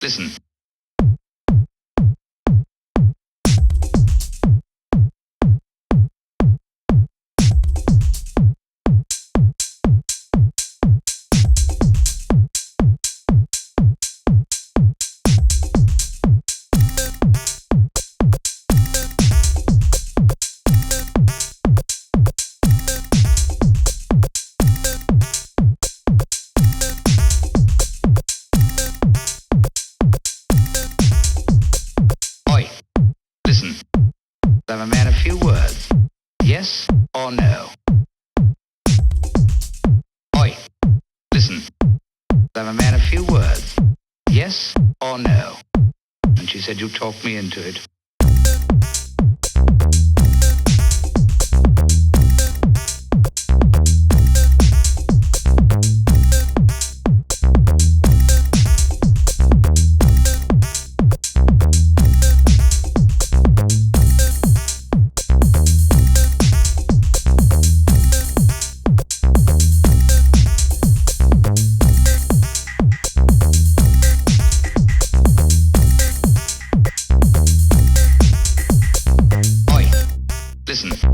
Listen. Listen, I'm a man of few words. Yes or no? Oi, listen, I'm a man of few words. Yes or no? And she said, you talked me into it.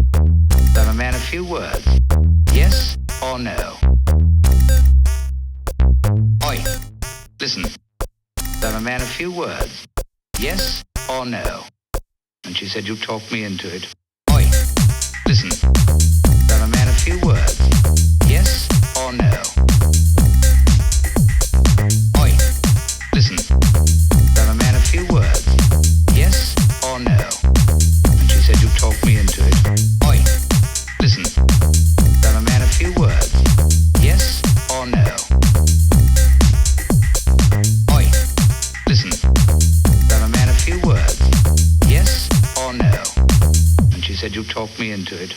Listen, I'm a man of few words. Yes or no? Oi, listen, I'm a man of few words. Yes or no? And she said, you talked me into it. Oi, listen, I'm a man of few words. Yes or no? Oi, listen, I'm a man of few words. Yes or no? And she said, you talked me into it. Oi, listen, I'm a man of few words. Yes or no? Oi, listen, I'm a man of few words. Yes or no? And she said, you talked me into it.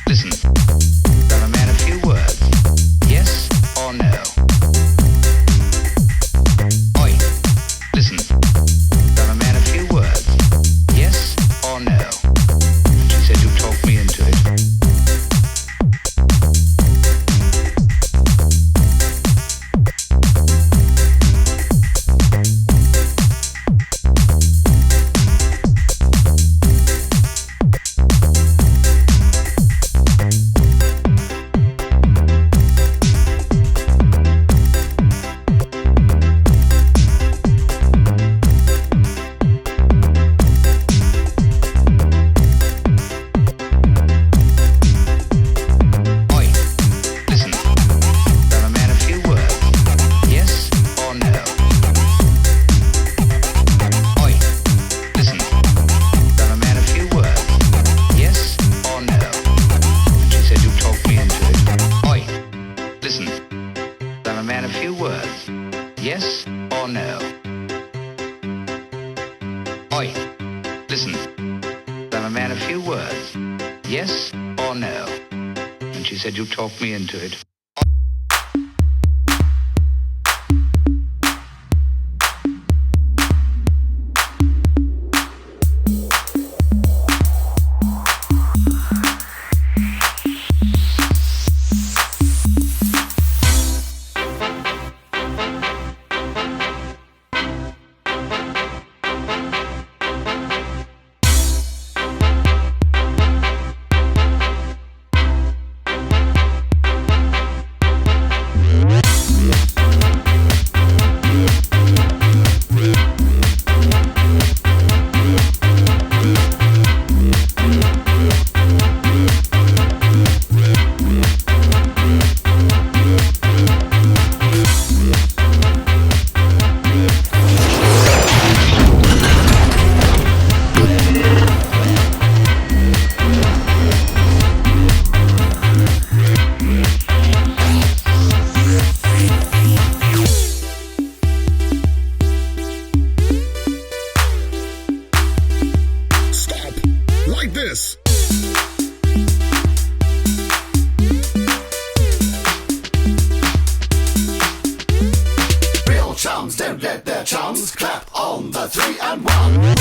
Listen, I'm a man of few words. Yes or no? Oi, listen, I'm a man of few words. Yes or no? And she said, you talked me into it. Yes or no? Oi, listen, I'm a man of few words. Yes or no? And she said, you talked me into it. like this. Real chums don't let their chums clap on the 3 and 1.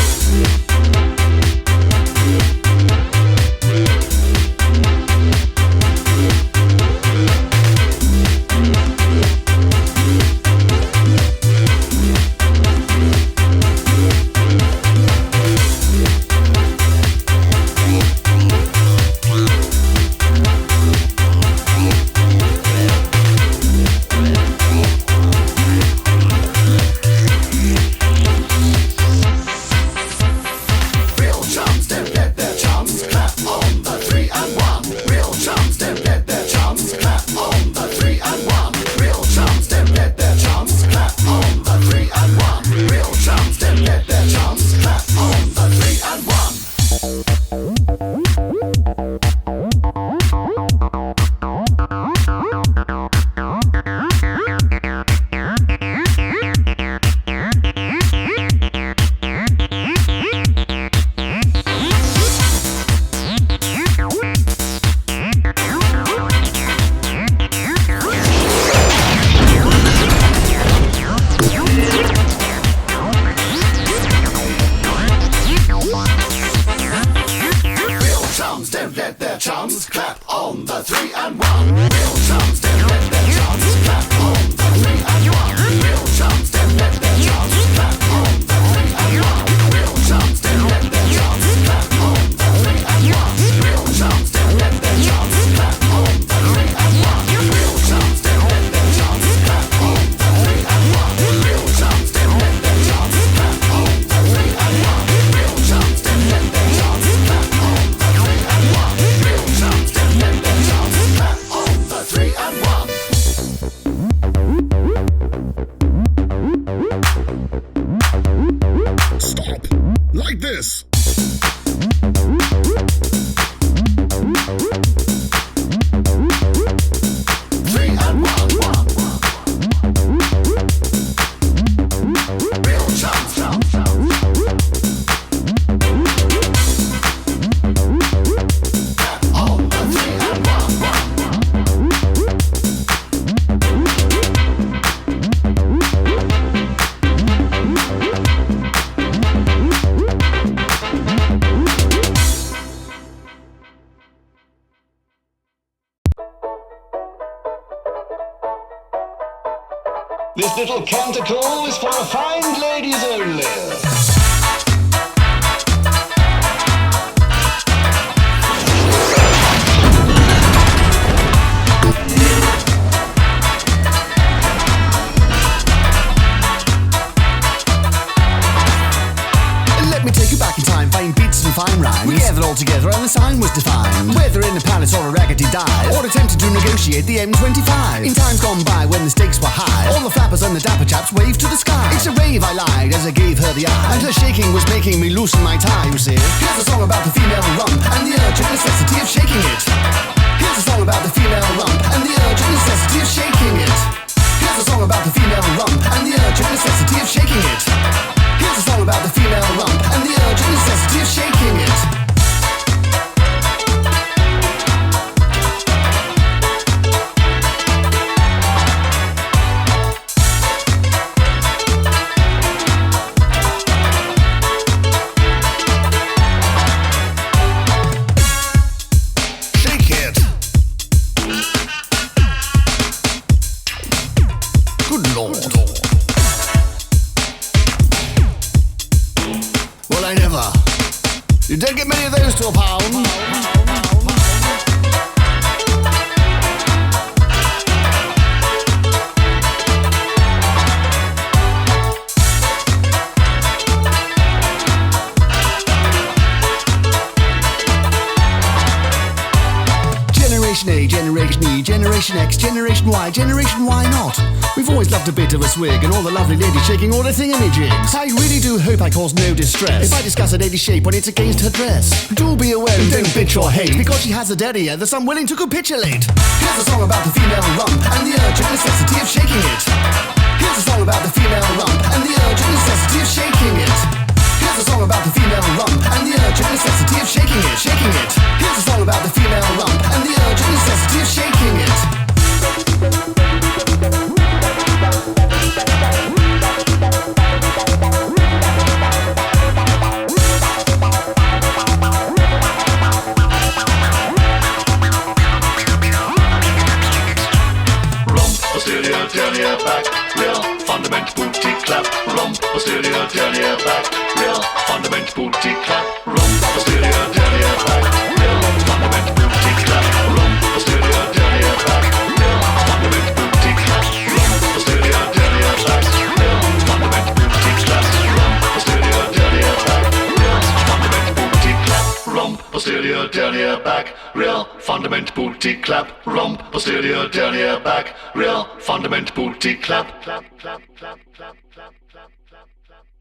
Like this. This little canticle is for refined ladies only. Let me take you back in time, fine beats and fine rhymes. We gathered all together and the sign was defined. Whether in a palace or a raggedy dive, or attempted to negotiate the M25. In times gone by when the stakes were high, all the flappers and the dapper chaps waved to the sky. It's a rave, I lied as I gave her the eye, and her shaking was making me loosen my tie, you see. Here's a song about the female rump and the urgent necessity of shaking it. Here's a song about the female rump and the urgent necessity of shaking it. Here's a song about the female rump and the urgent necessity of shaking it. Here's a song about the female rump and the urgent necessity of shaking it. Shake it. Good Lord. Well, I never. You don't get many of those to a pound. Generation A, Generation E, Generation X, Generation Y, Generation Y not. We've always loved a bit of a swig and all the lovely ladies shaking all their thingamajigs. I really do hope I cause no distress if I discuss a lady's shape when it's against her dress. Do be aware and don't bitch or hate because she has a derriere that's unwilling to capitulate. Here's a song about the female rump and the urgent necessity of shaking it. Here's a song about the female rump and the urgent necessity of shaking it. Here's a song about the female rump and the urgent necessity of shaking posterior, derriere, back, real, fundament, booty, clap, rump, posterior, derriere, back, real, fundament, booty, clap, clap, clap, clap, clap, clap, clap, clap, clap.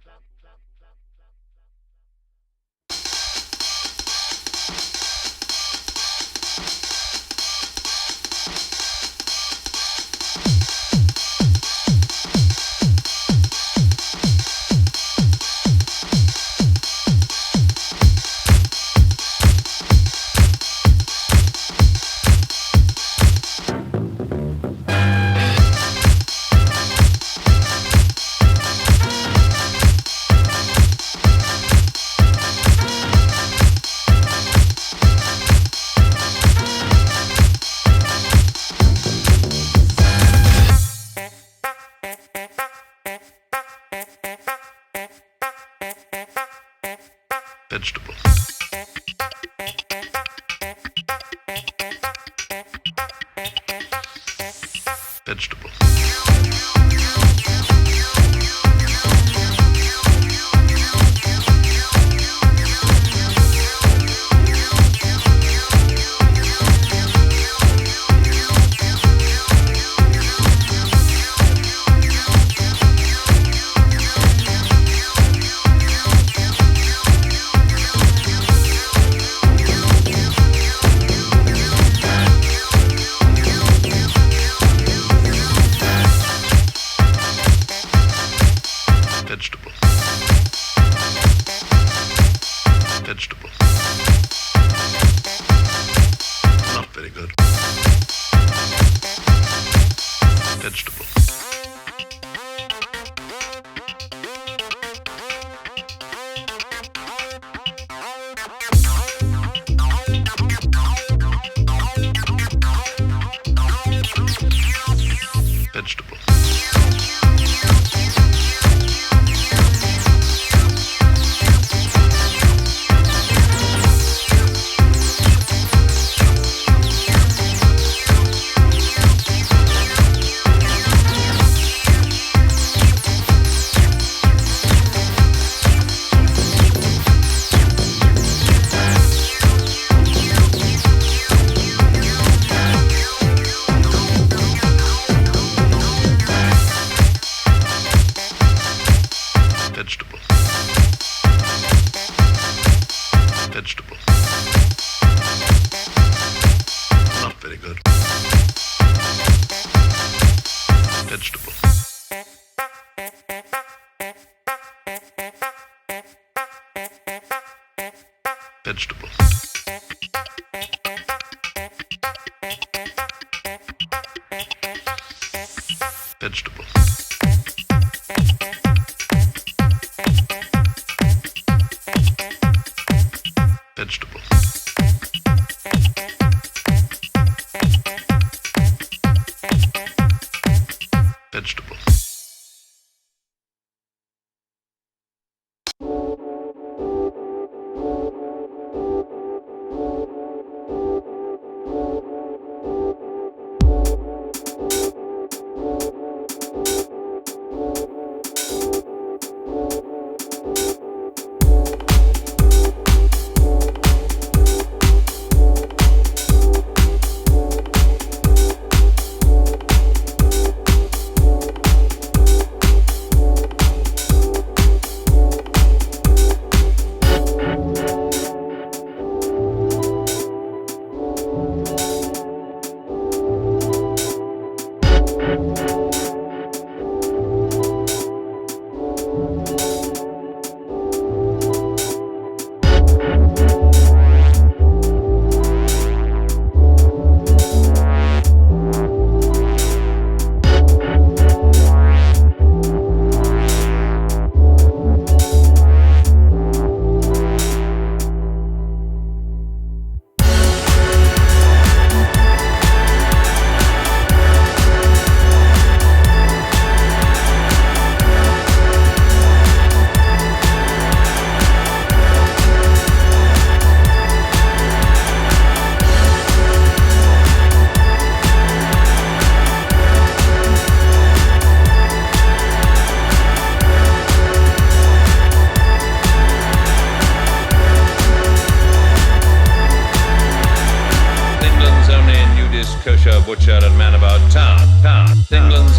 Vegetable. Vegetable. Vegetable. Vegetable. Not very good. Vegetable. Vegetable. Vegetable. Vegetable. Not very good. Vegetable. Vegetable. Vegetable. Vegetable. Vegetable.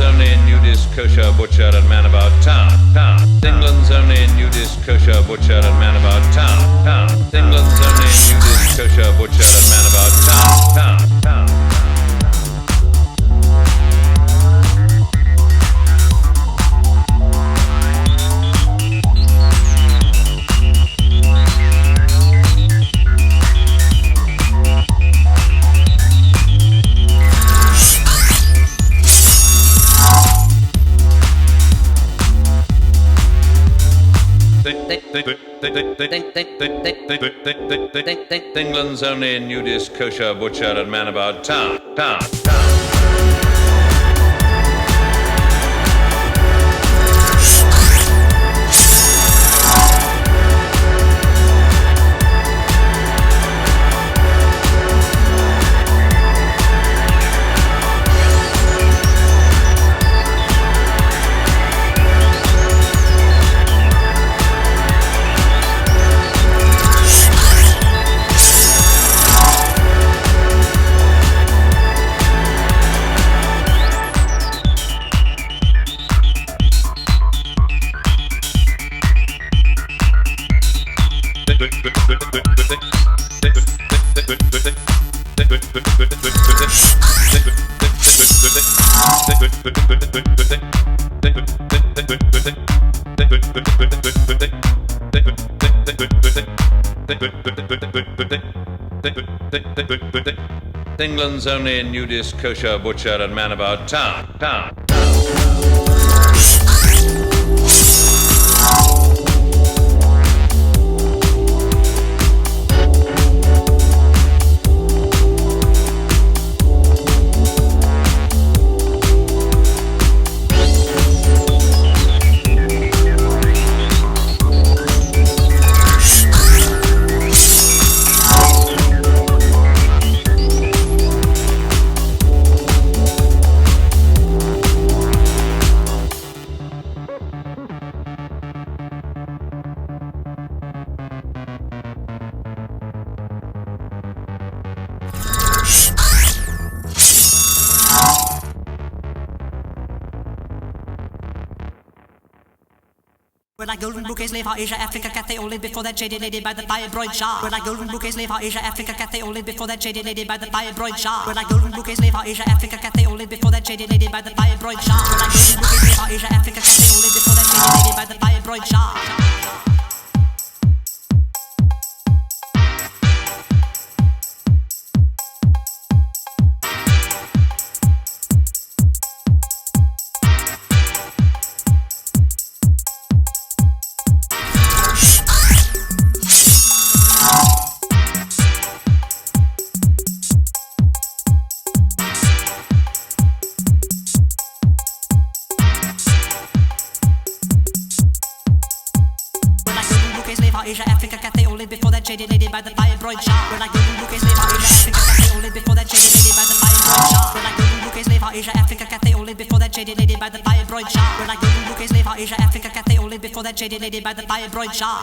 only nudist kosher butcher and man about town. England's only nudist kosher butcher and man about town. England's only nudist kosher butcher and man about town. England's only nudist kosher butcher and man about town. England's only nudist kosher butcher and man about town. When I golden bouquets leave for Asia, Africa, cat they all live before that shady lady by the fire-broid shah. When I golden bouquets leave for Asia, Africa, cat they all live before that shady lady by the fire-broid shah. When I golden bouquets leave for Asia, Africa, cat they all live before that shady lady by the fire-broid shah. When I golden bouquets leave for Asia, Africa, cat they all live before that shady lady by the fire-broid shah. Asia, Africa, cat they all live before that shady lady by the fire-broid shah. When I golden bouquets leave for Asia, Africa, cat they all live before that shady lady by the fire-broid shah. When I golden bouquets leave for Asia, Africa, cat they all live before that shady lady by the fire-broid shah. When I golden bouquets leave for Asia, Africa, cat they all live before that shady lady by the fire-broid shah.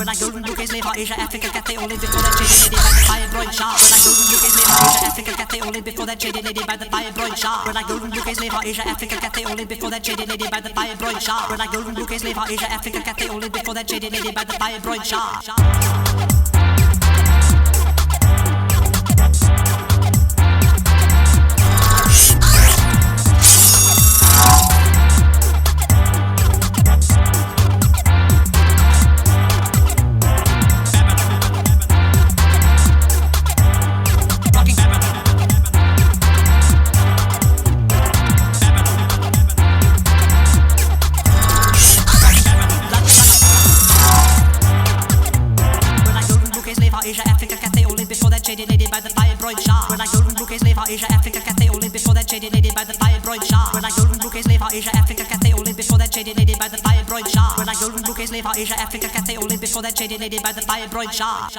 When I golden bouquets leave for Asia, Africa, cat they all live before that shady lady by the fire-broid shah. When I golden bouquets leave for Asia, Africa, cat they all live before that shady lady by the fire-broid shah. When I golden bouquets leave for Asia, Africa, cat they all live before that shady lady by the fire-broid shah. When I golden bouquets leave for Asia, Africa, cat they all live before that shady lady by the fire-broid shah. for Asia, Africa, Cathay, all live before that shady lady by the fibroid shah. When I golden bouquets lay for Asia, Africa, Cathay, all live before that shady lady by the fibroid shah. When I golden bouquets lay for Asia, Africa, Cathay, all live before that shady lady by the fibroid shah. When I golden bouquets lay for Asia, Africa, Cathay, all live before that shady lady by the fibroid shah.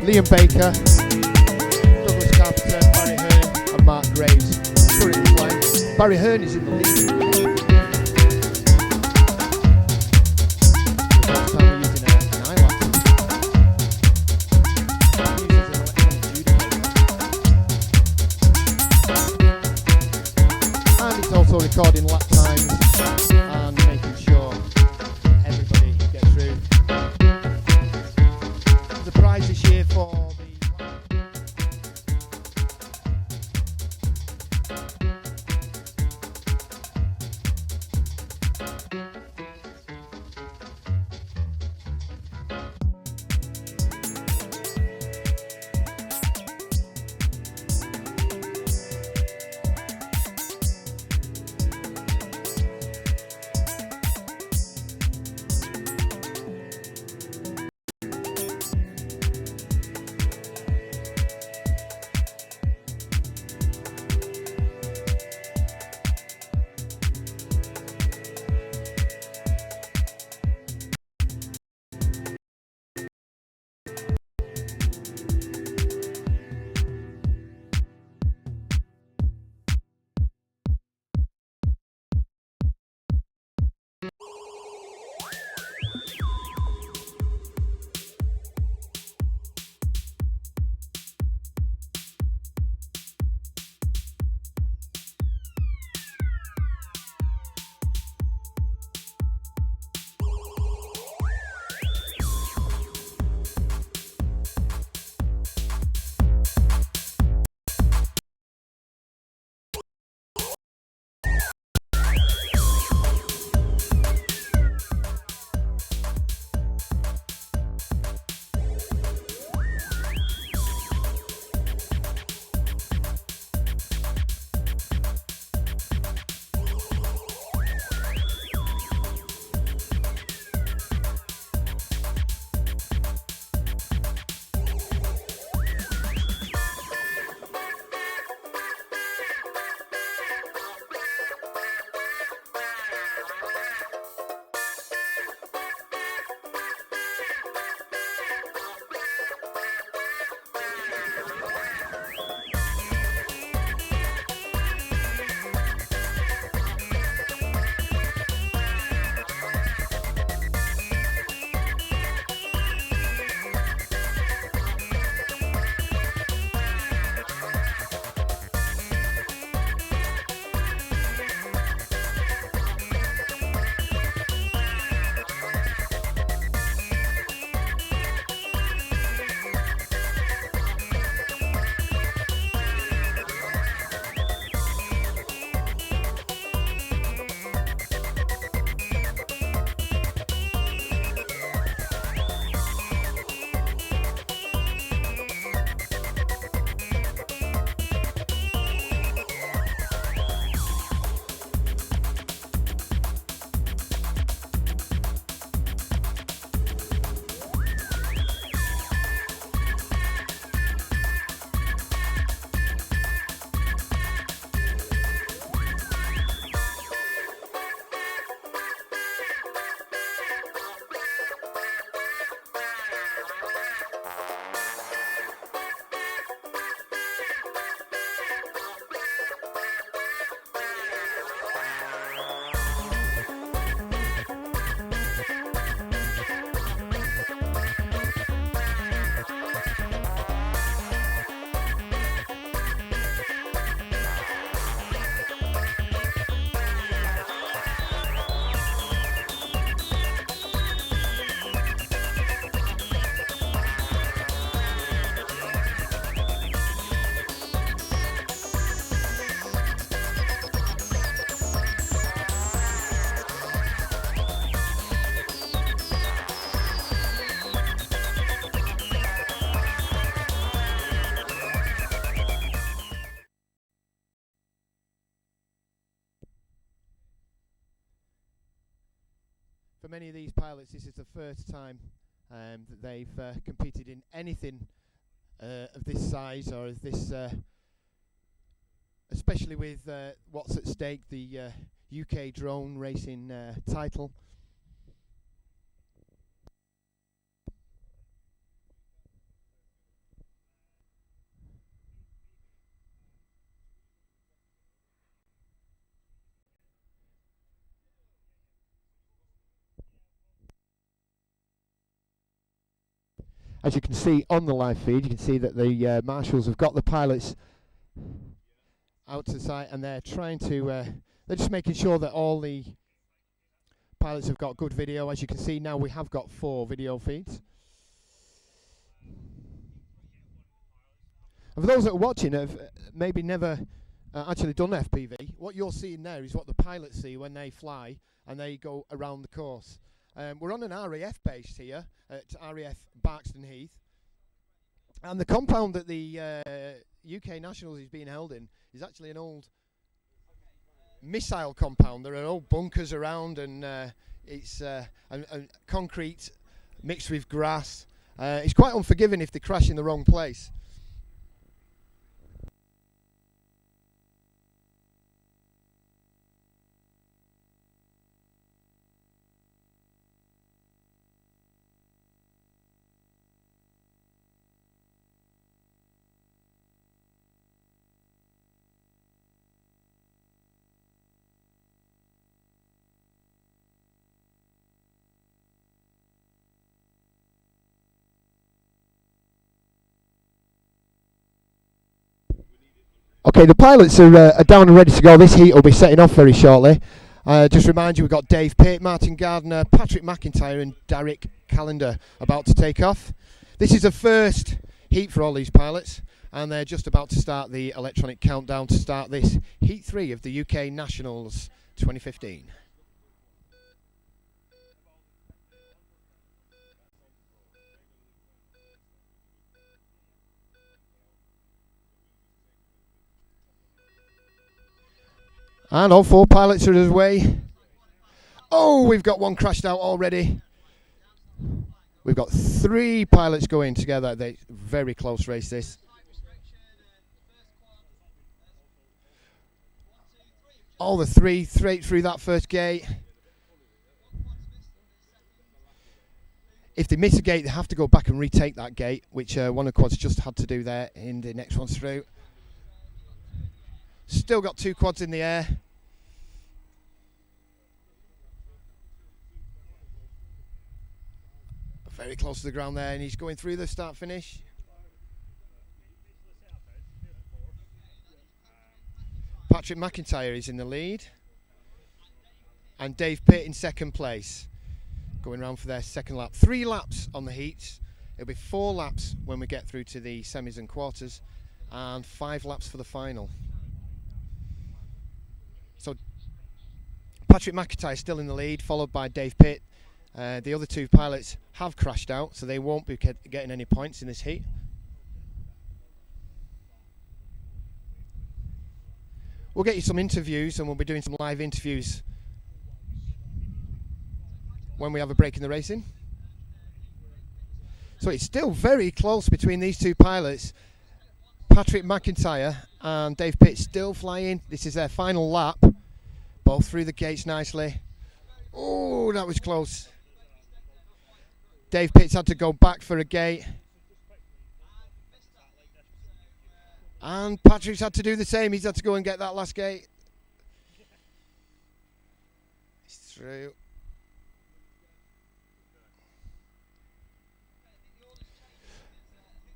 Liam Baker, Douglas Carpenter, Barry Hearn and Mark Graves currently playing. Barry Hearn is in the lead. The first time we're using an eyelash. Uses an electronic adjudicator. And it's also recording lap times and making sure everybody gets through. The prize this year for many of these pilots, this is the first time that they've competed in anything of this size or of this, especially with what's at stake, the UK drone racing title. As you can see on the live feed, you can see that the marshals have got the pilots out to the side, and they're trying to, they're just making sure that all the pilots have got good video. As you can see now, we have got 4 video feeds. And for those that are watching have maybe never actually done FPV, what you're seeing there is what the pilots see when they fly and they go around the course. We're on an RAF base here at RAF Barkston Heath, and the compound that the UK Nationals is being held in is actually an old missile compound. There are old bunkers around, and it's and concrete mixed with grass. It's quite unforgiving if they crash in the wrong place. Okay, the pilots are down and ready to go. This heat will be setting off very shortly. Just remind you, we've got Dave Pitt, Martin Gardner, Patrick McIntyre and Derek Callender about to take off. This is the first heat for all these pilots, and they're just about to start the electronic countdown to start this Heat 3 of the UK Nationals 2015. And all 4 pilots are away. Oh, we've got one crashed out already. We've got 3 pilots going together. They very close race this. All the 3 straight through that first gate. If they miss a gate, they have to go back and retake that gate, which one of the quads just had to do there in the next one through. Still got 2 quads in the air. Very close to the ground there, and he's going through the start finish. Patrick McIntyre is in the lead, and Dave Pitt in second place, going round for their second lap. 3 laps on the heats. It'll be 4 laps when we get through to the semis and quarters, and 5 laps for the final. So Patrick McIntyre still in the lead, followed by Dave Pitt. The other 2 pilots have crashed out, so they won't be getting any points in this heat. We'll get you some interviews, and we'll be doing some live interviews when we have a break in the racing. So it's still very close between these 2 pilots. Patrick McIntyre and Dave Pitt still flying. This is their final lap. Both through the gates nicely. Oh, that was close. Dave Pitt's had to go back for a gate. And Patrick's had to do the same. He's had to go and get that last gate. He's through.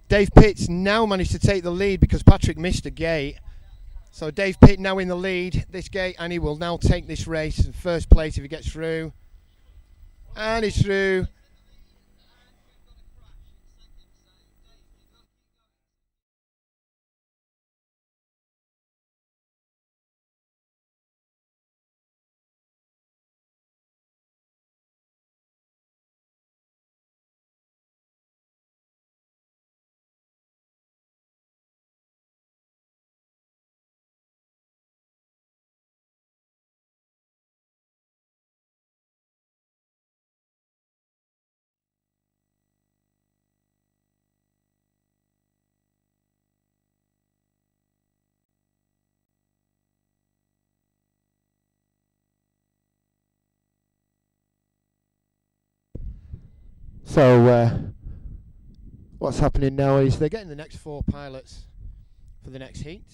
Dave Pitt's now managed to take the lead because Patrick missed a gate. So Dave Pitt now in the lead, this gate, and he will now take this race in first place if he gets through. And he's through. So what's happening now is they're getting the next 4 pilots for the next heat.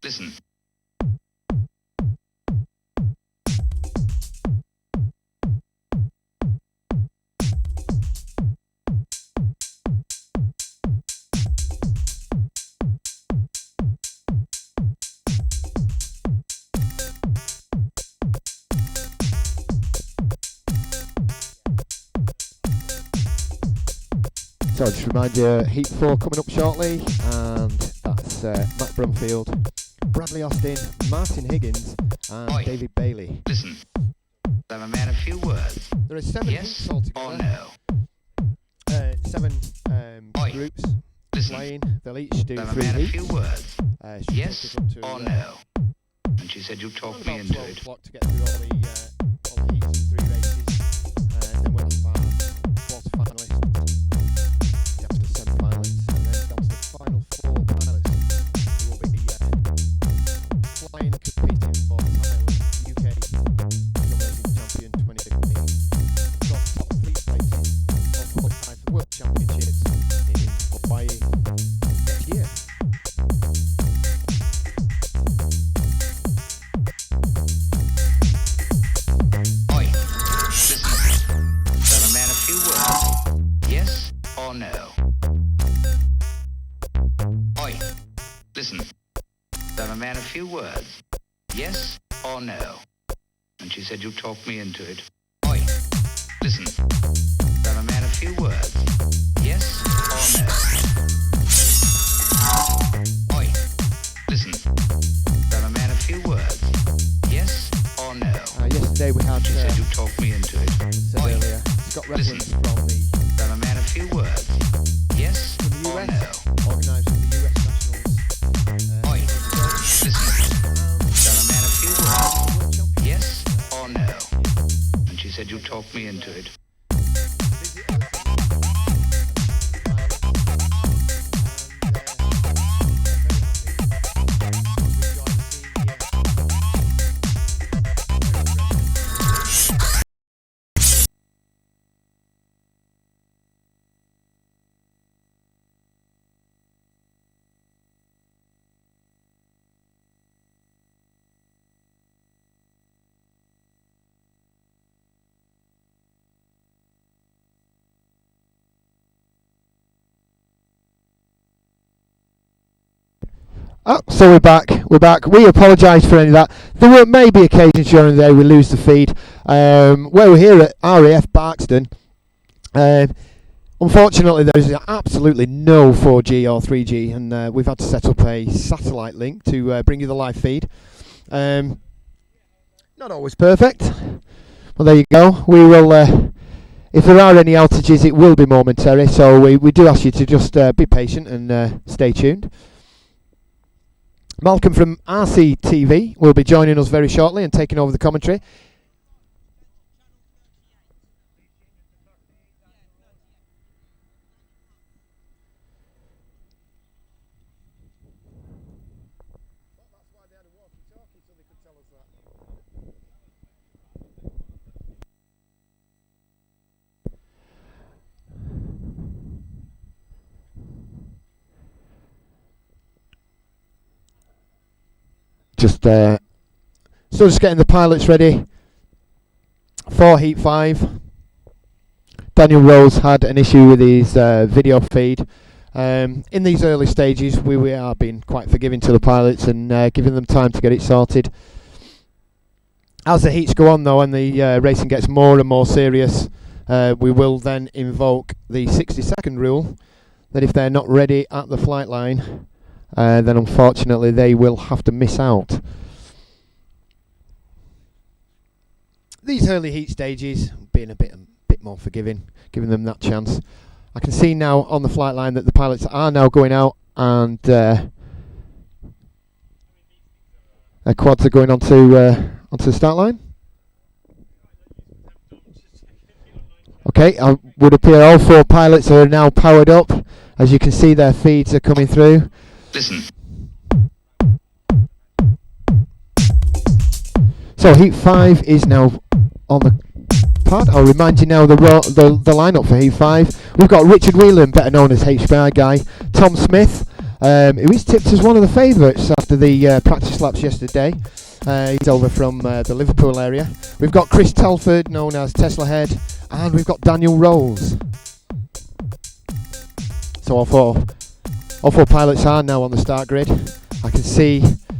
Listen. So just remind you, Heat 4 coming up shortly, and that's Matt Brumfield, Bradley Austin, Martin Higgins, and Oi. David Bailey. Listen. I'm a man of few words. There are 7 Yes heats altogether. or no? 7 Oi. groups Listen. playing. They'll each do I'm a 3 man of heats. few words. Should Yes take us up to, or no? And she said you'd talk me about into 12 it. o'clock to get through all the heats and 3 races. Then we'll have our quarterfinalists, down to the semi-finalists, and then down to the final 4 pilots who will be flying and competing for the title of UK Nominating Champion 2015. So top 3 places will qualify for the World Championships in Hawaii next year. Oi. Listen. I'm a man of few words. Yes or no? Oi. Listen. I'm a man of few words. Yes or no? And she said you'd talk me into it. Oi. Listen. I'm a man of few words. Yes or no? Oi. Listen. I'm a man of few words. Yes or no? Yesterday we had, She said you'd talk me into it. said Oi. earlier, Scott Listen. Reference from the I'm a man of few words. Yes from the or US, no? organised with the US Nationals. Oi. Listen. I'm a man of few words. Yes or no? And she said you'd talk me into it. Oh, so we're back. We apologise for any of that. There were maybe occasions during the day we lose the feed. Where we're here at RAF Barkston, unfortunately there is absolutely no 4G or 3G, and we've had to set up a satellite link to bring you the live feed. Not always perfect. Well, there you go. We will, if there are any outages, it will be momentary, so we do ask you to just be patient and stay tuned. Malcolm from RCTV will be joining us very shortly and taking over the commentary. Just getting the pilots ready for Heat 5. Daniel Rose had an issue with his video feed. In these early stages, we are being quite forgiving to the pilots and giving them time to get it sorted. As the heats go on, though, and the racing gets more and more serious, we will then invoke the 60-second rule, that if they're not ready at the flight line, then unfortunately they will have to miss out. These early heat stages, being a bit more forgiving, giving them that chance. I can see now on the flight line that the pilots are now going out, and their quads are going onto the start line. Okay, it would appear all 4 pilots are now powered up. As you can see, their feeds are coming through. Listen. So Heat 5 is now on the pad. I'll remind you now the lineup for Heat 5. We've got Richard Whelan, better known as HBI Guy. Tom Smith, who is tipped as one of the favourites after the practice laps yesterday. He's over from the Liverpool area. We've got Chris Telford, known as Tesla Head, and we've got Daniel Rose. So all four pilots are now on the start grid. I can see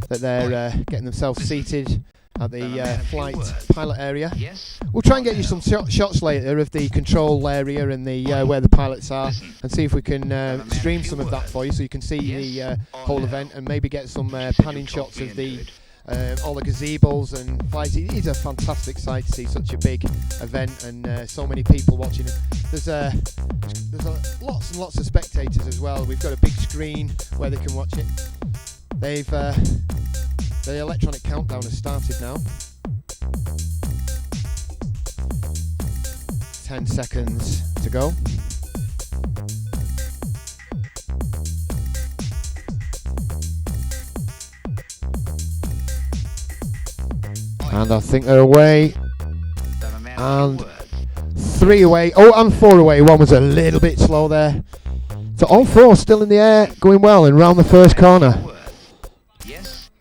that they're getting themselves seated at the flight pilot area. We'll try and get you some shots later of the control area and the where the pilots are, and see if we can stream some of that for you, so you can see the whole event, and maybe get some panning shots of the all the gazebos and flights. It is a fantastic sight to see such a big event and so many people watching it. There's lots and lots of spectators as well. We've got a big screen where they can watch it. The electronic countdown has started now. 10 seconds to go. And I think they're away. And 3 away. Oh, and 4 away. One was a little bit slow there. So all 4 still in the air, going well and round the first corner.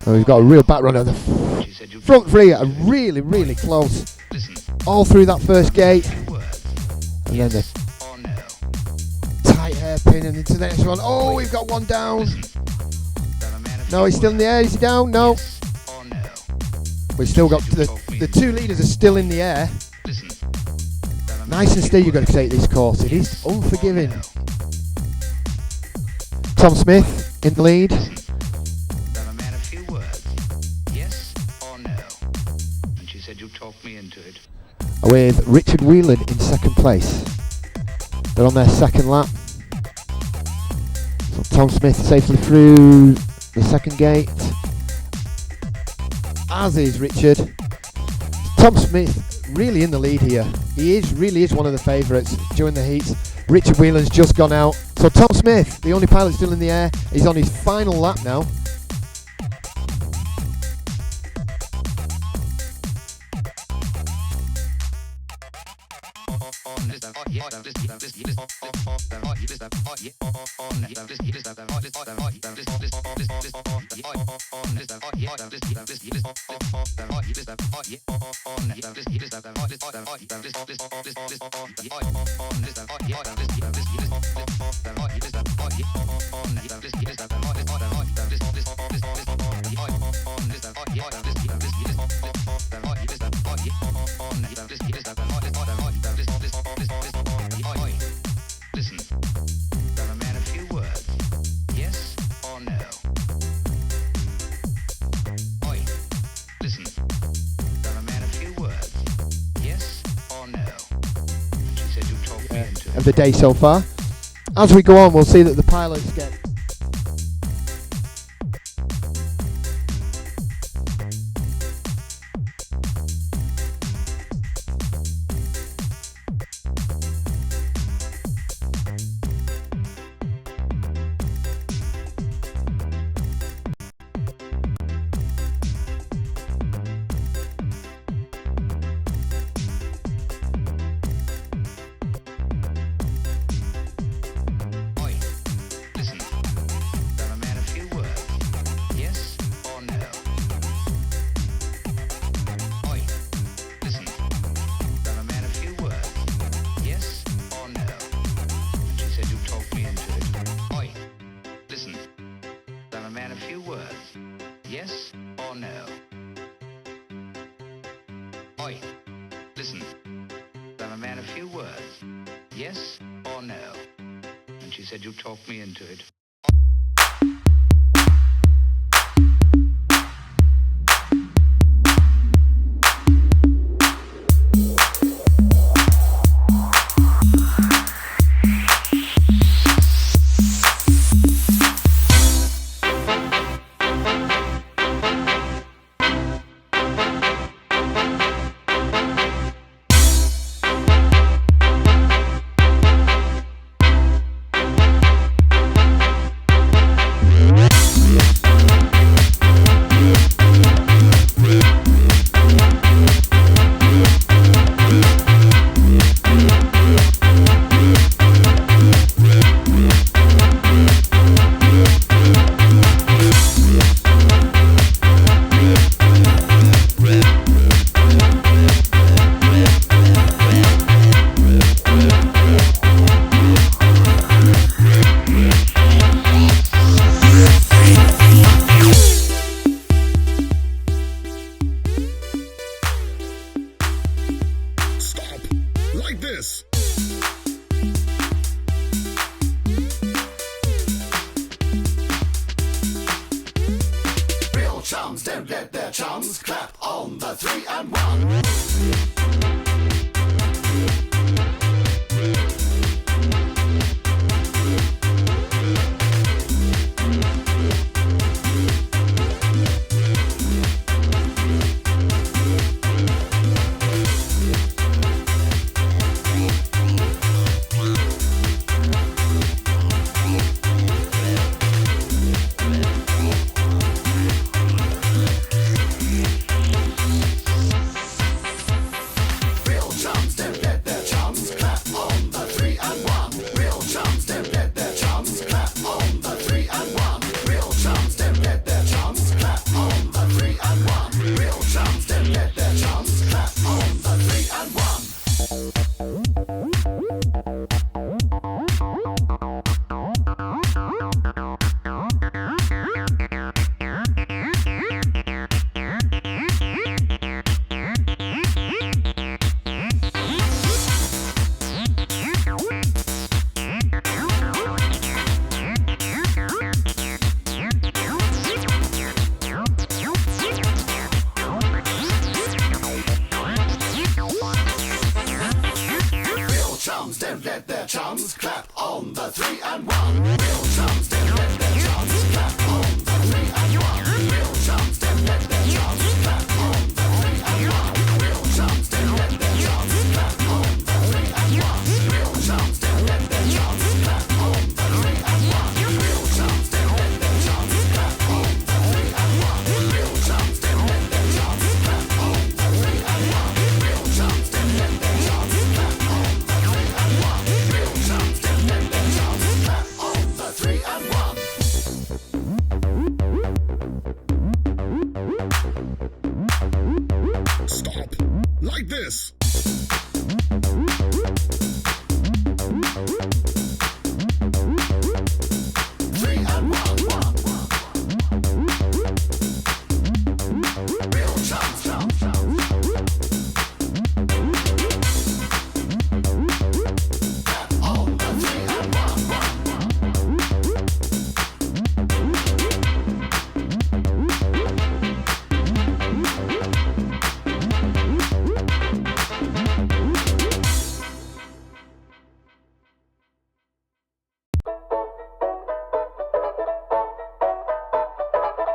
Oh, we've got a real back run of the front 3 are really, really close. All through that first gate. And then the tight hairpin and into the next one. Oh, we've got one down. No, he's still in the air. Is he down? No. We've still got the 2 leaders are still in the air. Nice and steady. You've got to take this course. It is unforgiving. Tom Smith in the lead. With Richard Whelan in second place. They're on their second lap. So Tom Smith safely through the second gate, as is Richard. Tom Smith really in the lead here. He really is one of the favourites during the heats. Richard Whelan's just gone out. So Tom Smith, the only pilot still in the air, he's on his final lap now. of the day so far. As we go on, we'll see that the pilots get you talked me into it.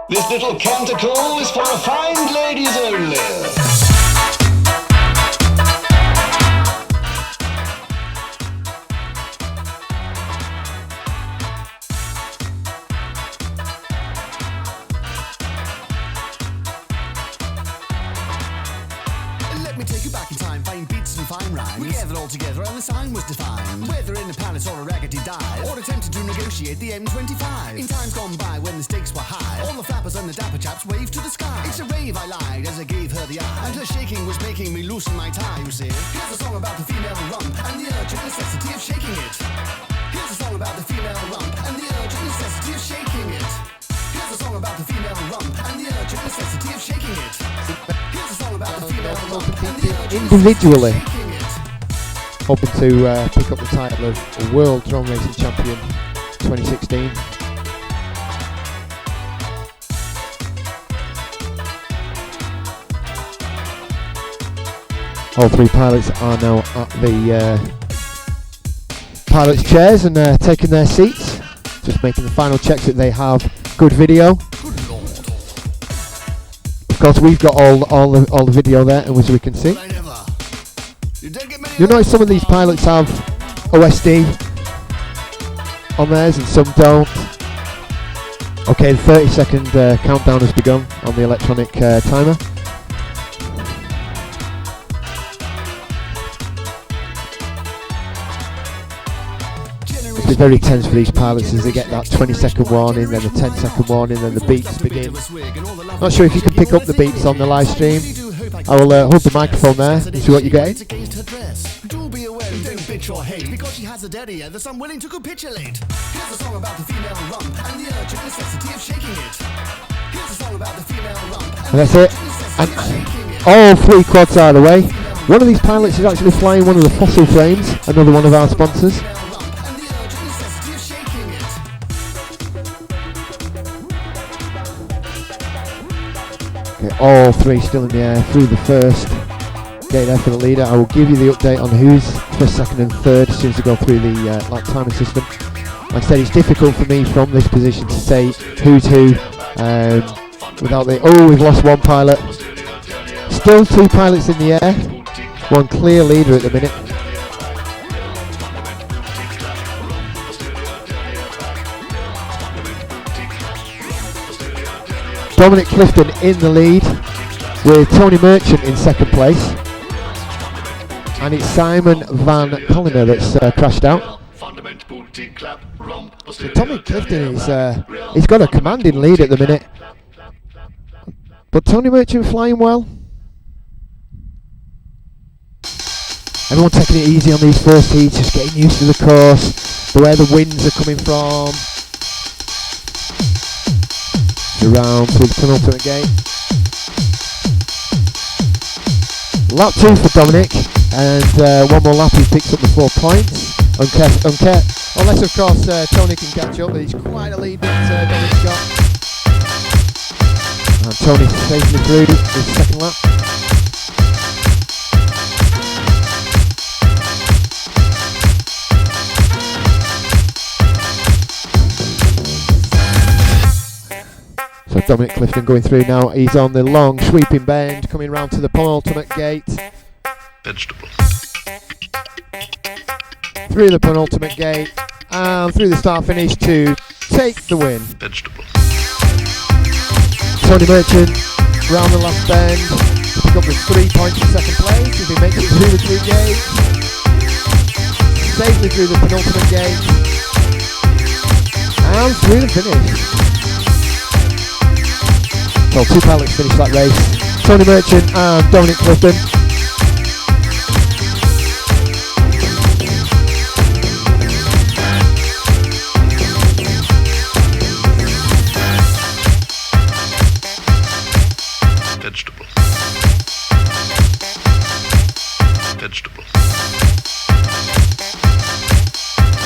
This little canticle is for refined ladies only. Let me take you back in time, fine beats and fine rhymes. We gathered all together and the sign was defined. Whether in a palace or a raggedy dive, or attempted to negotiate the M25. In times gone by when the stakes were high, all the flappers and the dapper chaps waved to the sky. It's a rave, I lied as I gave her the eye, and her shaking was making me loosen my tie, you see. Here's a song about the female rump and the urgent necessity of shaking it. Here's a song about the female rump and the urgent necessity of shaking it. Here's a song about the female rump and the urgent necessity of shaking it. Here's a song about the female rump and the urgent individually necessity of shaking it. hoping to pick up the title of World Drone Racing Champion 2016. All three pilots are now at the pilots' chairs and taking their seats, just making the final checks that they have good video. Of course, we've got all the video there, and as we can see, you'll notice some of these pilots have OSD on theirs and some don't. Okay, the 30-second countdown has begun on the electronic timer. It's been very tense for these pilots as they get that 20-second warning, then the 10-second warning, then the beats begin. Not sure if you can pick up the beats on the live stream. I will hold the microphone there and see what you get. Do be aware and don't bitch or hate because she has a daddy that's unwilling to capitulate. Here's a song about the female rump and the urgent necessity of shaking it. Here's a song about the female rump And that's it. And all three quads are the way. One of these pilots is actually flying one of the fossil frames, another one of our sponsors. Okay, all three still in the air through the first gate there for the leader. I will give you the update on who's first, second and third as soon as I go through the lap timing system. Like I said, it's difficult for me from this position to say who's who without the... Oh, we've lost one pilot. Still two pilots in the air. One clear leader at the minute. Dominic Clifton in the lead with Tony Merchant in second place, and it's Simon Van Colliner that's crashed out. So Dominic Clifton is he's got a commanding lead at the minute, but Tony Merchant flying well. Everyone taking it easy on these first heats, just getting used to the course, where the winds are coming from. Around through the penultimate gate. Lap 2 for Dominic, and one more lap he picks up the 4 points. Unless of course Tony can catch up, but he's quite a lead that Dominic's got. And Tony safely through his second lap. So Dominic Clifton going through now. He's on the long sweeping bend, coming round to the penultimate gate. Vegetable. Through the penultimate gate and through the start finish to take the win. Vegetable. Tony Merchant round the last bend to pick up with 3 points in second place if he makes it through the 2 gates. Safely through the penultimate gate and through the finish. So 2 pilots finished that race, Tony Merchant and Dominic Clifton. Vegetable. Vegetable.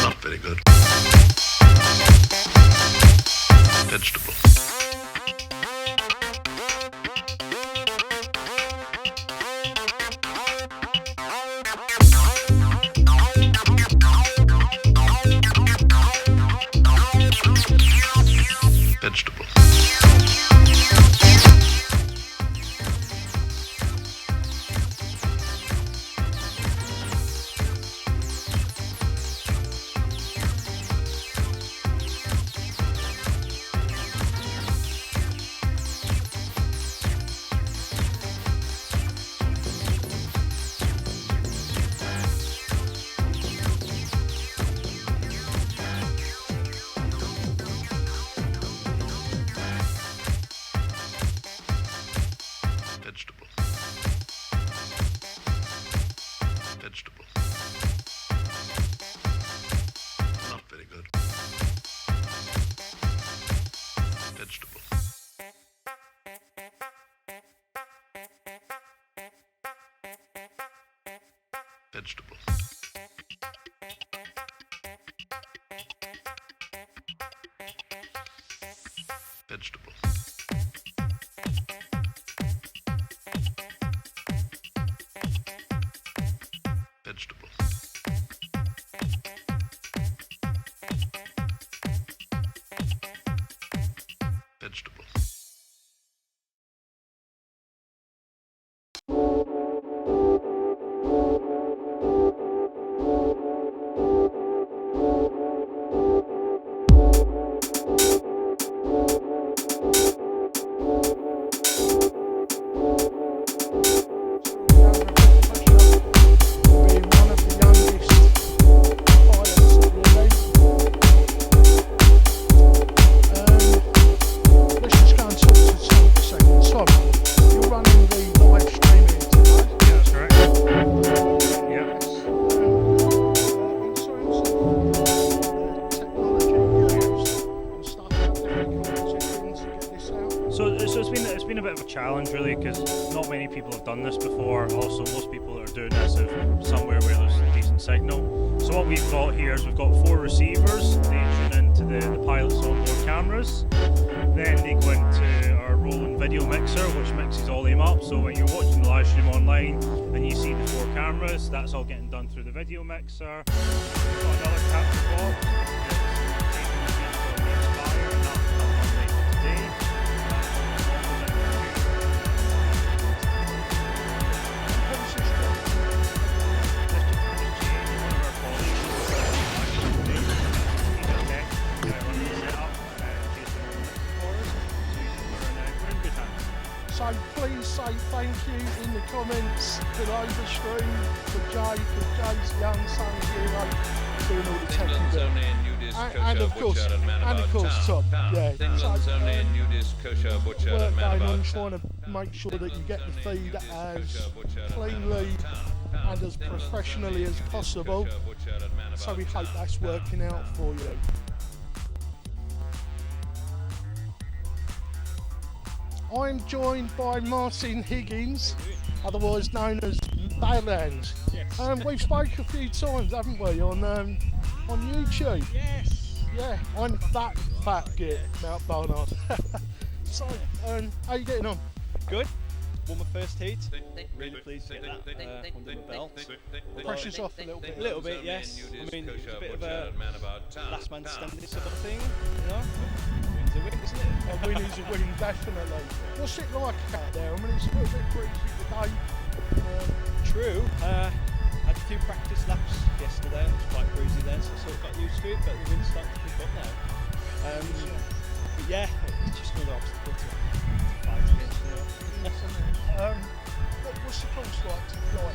Not very good. Vegetable. Vegetables. Vegetables. Vegetables. Vegetables. Being one of the youngest pilots at the event. Let's just go and talk to Tom for a second. Tom, you're running the live stream here today. Yeah, that's correct. Yeah. In terms of technology used and stuff, how difficult has it been to get this out? So it's been a bit of a challenge really, because not many people have done this before. Also, most people that are doing this have somewhere where there's a decent signal. So what we've got here is we've got 4 receivers. They tune into the pilot's onboard cameras. Then they go into our rolling video mixer, which mixes all them up. So when you're watching the live stream online and you see the 4 cameras, that's all getting done through the video mixer. We've got another capture box that's taking the feed from the Inspire, and that's not updated today. So please say thank you in the comments below the stream for Jay, because Jay's the unsung hero doing all the technical. England's only nudist And kosher of course, butcher and man and of about course, town. Tom. Yeah. England's So, only nudist kosher butcher work and man going on about trying town. to make sure that you get the feed as cleanly Town. and as professionally as possible. Kosher butcher and man So we about hope town. that's working out for you. I'm joined by Martin Higgins, otherwise known as Badlands. Yes. We've spoke a few times, haven't we, on YouTube? Yes. Yeah, I'm that fat git, Mount Barnard. So, how you getting on? Good. Won my first heat. Really pleased to get that under my belt. Pressure's off a little bit. A little bit, yes. I mean, it's a bit of a last man standing sort of thing, you know. Win's a win, isn't it? A win is a win, definitely. What's it like out there? I mean, it's a little bit breezy today. True. Had a few practice laps yesterday. It was quite breezy then, so I sort of got used to it. But the wind's starting to pick up now. But yeah, it's just another obstacle to fight against. You know. What's the course like to fly?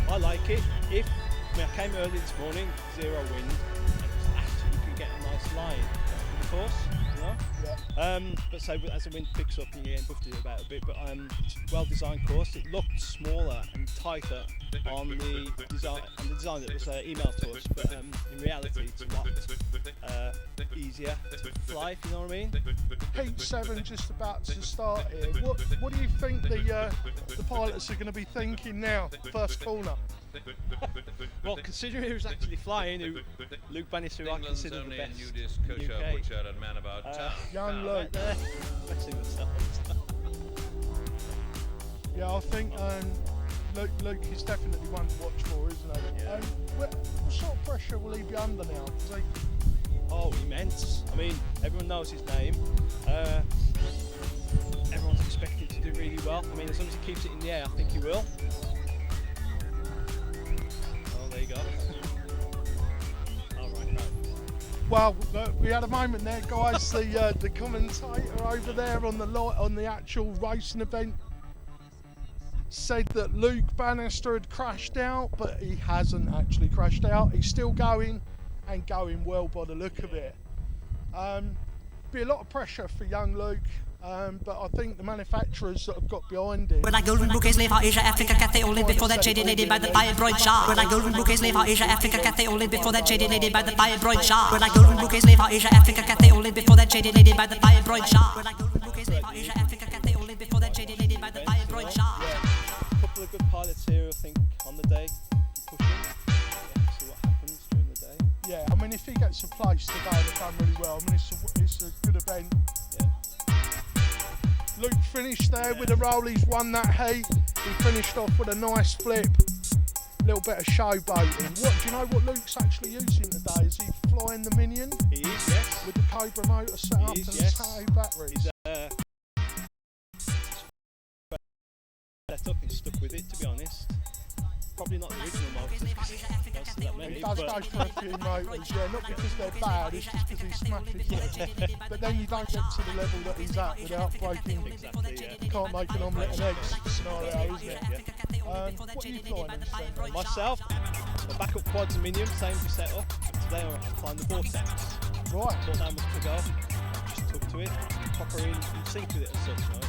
I like it. I came early this morning, 0 wind, and it was actually you can get a nice line from the course, you know. Yeah. But so as the wind picks up, you get buffed it about a bit. But it's a well-designed course. It looked smaller and tighter on the design. That was emailed to us, but in reality, it's a lot easier to fly. If you know what I mean. Heat 7 just about to start here. What do you think the pilots are going to be thinking now? First corner. Well, considering who's actually flying, Luke Bannister, who I consider the best in the UK. Young Luke. Messing themselves. Yeah, I think Luke is definitely one to watch for, isn't he? Yeah. What sort of pressure will he be under now? Oh, immense. I mean, everyone knows his name. Everyone's expected to do really well. I mean, as long as he keeps it in the air, I think he will. Oh, there you go. All right. Well, we had a moment there, guys. The commentator over there on the actual racing event said that Luke Bannister had crashed out, but he hasn't actually crashed out. He's still going, and going well by the look of it. Be a lot of pressure for young Luke, but I think the manufacturers that have got behind him. When I golden bouquets live for Asia, Africa, Cathay, only before that shady lady by the fibroid shop. When I golden bouquets live for Asia, Africa, Cathay, only before that shady lady by the fibroid shop. When I golden bouquets live for Asia, Africa, Cathay, only before that shady lady by the fibroid shop. When I golden bouquets live for Asia, Africa, Cathay, only before that shady lady by the fibroid shop. Yeah, a couple of good pilots here, I think, on the day, pushing. I mean, it's a good event. Luke finished there with a roll. He's won that heat. He finished off with a nice flip. Little bit of showboating. What do you know what Luke's actually using today? Is he flying the Minion? He is, yes. With the Cobra motor set up and tattoo batteries. Set up and stuck with it, to be honest. Probably not the original motors, because that many. He does go for a few motors, yeah, not because they're bad, it's just because he smashes them. But then you don't get to the level that he's at without breaking. Exactly, yeah. You can't make an omelette and eggs scenario, isn't it? Yeah. What are you flying instead? Myself, the backup quads and Minion, same for setup. Today I'm flying the Vortex. Right. Thought that was to go. Just took to it, proper in sync with it as such, right?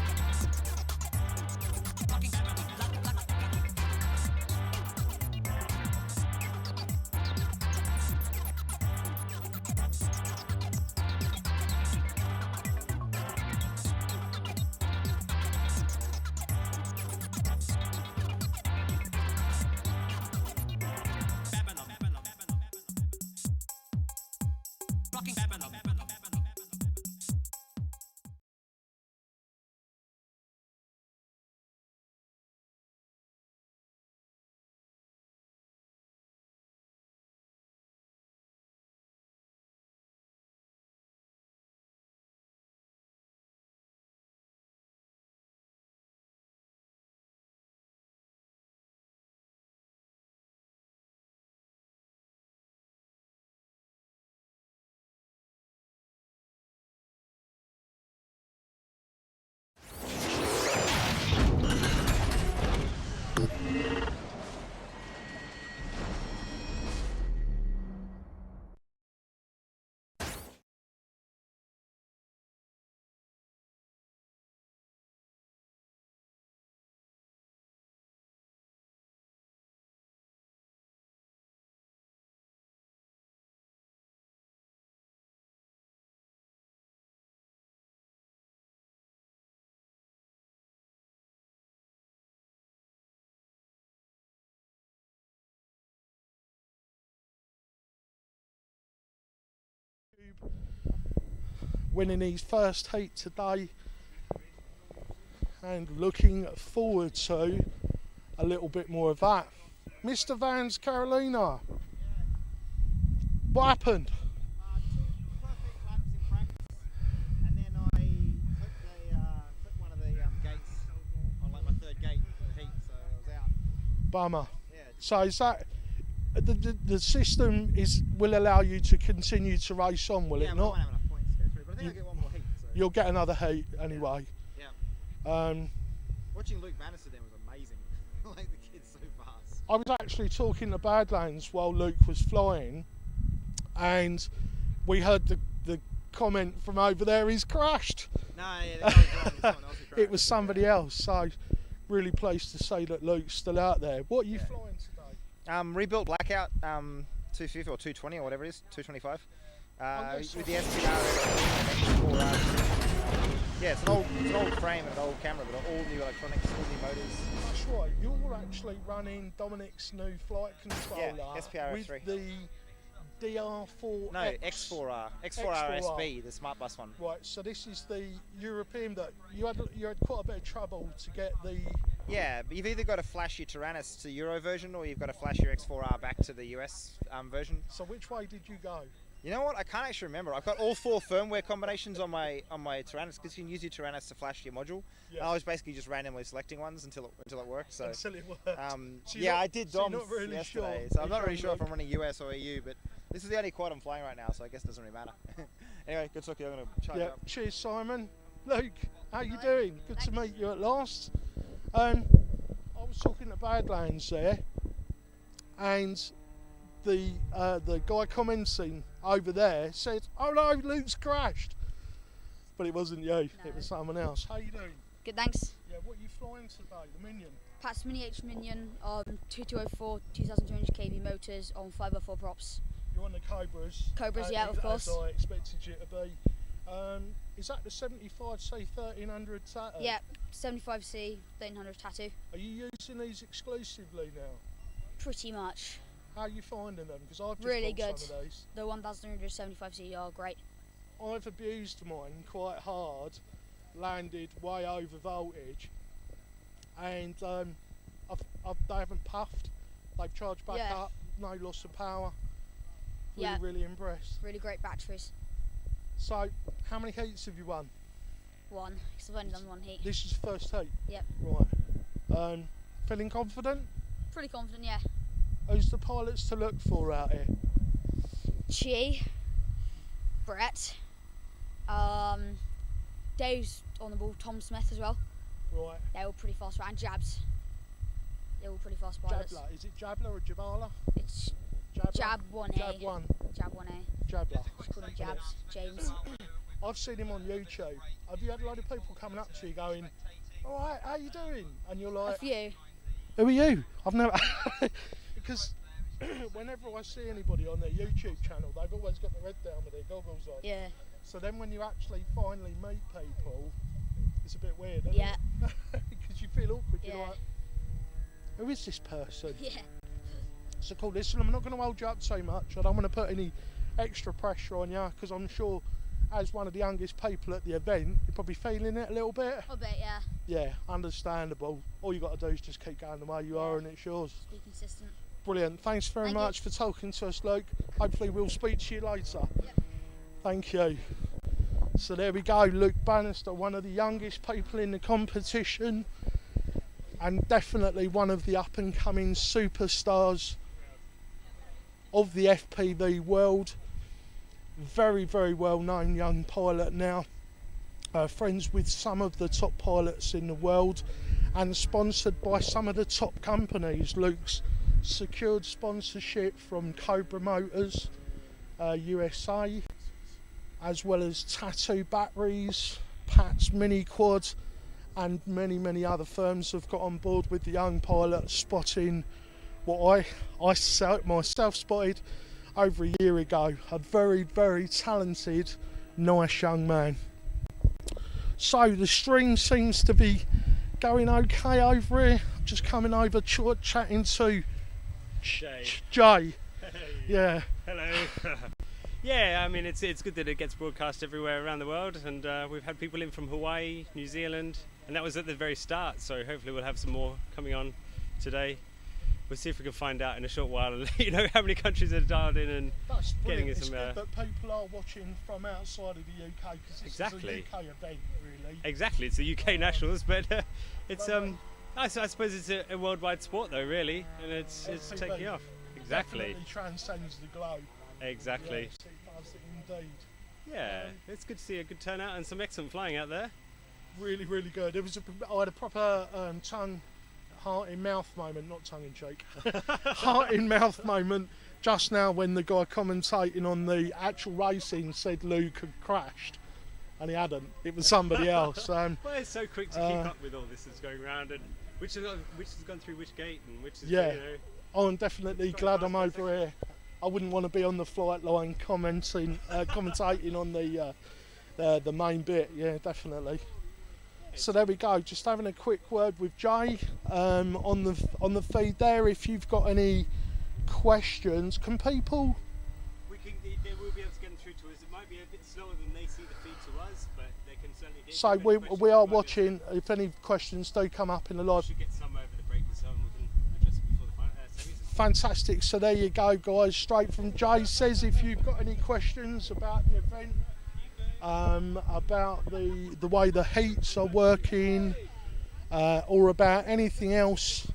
Winning his first heat today and looking forward to a little bit more of that. Mr. Vans Carolina, what happened? Two perfect runs in practice, and then I clipped one of the gates on like my third gate in the heat, so I was out. Bummer. Yeah. So is that the system will allow you to continue to race on, will it I not? won't have enough points to go through, but I think I'll get one more heat. So. You'll get another heat anyway. Yeah. Watching Luke Bannister then was amazing. Like the kid's so fast. I was actually talking to Badlands while Luke was flying, and we heard the comment from over there, he's crashed. No, yeah, that was it was somebody else, so really pleased to say that Luke's still out there. What are you flying today? Rebuilt Blackout 250 or 220 or whatever it is, 225. With the SPR. Yeah, it's an old frame and an old camera, but all new electronics, all new motors. That's right. You're actually running Dominic's new flight controller SPR with F3. the DR4. No, X4R, X4R SB, the smart bus one. Right. So this is the European that you had quite a bit of trouble to get the. Yeah, but you've either got to flash your Tyrannus to Euro version, or you've got to flash your X4R back to the US version. So which way did you go? You know what? I can't actually remember. I've got all 4 firmware combinations on my Tyrannus, because you can use your Tyrannus to flash your module. Yeah. And I was basically just randomly selecting ones until it worked. So until it worked. So yeah, I did DOMs really yesterday, sure. so I'm not really sure if I'm running US or EU, but this is the only quad I'm flying right now, so I guess it doesn't really matter. Anyway, good talking. I'm going to charge up. Cheers, Simon. Luke, how you doing? Good to meet you at last. I was talking to Badlands there, and the guy commenting over there said, "Oh no, Luke's crashed," but it wasn't you. No. It was someone else. How you doing? Good, thanks. Yeah, what are you flying today? The Minion. Pat's Mini H Minion on 2204 2200 kV motors on 504 props. You're on the Cobras. Cobras, yeah, of course. As I expected you to be. Is that the 75C 1300 tattoo? Yeah, 75C 1300 tattoo. Are you using these exclusively now? Pretty much. How are you finding them? Because I've just really bought good. some of these. The 1375C are great. I've abused mine quite hard, landed way over voltage, and they haven't puffed. They've charged back up, no loss of power. Really impressed. Really great batteries. So, how many heats have you won? One, because I've only done one heat. This is the first heat? Yep. Right. Feeling confident? Pretty confident, yeah. Who's the pilots to look for out here? Chi, Brett, Dave's on the ball, Tom Smith as well. Right. They're all pretty fast, and Jabs. They're all pretty fast pilots. Jabla. Is it Jabla or Jabala? It's Jab 1A. Jab 1. Jab 1A. Jabla. Just call him Jabs. James. I've seen him on YouTube. Have you had a load of people coming up to you going, "Alright, how you doing?" And you're like, A few. "Who are you?" I've never because whenever I see anybody on their YouTube channel, they've always got their head down with their goggles on. Yeah. So then when you actually finally meet people, it's a bit weird, isn't Yeah. it? Because you feel awkward. Yeah. You're like, who is this person? Yeah. So cool, listen, I'm not going to hold you up so much. I don't want to put any extra pressure on you, because I'm sure as one of the youngest people at the event, you're probably feeling it a little bit. A bit, yeah. Yeah, understandable. All you got to do is just keep going the way you are, and it's yours. Be consistent. Brilliant. Thanks very much for talking to us, Luke. Hopefully we'll speak to you later. Yep. Thank you. So there we go, Luke Bannister, one of the youngest people in the competition, and definitely one of the up-and-coming superstars of the FPV world. Very, very well-known young pilot now. Friends with some of the top pilots in the world, and sponsored by some of the top companies. Luke's secured sponsorship from Cobra Motors USA, as well as Tattoo Batteries, Pat's Mini Quad, and many other firms have got on board with the young pilot, spotting what I myself spotted over a year ago. A very, very talented, nice young man. So the stream seems to be going okay over here. I'm just coming over chatting to Jay. Yeah. Hello. Yeah, I mean it's good that it gets broadcast everywhere around the world, and we've had people in from Hawaii, New Zealand, and that was at the very start, so hopefully we'll have some more coming on today. We'll see if we can find out in a short while and let you know how many countries are dialed in and That's getting brilliant. some. It's good that people are watching from outside of the UK, because this is a UK event, really. Exactly, it's the UK Nationals, but it's I suppose it's a worldwide sport though, really, and it's taking off. Exactly. Definitely transcends the globe. Exactly. Yes, it does indeed. Yeah, it's good to see a good turnout and some excellent flying out there. Really, really good. I had a proper heart in mouth moment, not tongue in cheek. Heart in mouth moment just now when the guy commentating on the actual racing said Luke had crashed, and he hadn't. It was somebody else. Well, it's so quick to keep up with all this that's going around, and which has gone through which gate and which is. Yeah. You know, I'm definitely glad I'm over here. I wouldn't want to be on the flight line commentating on the main bit. Yeah, definitely. So there we go. Just having a quick word with Jay on the feed there. If you've got any questions, can people? They will be able to get them through to us. It might be a bit slower than they see the feed to us, but they can certainly. So we are watching. If any questions do come up in the live. We should get some over the break, so we can address it before the semis. Fantastic. So there you go, guys. Straight from Jay. Says if you've got any questions about the event, about the way the heats are working, or about anything else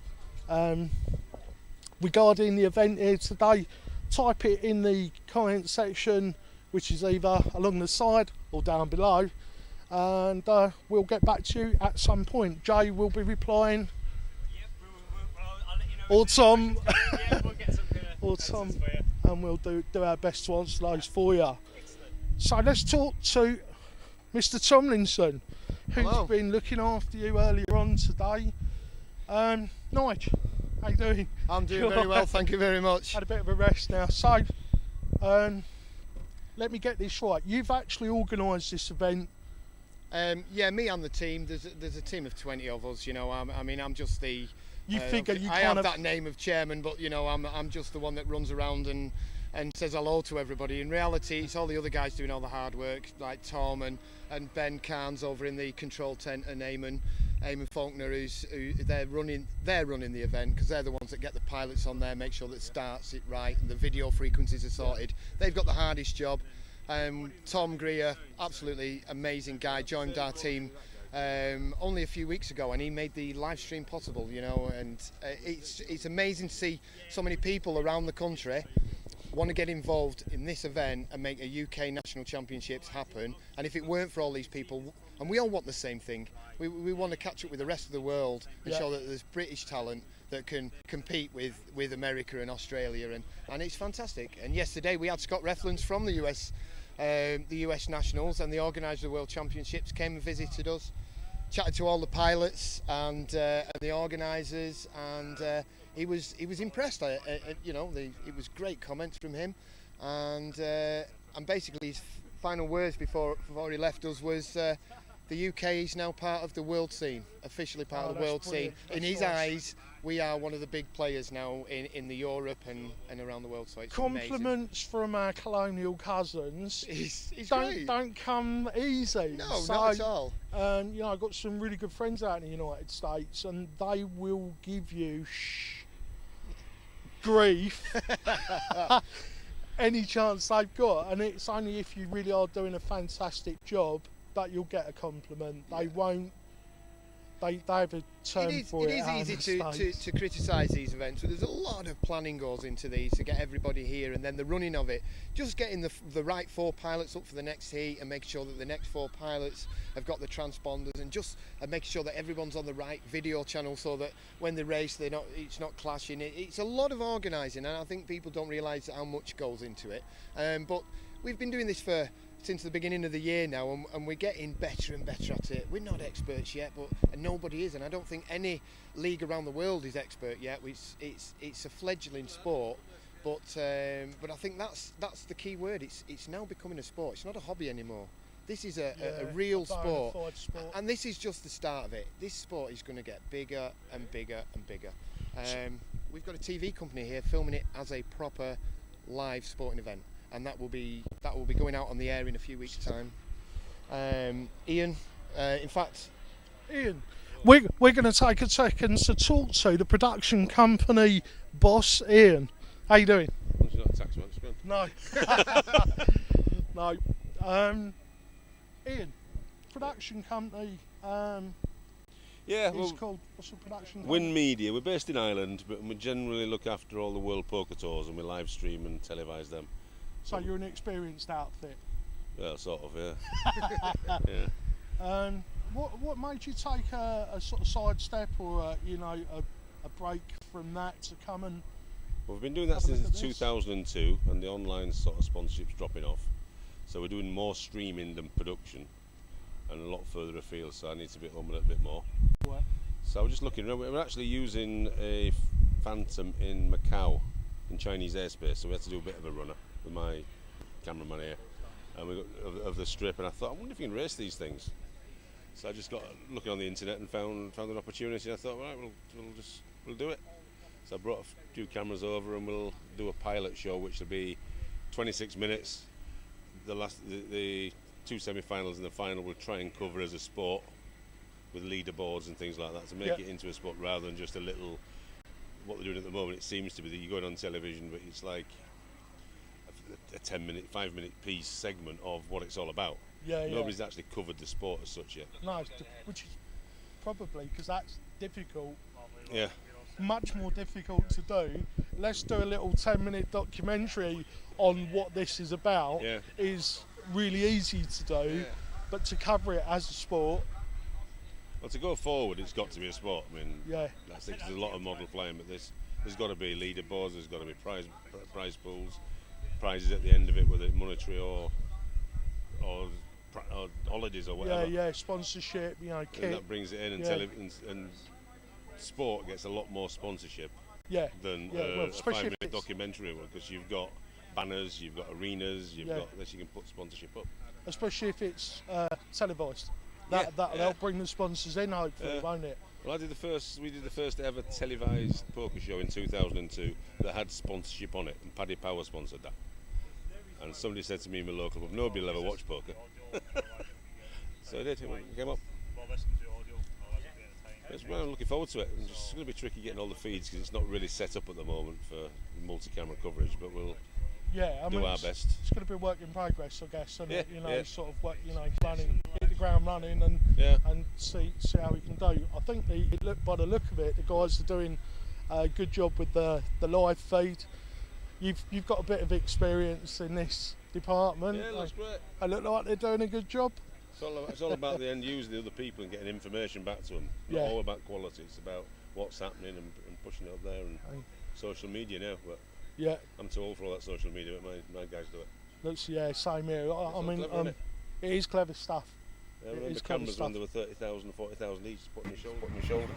regarding the event here today, type it in the comment section, which is either along the side or down below, and we'll get back to you at some point. Jay will be replying. I'll let you know or Tom. We'll get some or Tom, and we'll do our best to answer those for you. So let's talk to Mr. Tomlinson, who's Hello. been looking after you earlier on today. Nige, how you doing? I'm doing very well, thank you very much. Had a bit of a rest now. So, let me get this right. You've actually organised this event. Yeah, me and the team. There's a team of 20 of us. You know, I'm just the. You figure you I kind have of that name of chairman, but you know, I'm just the one that runs around and and says hello to everybody. In reality, it's all the other guys doing all the hard work, like Tom and Ben Carnes over in the control tent, and Eamon Faulkner, they're running the event, because they're the ones that get the pilots on there, make sure that it starts it right and the video frequencies are sorted. They've got the hardest job. Tom Greer, absolutely amazing guy, joined our team only a few weeks ago, and he made the live stream possible, you know, and it's amazing to see so many people around the country want to get involved in this event and make a UK National Championships happen. And if it weren't for all these people, and we all want the same thing, we want to catch up with the rest of the world and show that there's British talent that can compete with America and Australia, and it's fantastic. And yesterday we had Scott Reflands from the US Nationals, and the organiser of the World Championships came and visited us, chatted to all the pilots and the organisers, and he was impressed. You know, it was great comments from him, and basically his final words before he left us was, the UK is now part of the world scene, officially part of the world scene. In his eyes, we are one of the big players now in the Europe and around the world. So it's compliments from our colonial cousins. Don't come easy. No, not at all. And you know, I've got some really good friends out in the United States, and they will give you grief any chance they've got. And it's only if you really are doing a fantastic job that you'll get a compliment. They won't. They have a term for it. It is easy to criticise these events, but there's a lot of planning goes into these to get everybody here, and then the running of it. Just getting the right 4 pilots up for the next heat, and making sure that the next 4 pilots have got the transponders, and just making sure that everyone's on the right video channel, so that when they race, it's not clashing. It's a lot of organising, and I think people don't realise how much goes into it. But we've been doing this since the beginning of the year now, and we're getting better and better at it. We're not experts yet, and nobody is, and I don't think any league around the world is expert yet. It's a fledgling sport, but I think that's the key word. It's now becoming a sport. It's not a hobby anymore. This is a real sport, and this is just the start of it. This sport is going to get bigger and bigger and bigger. We've got a TV company here filming it as a proper live sporting event, and that will be going out on the air in a few weeks' time. Ian, in fact, we're going to take a second to talk to the production company boss, Ian. How you doing? You're not a tax man, no. Ian, production company. Yeah, it's called, what's the production company? Win Media. We're based in Ireland, but we generally look after all the World Poker Tours, and we live stream and televise them. So you're an experienced outfit? Yeah, sort of, yeah. Yeah. What made you take a sort of sidestep, or a break from that to come and? Well, we've been doing that since 2002, and the online sort of sponsorship's dropping off. So we're doing more streaming than production, and a lot further afield. So I need to be at home a little bit more. What? So we're just looking. We're actually using a Phantom in Macau, in Chinese airspace. So we had to do a bit of a runner with my cameraman here, and we got of the strip, and I thought, I wonder if you can race these things. So I just got looking on the internet and found an opportunity. I thought, right, we'll do it. So I brought a few cameras over, and we'll do a pilot show, which will be 26 minutes. The 2 semi-finals and the final will try and cover as a sport with leaderboards and things like that to make it into a sport rather than just a little. What they're doing at the moment, it seems to be that you're going on television, but it's like a 10-minute, 5-minute piece segment of what it's all about. Nobody's actually covered the sport as such yet. No, which is probably because that's difficult. Yeah. Much more difficult to do. Let's do a little 10-minute documentary on what this is about. Is really easy to do, but to cover it as a sport. Well, to go forward, it's got to be a sport. I mean, I think there's a lot of model flying, but there's got to be leaderboards. There's got to be prize pools, prizes at the end of it, whether it's monetary or holidays or whatever. Sponsorship, kit. And that brings it in, and sport gets a lot more sponsorship than a 5-minute documentary one, because you've got banners, you've got arenas, you've got this, you can put sponsorship up. Especially if it's televised. That'll help bring the sponsors in, hopefully, won't it? Well, we did the first ever televised poker show in 2002 that had sponsorship on it, and Paddy Power sponsored that. And somebody said to me in my local pub, nobody will ever watch poker. So I did. It came up. Well, I'm looking forward to it. It's going to be tricky getting all the feeds because it's not really set up at the moment for multi-camera coverage, but we'll do our best. It's going to be a work in progress, I guess, and sort of work, hit the ground running and see how we can do. I think by the look of it, the guys are doing a good job with the live feed. You've got a bit of experience in this department. Yeah, that's great. They look like they're doing a good job. It's all about the end user, the other people, and getting information back to them. Not all about quality. It's about what's happening and pushing it up there and social media now. But I'm too old for all that social media, but my guys do it. Looks same here. I mean, clever, it is clever stuff. Yeah, I remember cameras when they were 30,000, 40,000 each, put on your shoulder.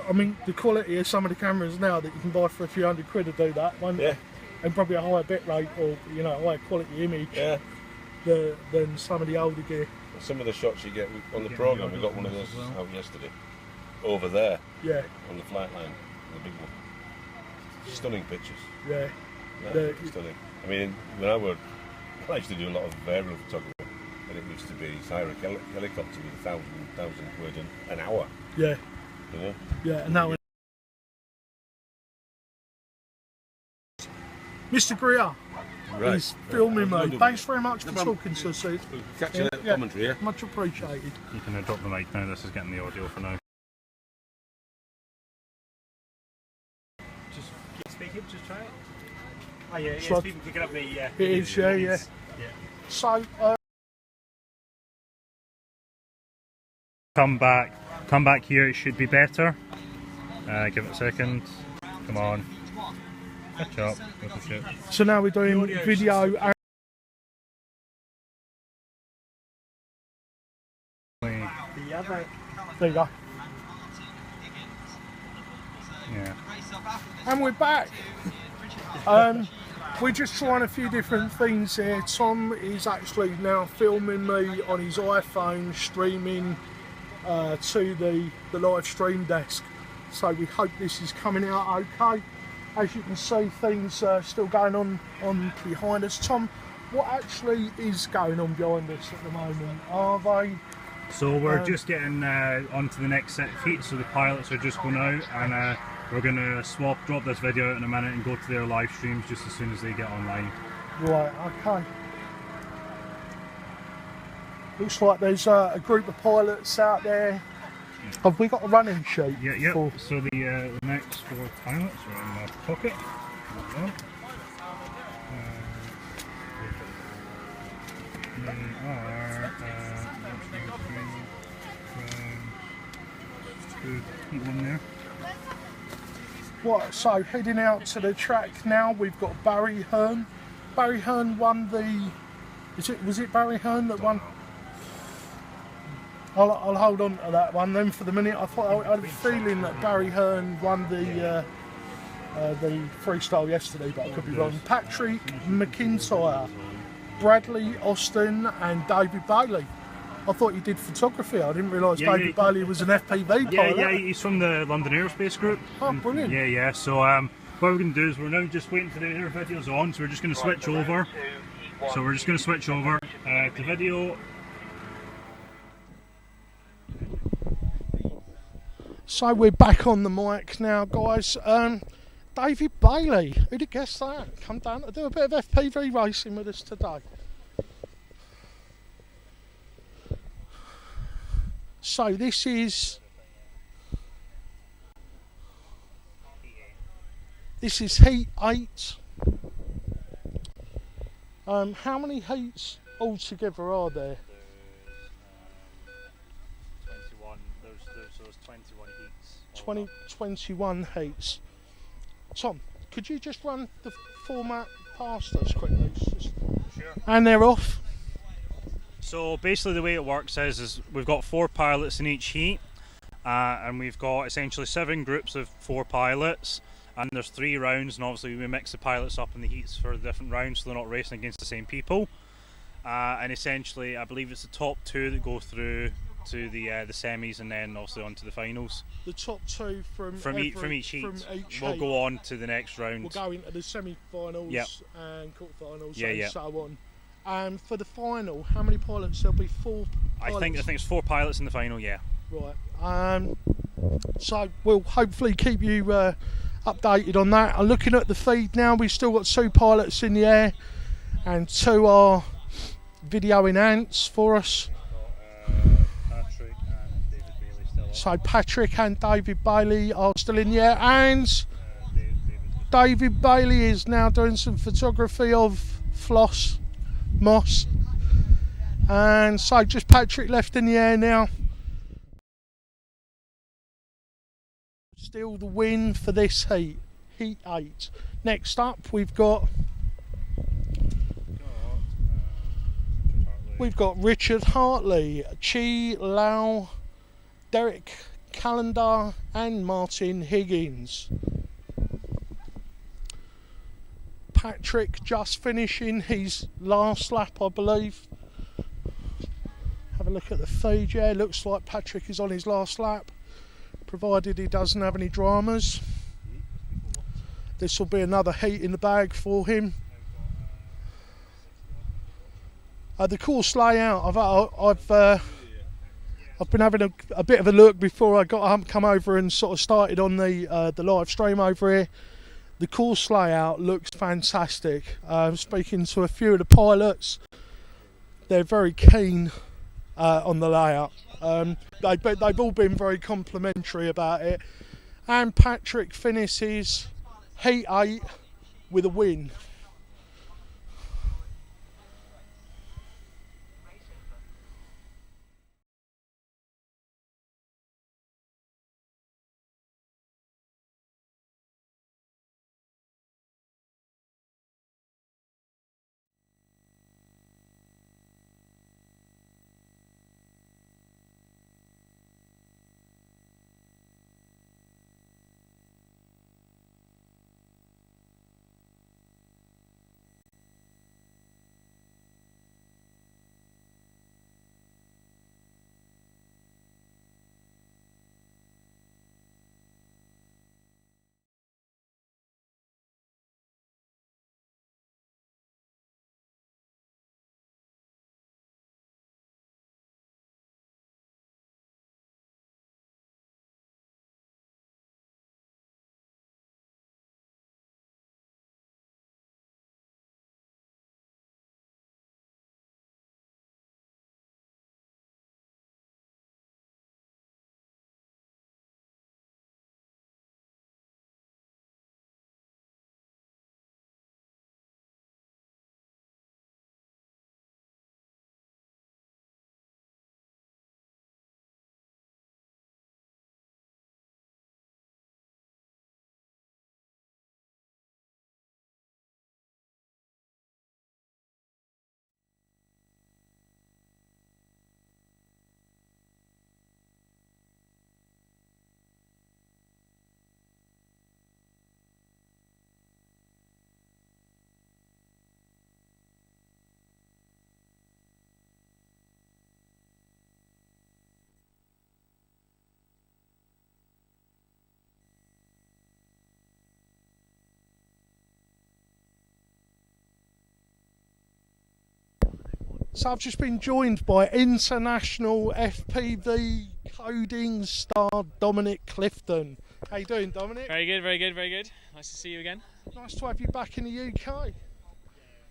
I mean, the quality of some of the cameras now that you can buy for a few £100 to do that, and probably a higher bit rate or higher quality image. Yeah. Than some of the older gear. Some of the shots you get on the programme, we got one of those out yesterday. Over there. Yeah. On the flight line, the big one. Stunning pictures. Yeah. Stunning. I mean, when I used to do a lot of aerial photography, and it used to be hire a helicopter with £1,000 an hour. Yeah. You know? Yeah, and now Mr. Greer. Right. He's filming me. Thanks very much for talking to us. Catch you later. Commentary, yeah? Much appreciated. You can drop the mic now, this is getting the audio for now. Just keep speaking, just try it. Oh yeah, it's people picking up me, yeah. It is, yeah. So, come back here, it should be better. Give it a second. Come on. Catch up. So now we're doing video and there you go. Yeah. And we're back. We're just trying a few different things here. Tom is actually now filming me on his iPhone, streaming to the live stream desk. So we hope this is coming out okay. As you can see, things are still going on behind us. Tom, what actually is going on behind us at the moment? Are they? So we're just getting onto the next set of heats, so the pilots are just going out, and we're going to drop this video out in a minute and go to their live streams just as soon as they get online. Right, okay. Looks like there's a group of pilots out there. Have we got a running sheet? Yeah. So the next 4 pilots are in my pocket. They are one there. What? So heading out to the track now. We've got Barry Hearn. Barry Hearn won the. Was it Barry Hearn that won? I'll hold on to that one then for the minute. I had a feeling that Barry Hearn won the freestyle yesterday, but I could be wrong. Patrick McIntyre, Bradley Austin and David Bailey. I thought you did photography. I didn't realise David Bailey was an FPV pilot. Yeah, he's from the London Aerospace Group. Oh, brilliant. Yeah. So what we're going to do is we're now just waiting for the air videos on, so we're just going to switch over. To video. So we're back on the mic now, guys. David Bailey, who'd have guessed that? Come down to do a bit of FPV racing with us today. So this is heat 8. How many heats altogether are there? 21. There's 21 heats. 21 heats. Tom, could you just run the format past us quickly? Sure. And they're off. So basically the way it works is we've got 4 pilots in each heat, and we've got essentially 7 groups of 4 pilots, and there's 3 rounds, and obviously we mix the pilots up in the heats for the different rounds so they're not racing against the same people. And essentially I believe it's the top 2 that go through to the semis and then also on to the finals. The top two from each heat. We'll heat. Go on to the next round. We'll go into the semi-finals and quarterfinals and so on. For the final, how many pilots? There'll be 4 pilots. I think it's 4 pilots in the final. Yeah. Right. So we'll hopefully keep you updated on that. I'm looking at the feed now. We've still got 2 pilots in the air, and 2 are videoing ants for us. So Patrick and David Bailey are still in the air, and David Bailey is now doing some photography of Moss, and so just Patrick left in the air now. Still the win for this heat 8. Next up we've got Richard Hartley, Chi Lau, Derek Callender and Martin Higgins. Patrick just finishing his last lap, I believe. Have a look at the feed. Yeah, it looks like Patrick is on his last lap, provided he doesn't have any dramas. This will be another heat in the bag for him. The course layout, I've been having a bit of a look before I come over and sort of started on the live stream over here. The course layout looks fantastic. Speaking to a few of the pilots, they're very keen on the layout. They've all been very complimentary about it. And Patrick finishes heat 8 with a win. So I've just been joined by international FPV coding star Dominic Clifton. How you doing, Dominic? Very good, very good, very good. Nice to see you again. Nice to have you back in the UK.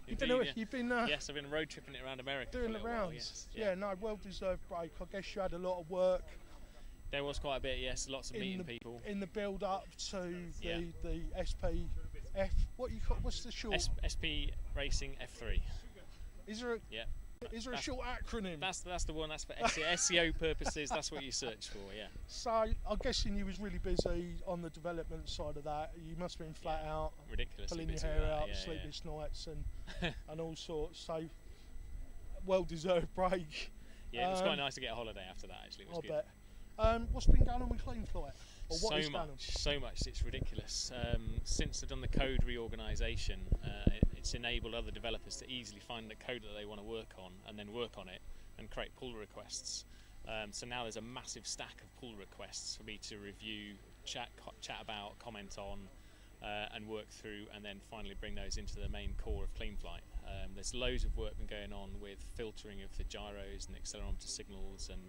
You've been yes, I've been road tripping it around America. Doing the rounds. Yes. Yeah, no, well-deserved break. I guess you had a lot of work. There was quite a bit, yes. Lots of meeting people. In the build-up to the SPF. What's the short? SP Racing F3. Is there a? Yeah. Is there a short acronym? That's the one. That's for SEO purposes. That's what you search for. Yeah. So I'm guessing you was really busy on the development side of that. You must have been flat out, ridiculously pulling your busy hair out, yeah, sleepless nights, and all sorts. So well-deserved break. Yeah, it was quite nice to get a holiday after that. Actually, it was good. Bet. What's been going on with Clean Flight? Or what is going on? So much. It's ridiculous. Since they've done the code reorganisation, it's enabled other developers to easily find the code that they want to work on and then work on it and create pull requests. So now there's a massive stack of pull requests for me to review, chat about, comment on, and work through, and then finally bring those into the main core of CleanFlight. There's loads of work been going on with filtering of the gyros and accelerometer signals and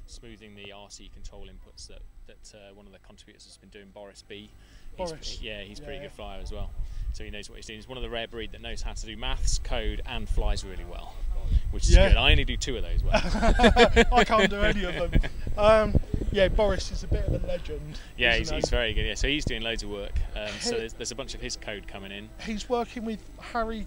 smoothing the RC control inputs that one of the contributors has been doing, Boris B. He's pretty good flyer as well. So he knows what he's doing. He's one of the rare breed that knows how to do maths, code, and flies really well, which is good. I only do 2 of those well. I can't do any of them. Boris is a bit of a legend. Yeah, he's very good. Yeah, so he's doing loads of work. So there's a bunch of his code coming in. He's working with Harry.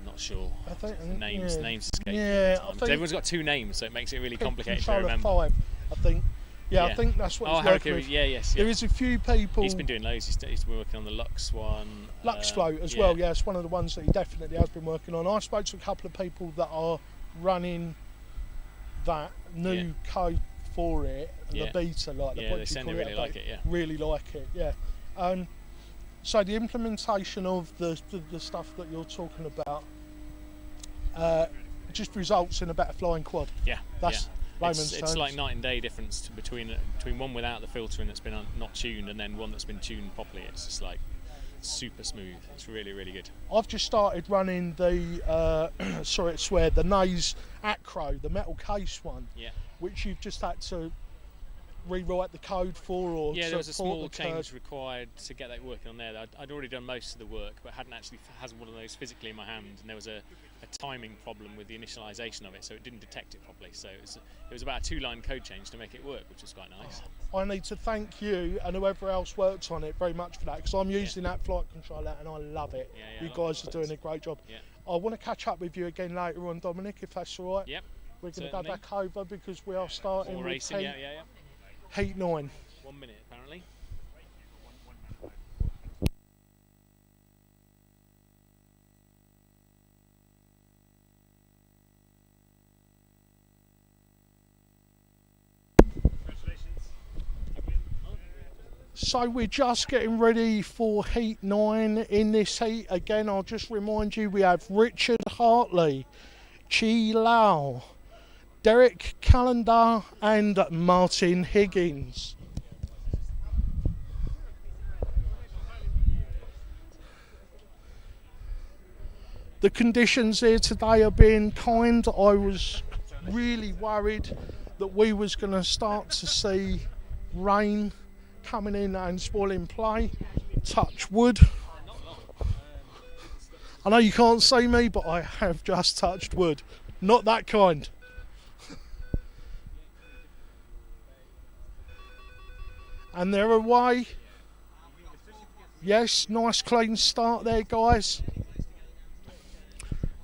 Not sure. I think names escape. Yeah, everyone's got 2 names, so it makes it really complicated to remember. 5, I think. Yeah, I think that's what he's working with. There is a few people. He's been doing loads. He's been working on the Lux one. Lux Float as well. Yeah, it's one of the ones that he definitely has been working on. I spoke to a couple of people that are running that new code for it, the beta, like they said they really like it. Yeah, really like it. Yeah. So the implementation of the stuff that you're talking about just results in a better flying quad. Yeah, that's. It's like night and day difference between one without the filtering that's been not tuned and then one that's been tuned properly. It's just like super smooth. It's really, really good. I've just started running the the Naze Acro, the metal case one, which you've just had to rewrite the code for, or there was a small change required to get that working on there. I'd already done most of the work, but hadn't one of those physically in my hand, and there was a timing problem with the initialization of it, so it didn't detect it properly. So it was about a 2-line code change to make it work, which was quite nice. I need to thank you and whoever else works on it very much for that, because I'm using that flight controller and I love it. You guys are doing a great job. I want to catch up with you again later on, Dominic, if that's all right. Yep. We're going to go back over because we are starting with Heat 9. 1 minute apparently. So we're just getting ready for Heat 9. In this heat, again, I'll just remind you, we have Richard Hartley, Chi Lau, Derek Callender and Martin Higgins. The conditions here today are being kind. I was really worried that we was going to start to see rain coming in and spoiling play. Touch wood. I know you can't see me, but I have just touched wood. Not that kind. And they're away. Yes, nice clean start there, guys.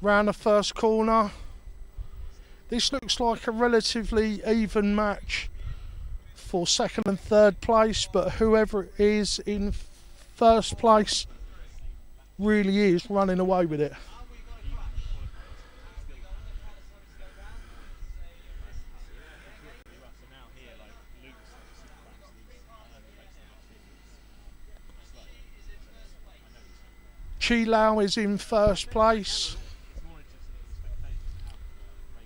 Round the first corner. This looks like a relatively even match for second and third place, but whoever is in first place really is running away with it. Chi Lau is in first place,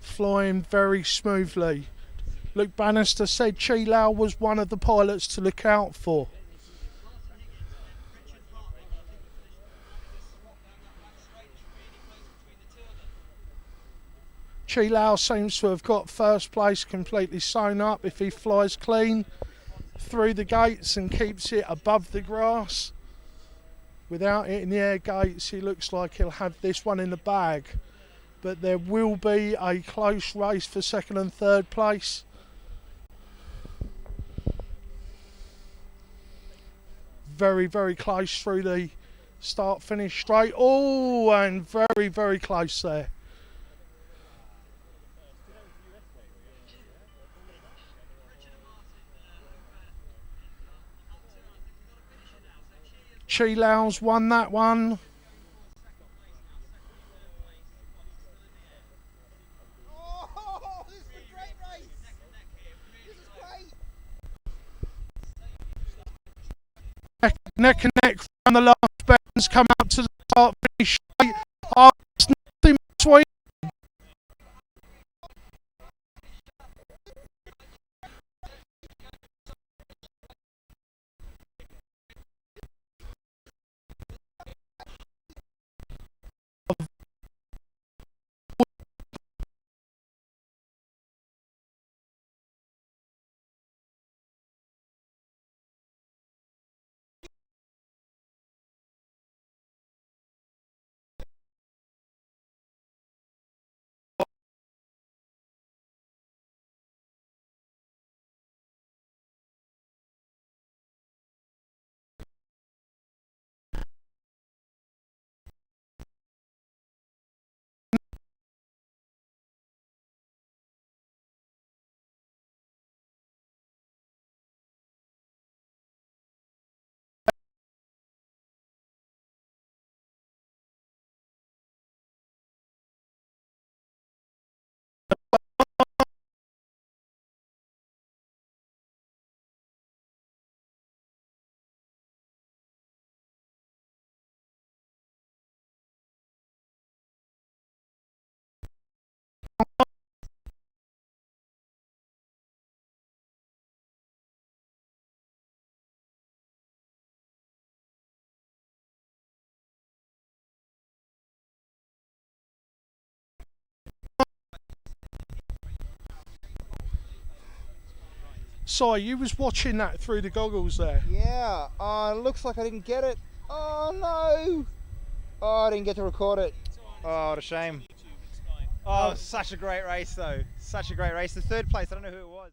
flying very smoothly. Luke Bannister said Chi Lau was one of the pilots to look out for. Chi Lau seems to have got first place completely sewn up if he flies clean through the gates and keeps it above the grass. Without hitting the air gates, he looks like he'll have this one in the bag. But there will be a close race for second and third place. Very, very close through the start-finish straight. Oh, and very, very close there. Chi Lau's won that one. Neck and neck from the last bands come up to the start finish straight. Oh, it's nothing between. Sorry, you was watching that through the goggles there. Yeah. Looks like I didn't get it. Oh no! Oh, I didn't get to record it. Oh, what a shame. Oh, such a great race though. Such a great race. The third place, I don't know who it was.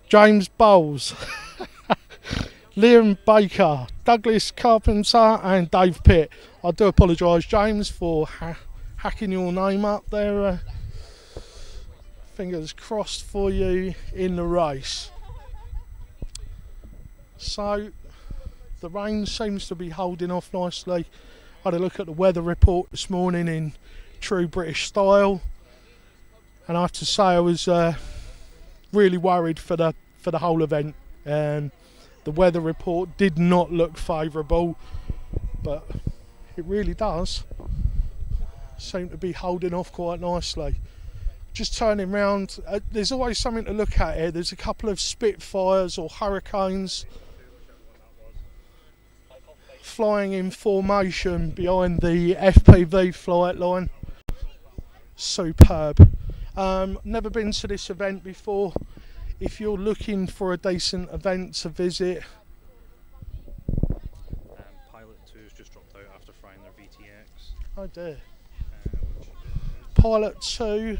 James Bowles, Liam Baker, Douglas Carpenter and Dave Pitt. I do apologise, James, for hacking your name up there. Fingers crossed for you in the race. So the rain seems to be holding off nicely. I had a look at the weather report this morning in true British style, and I have to say I was really worried for the whole event. The weather report did not look favourable, but it really does seem to be holding off quite nicely. Just turning round, there's always something to look at here. There's a couple of Spitfires or Hurricanes flying in formation behind the FPV flight line. Superb. Never been to this event before. If you're looking for a decent event to visit, Pilot 2's just dropped out after frying their VTX. Oh dear. Pilot 2,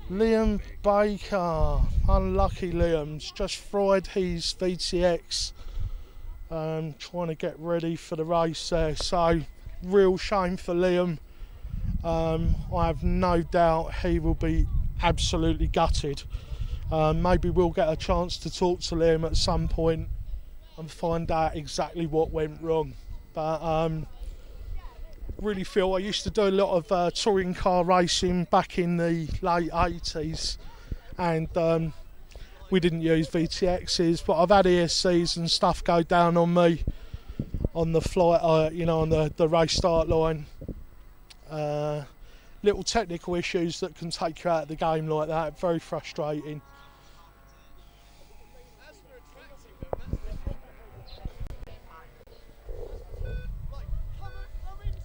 Liam Baker, unlucky Liam's just fried his VTX, trying to get ready for the race there, so real shame for Liam. I have no doubt he will be absolutely gutted. Maybe we'll get a chance to talk to Liam at some point and find out exactly what went wrong. But really feel I used to do a lot of touring car racing back in the late 80s, and we didn't use VTXs, but I've had ESCs and stuff go down on me on the flight, on the race start line. Little technical issues that can take you out of the game like that, very frustrating.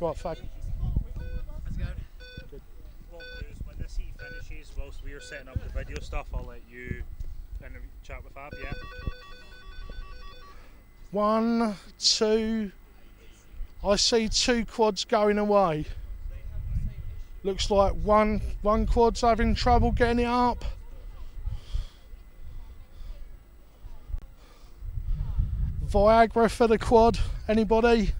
Right, Fag. What we'll do is when this heat finishes, whilst we're setting up the video stuff, I'll let you chat with Fab, yeah? 1, 2. I see 2 quads going away. Looks like one quad's having trouble getting it up. Viagra for the quad, anybody?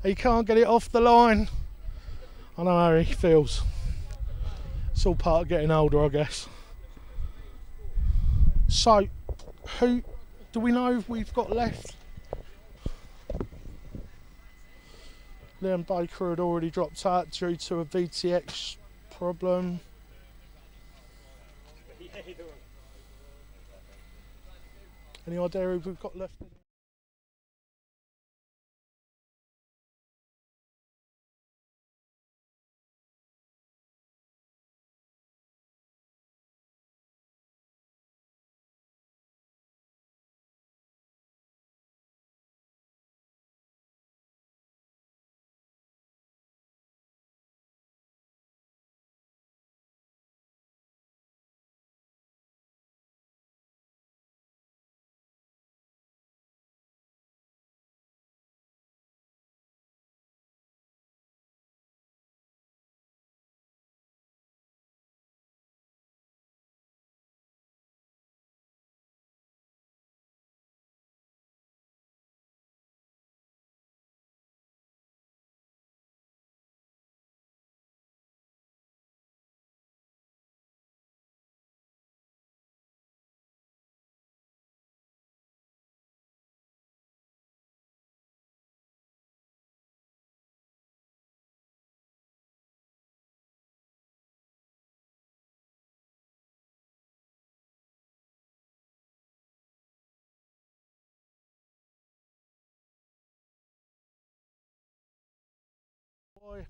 He can't get it off the line. I know how he feels. It's all part of getting older, I guess. So, who do we know if we've got left? Liam Baker had already dropped out due to a VTX problem. Any idea who we've got left?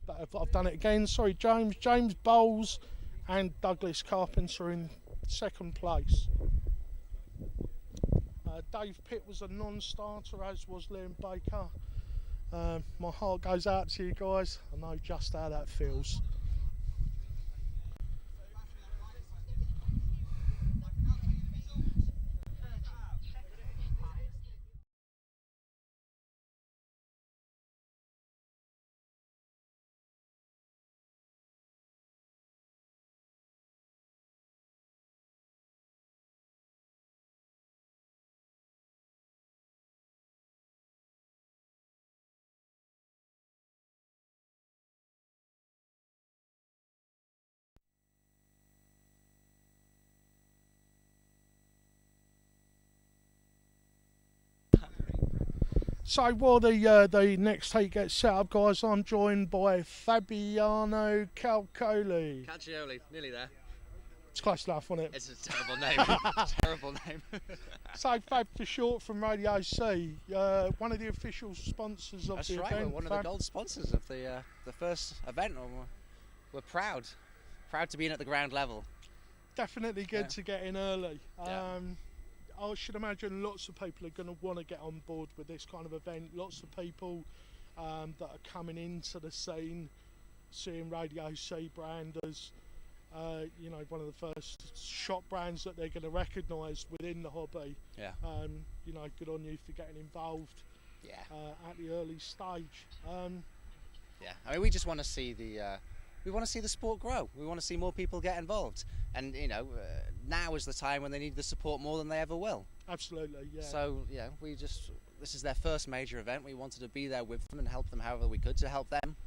But I've done it again. Sorry, James Bowles and Douglas Carpenter in second place. Dave Pitt was a non-starter, as was Liam Baker. My heart goes out to you guys. I know just how that feels. So while the next heat gets set up, guys, I'm joined by Fabiano Calcoli. Calcioli, nearly there. It's close enough, wasn't it? It's a terrible name. Terrible name. So Fab for short from Radio C, one of the official sponsors of That's the right, event. we're one of the gold sponsors of the first event. We're proud to be in at the ground level. Definitely good to get in early. Yeah. I should imagine lots of people are going to want to get on board with this kind of event. Lots of people that are coming into the scene, seeing Radio C brand as one of the first shop brands that they're going to recognise within the hobby. Yeah. Good on you for getting involved. Yeah. At the early stage. Yeah. I mean, we just want to see the sport grow. We want to see more people get involved, and now is the time when they need the support more than they ever will. Absolutely, yeah. So this is their first major event. We wanted to be there with them and help them however we could to help them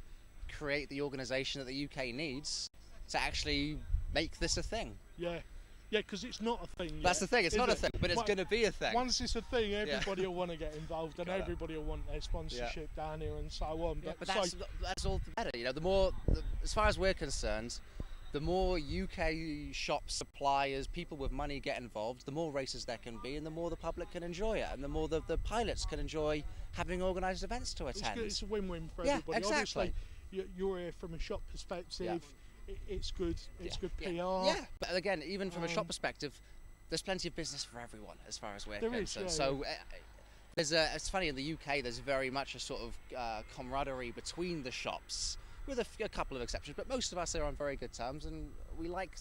create the organisation that the UK needs to actually make this a thing. Yeah, Yeah, because it's not a thing. That's the thing. It's not a thing, but it's going to be a thing. Once it's a thing, everybody will want to get involved, and everybody will want their sponsorship down here and so on. But that's all the better. You know, as far as we're concerned, the more UK shops, suppliers, people with money get involved, the more races there can be, and the more the public can enjoy it, and the more the pilots can enjoy having organised events to attend. It's a win-win for everybody. Yeah, exactly. Obviously, you're here from a shop perspective. It's good. It's good PR. Yeah, but again, even from a shop perspective, there's plenty of business for everyone as far as we're concerned. It's funny, in the UK there's very much a sort of camaraderie between the shops, with a couple of exceptions, but most of us are on very good terms, and we like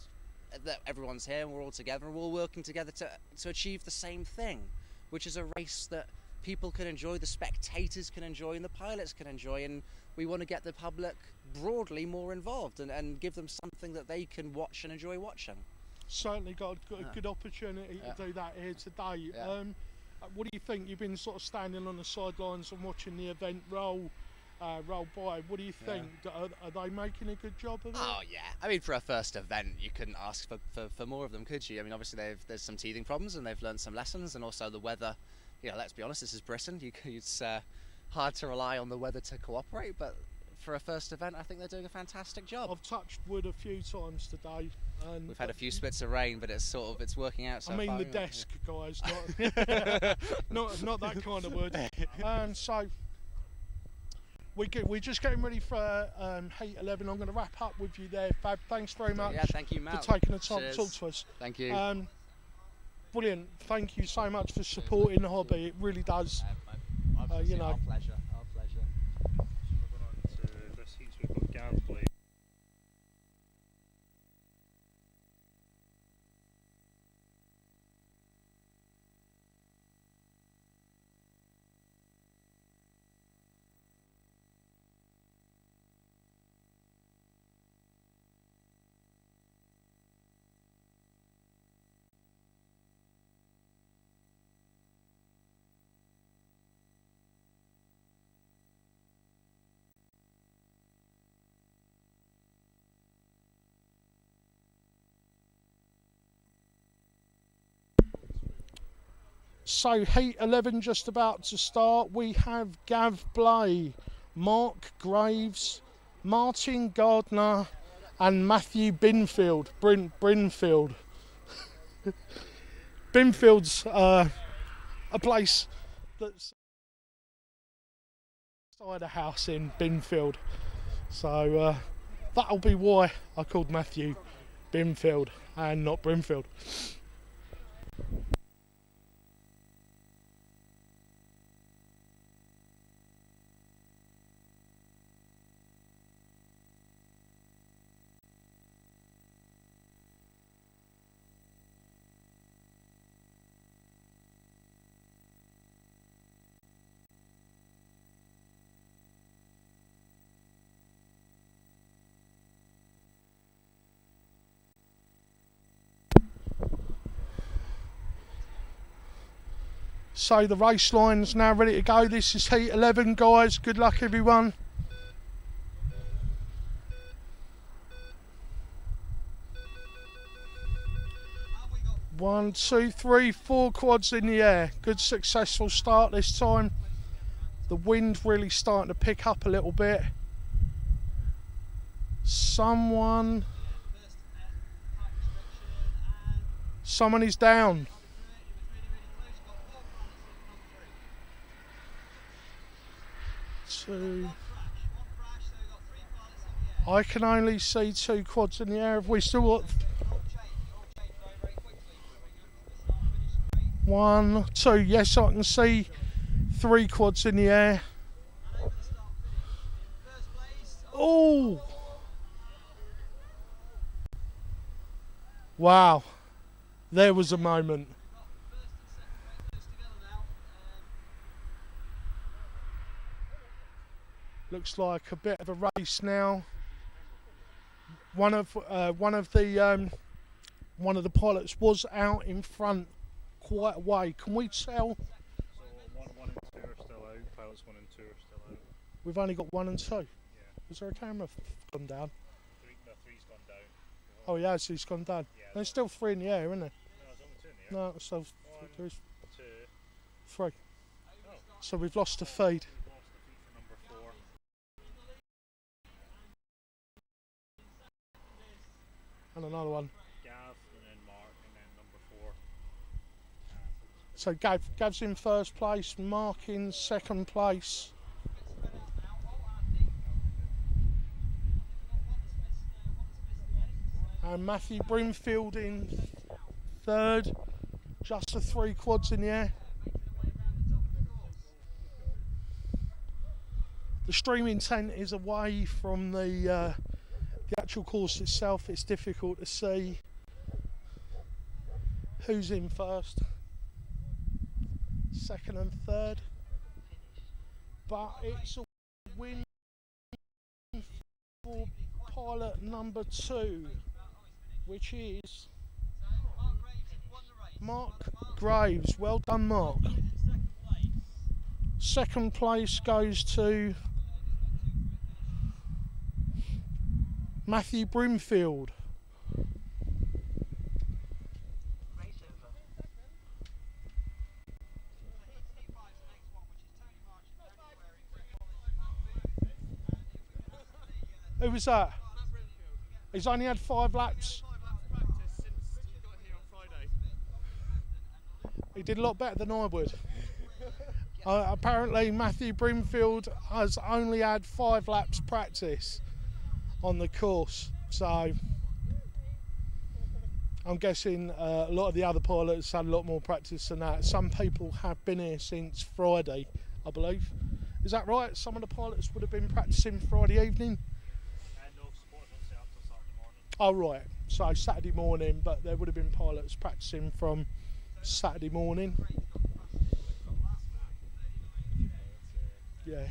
that everyone's here and we're all together and we're all working together to achieve the same thing, which is a race that people can enjoy, the spectators can enjoy, and the pilots can enjoy, and we want to get the public broadly more involved and give them something that they can watch and enjoy watching. Certainly got a good opportunity to do that here today. What do you think? You've been sort of standing on the sidelines and watching the event roll by. What do you think? Are they making a good job of it? Oh yeah, I mean, for a first event you couldn't ask for more of them, could you? I mean, obviously there's some teething problems and they've learned some lessons, and also the weather, you know, let's be honest, this is Britain, it's hard to rely on the weather to cooperate, but for a first event I think they're doing a fantastic job. I've touched wood a few times today, and we've had a few spits of rain, but it's working out so far. I mean the desk, guys, not that kind of wood. So we're just getting ready for Heat 11. I'm going to wrap up with you there, Fab. Thanks very much. Yeah, thank you, Mal, for taking the time to talk to us. Thank you. Brilliant. Thank you so much for supporting the hobby. It really does. You know. Our pleasure. Our pleasure. So we're going on to this heat. We've got Gav playing. So Heat 11 just about to start. We have Gav Blay, Mark Graves, Martin Gardner and Matthew Binfield. Brinfield. Binfield's a place that's inside a house in Binfield. So that'll be why I called Matthew Binfield and not Brinfield. So the race line's now ready to go. This is Heat 11, guys. Good luck, everyone. One, two, three, 4 quads in the air. Good successful start this time. The wind's really starting to pick up a little bit. Someone is down. I can only see 2 quads in the air. Have we still got 1, 2? Yes, I can see 3 quads in the air. Oh! Wow. There was a moment. Looks like a bit of a race now. One of the pilots was out in front quite a way. Can we tell? So one and two are still out. Pilots 1 and 2 are still out. We've only got 1 and 2. Yeah. Was there a camera gone down? Three's gone down. Oh, he has. He's gone down. Yeah, there's still 3 in the air, isn't there? No, there's still there's 3. So we've lost a feed. And another one. Gav, and then Mark, and then number 4. So Gav's in first place, Mark in second place. And Matthew Brimfield in third. Just the 3 quads in the air. The streaming tent is away from the actual course itself. It's difficult to see who's in first, second and third, but it's a win for pilot number 2, which is Mark Graves. Well done, Mark. Second place goes to Matthew Brimfield. Who was that? He's only had 5 laps. He did a lot better than I would. Apparently Matthew Brimfield has only had 5 laps practice on the course, so I'm guessing a lot of the other pilots had a lot more practice than that. Some people have been here since Friday, I believe. Is that right? Some of the pilots would have been practicing Friday evening? No, supporters don't set up till Saturday morning. Oh right, so Saturday morning, but there would have been pilots practicing from Saturday morning. Yeah.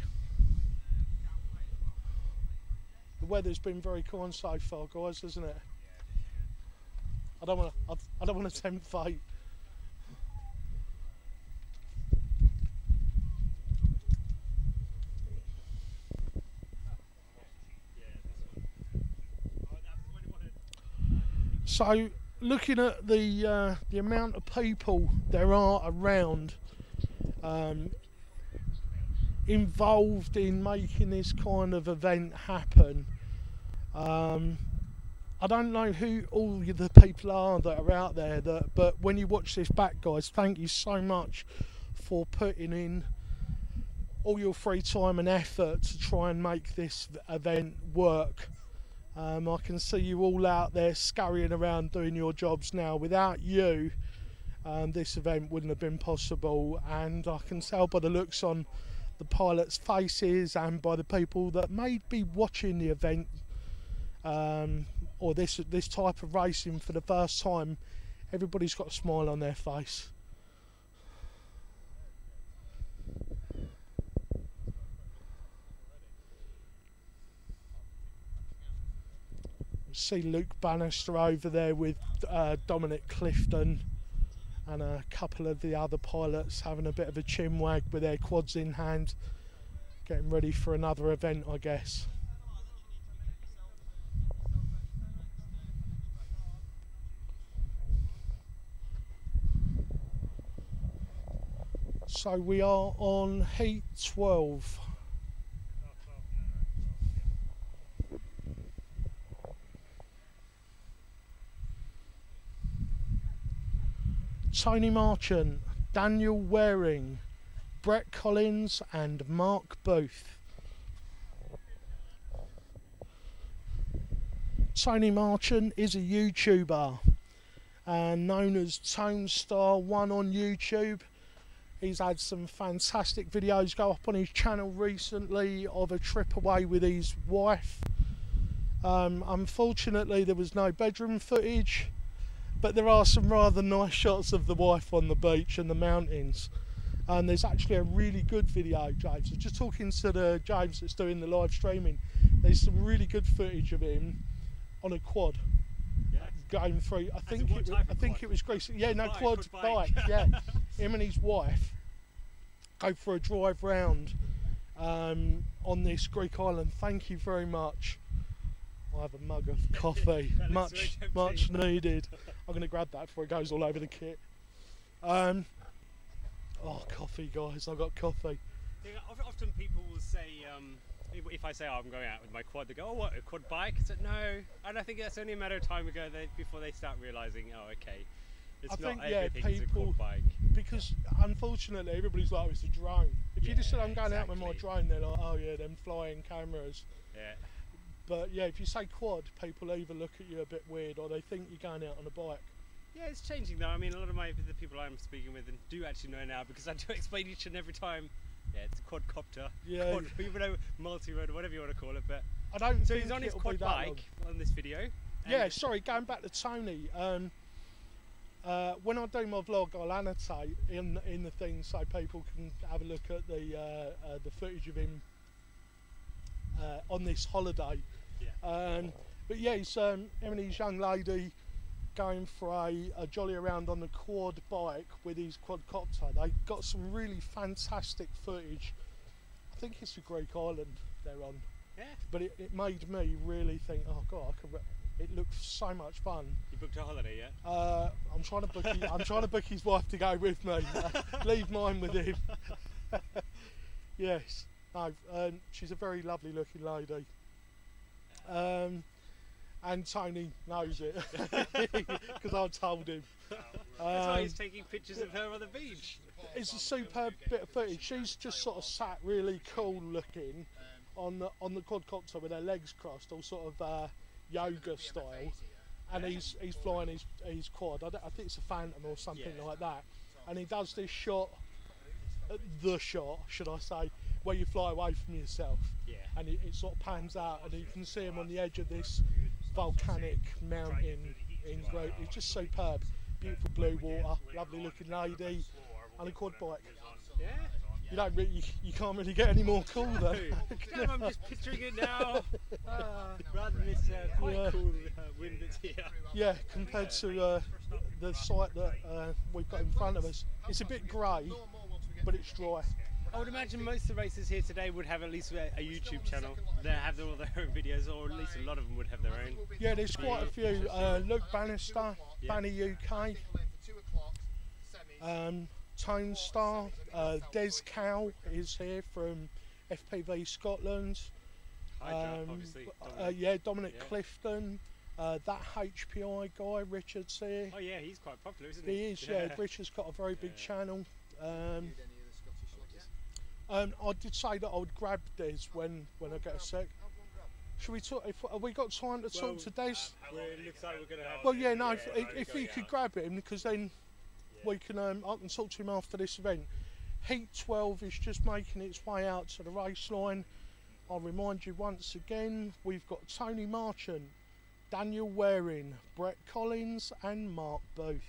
The weather's been very kind so far, guys, hasn't it? I don't want to tempt fate. So, looking at the amount of people there are around involved in making this kind of event happen, I don't know who all the people are that are out there, but when you watch this back, guys, thank you so much for putting in all your free time and effort to try and make this event work. I can see you all out there scurrying around doing your jobs now. Without you, this event wouldn't have been possible, and I can tell by the looks on the pilots' faces and by the people that may be watching the event or this type of racing for the first time, everybody's got a smile on their face. See Luke Bannister over there with Dominic Clifton and a couple of the other pilots having a bit of a chin wag with their quads in hand, getting ready for another event, I guess. So we are on heat 12. Tony Marchant, Daniel Waring, Brett Collins and Mark Booth. Tony Marchant is a YouTuber known as ToneStar1 on YouTube. He's had some fantastic videos go up on his channel recently of a trip away with his wife. Unfortunately there was no bedroom footage, but there are some rather nice shots of the wife on the beach and the mountains. And there's actually a really good video, James. I was just talking to the James that's doing the live streaming. There's some really good footage of him on a quad, going through. I think it was Greece. Yeah, no, quad bike. Yeah, him and his wife go for a drive round on this Greek island. Thank you very much I have a mug of coffee, much needed. I'm going to grab that before it goes all over the kit. Oh, coffee, guys! I've got coffee. Yeah, often people will say, if I say, oh, I'm going out with my quad, they go, oh, what, a quad bike? I said, no. And I think that's only a matter of time ago before they start realising, oh, okay, it's not everything's a quad bike. Because unfortunately, everybody's like, oh, it's a drone. If you just said, I'm going out with my drone, they're like, oh yeah, them flying cameras. Yeah. But yeah, if you say quad, people either look at you a bit weird or they think you're going out on a bike. Yeah, it's changing though. I mean, a lot of the people I'm speaking with do actually know now, because I do explain each and every time. Yeah, it's a quadcopter. Yeah. Even though multi-road or whatever you want to call it, but I don't. So he's on his quad bike on this video. Yeah, sorry. Going back to Tony. When I do my vlog, I'll annotate in the thing so people can have a look at the footage of him on this holiday. Yeah. But yeah, he's him and his young lady going for a jolly around on the quad bike with his quadcopter. They got some really fantastic footage. I think it's a Greek island they're on. Yeah. But it made me really think, oh god, it looked so much fun. You booked a holiday yet? I'm trying to book his wife to go with me. Leave mine with him. Yes. No, she's a very lovely looking lady. And Tony knows it because I told him. That's why he's taking pictures of her on the beach. It's a superb bit of footage. She's just sort of sat really cool looking on the quadcopter with her legs crossed, all sort of yoga style, and he's flying his quad. I think it's a Phantom or something like that. And he does this shot, the shot, should I say, where you fly away from yourself. Yeah. And it sort of pans out, and you can see him on the edge of this volcanic mountain in Greece. It's just superb. Beautiful blue water, lovely looking lady, and a quad bike. Yeah. You can't really get any more cool though. Damn, I'm just picturing it now. Rather than this quite cool wind that's here. Yeah, compared to the site that we've got in front of us. It's a bit grey, but it's dry. I would imagine most of the racers here today would have at least a YouTube channel. They have all their own videos, or at least a lot of them would have their own. Yeah, there's quite a few. Luke Bannister, Banny UK, Tone Star, Des Cow is here from FPV Scotland. Obviously. Dominic Clifton. That HPI guy, Richard's here. Oh yeah, he's quite popular, isn't he? He is, yeah. Richard's got a very big channel. I did say that I would grab Des when I get a sec. Should we talk? Have we got time to talk to Des? It looks like we're going to have. Well, yeah, no. If you could grab him, because then we can. I can talk to him after this event. Heat 12 is just making its way out to the race line. I'll remind you once again, we've got Tony Marchant, Daniel Waring, Brett Collins, and Mark Booth.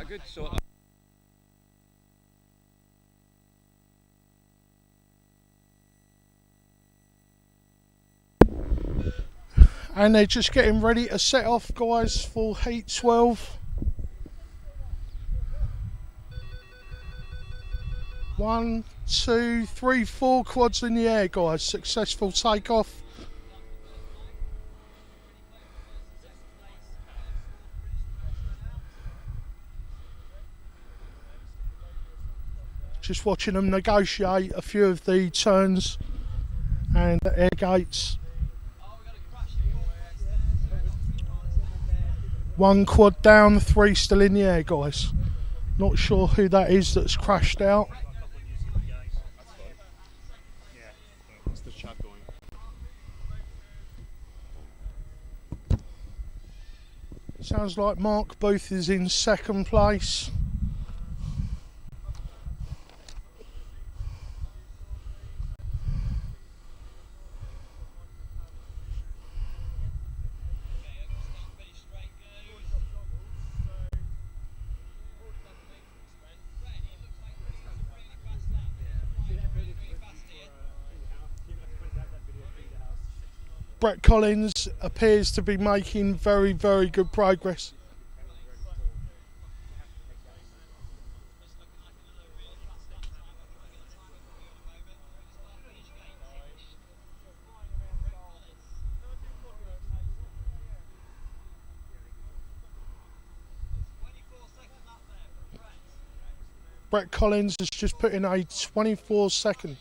good. So. And they're just getting ready to set off, guys, for Heat 12. 1, 2, 3, 4 quads in the air, guys. Successful takeoff. Just watching them negotiate a few of the turns and air gates. 1 quad down, 3 still in the air, guys. Not sure who that is that's crashed out. What's the chat going? Sounds like Mark Booth is in second place. Brett Collins appears to be making very, very good progress. Brett Collins has just put in a 24-second.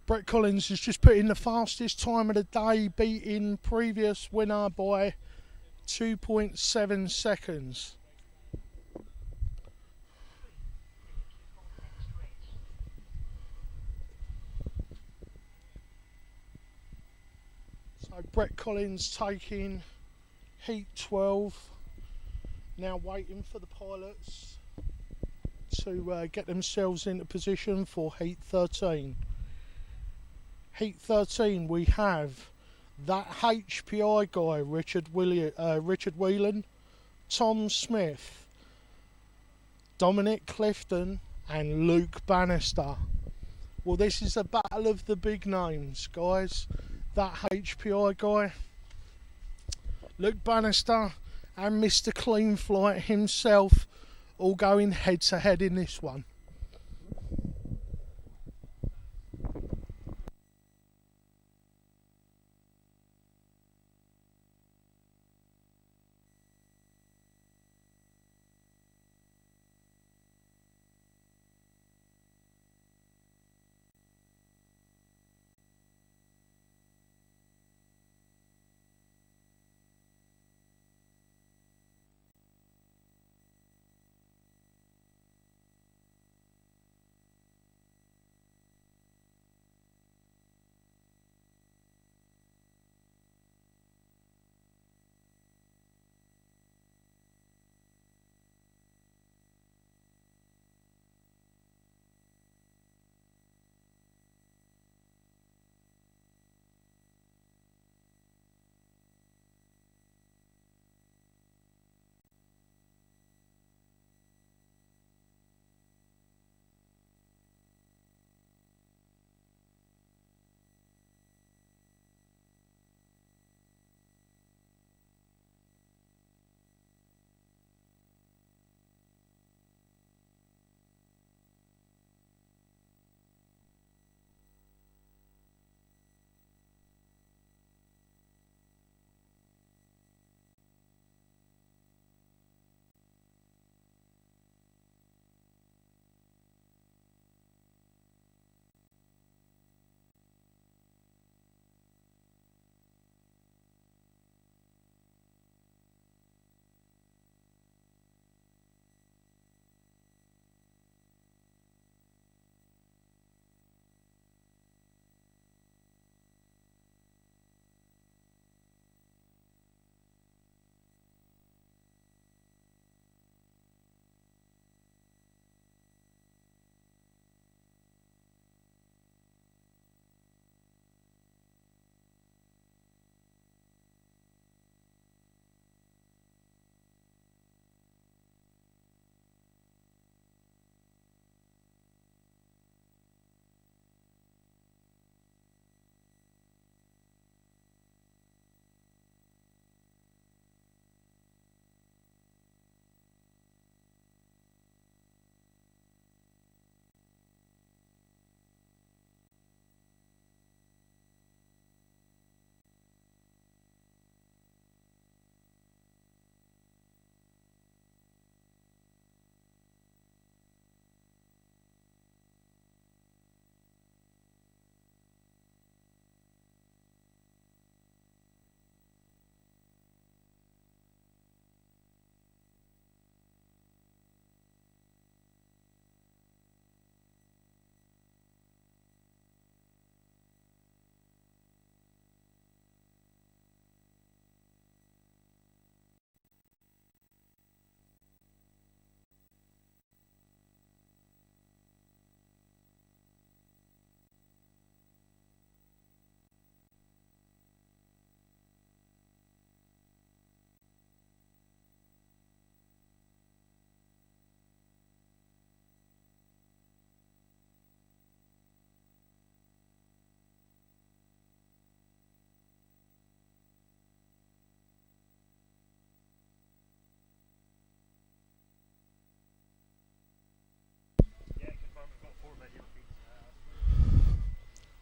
Brett Collins has just put in the fastest time of the day, beating previous winner by 2.7 seconds. So Brett Collins taking Heat 12, now waiting for the pilots to get themselves into position for Heat 13. Heat 13, we have that HPI guy, Richard Whelan, Tom Smith, Dominic Clifton and Luke Bannister. Well, this is a battle of the big names, guys. That HPI guy, Luke Bannister and Mr. Clean Flight himself all going head to head in this one.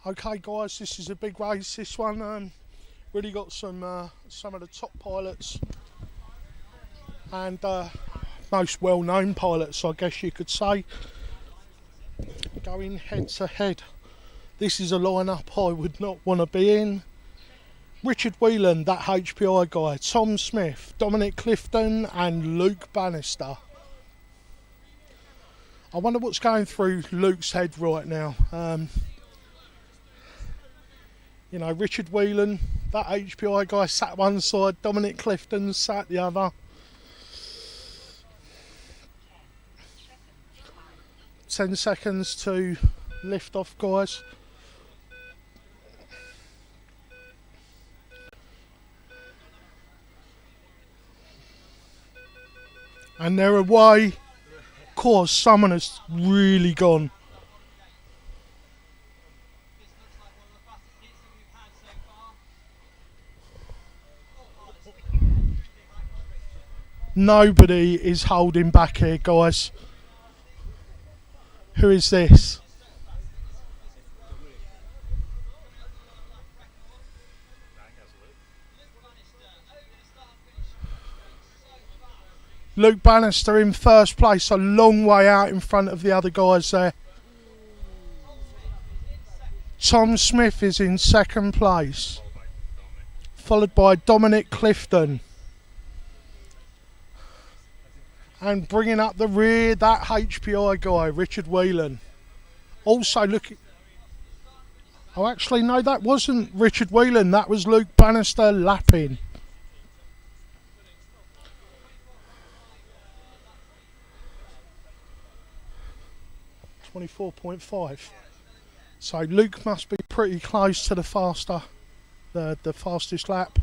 Okay, guys, this is a big race. This one really got some of the top pilots and most well-known pilots, I guess you could say, going head to head. This is a lineup I would not want to be in. Richard Whelan, that HPI guy, Tom Smith, Dominic Clifton and Luke Bannister. I wonder what's going through Luke's head right now. You know, Richard Whelan, that HPI guy sat one side, Dominic Clifton sat the other. Ten seconds to lift off, guys. And they're away. Of course, someone has really gone. Nobody is holding back here, guys. Who is this? Luke Bannister in first place, a long way out in front of the other guys there. Tom Smith is in second place, followed by Dominic Clifton. And bringing up the rear, that HPI guy, Richard Whelan. Also looking... Oh, actually, no, that wasn't Richard Whelan. That was Luke Bannister lapping. .5. So Luke must be pretty close to the fastest lap.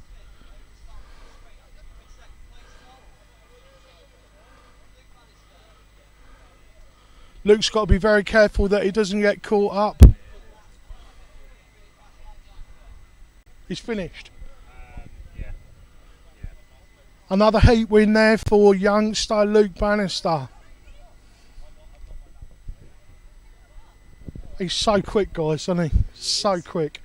Luke's got to be very careful that he doesn't get caught up. He's finished. Another heat win there for youngster Luke Bannister. He's so quick, guys, isn't he? So quick.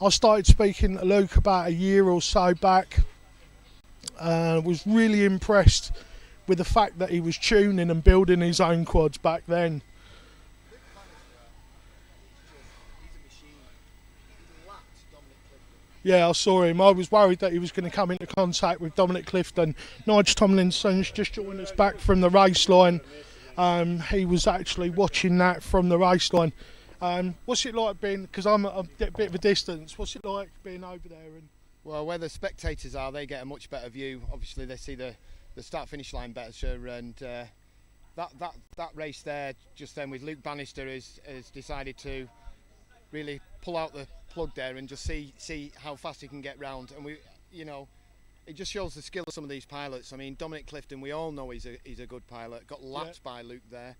I started speaking to Luke about a year or so back. Was really impressed with the fact that he was tuning and building his own quads back then. Yeah, I saw him. I was worried that he was going to come into contact with Dominic Clifton. Nigel Tomlinson's just joined us back from the race line. He was actually watching that from the race line. What's it like being, because I'm a bit of a distance, what's it like being over there? And well, where the spectators are, they get a much better view. Obviously, they see the start-finish line better, and that race there just then with Luke Bannister has decided to really pull out the plug there and just see how fast he can get round. And it just shows the skill of some of these pilots. I mean, Dominic Clifton, we all know he's a good pilot. Got lapped by Luke there.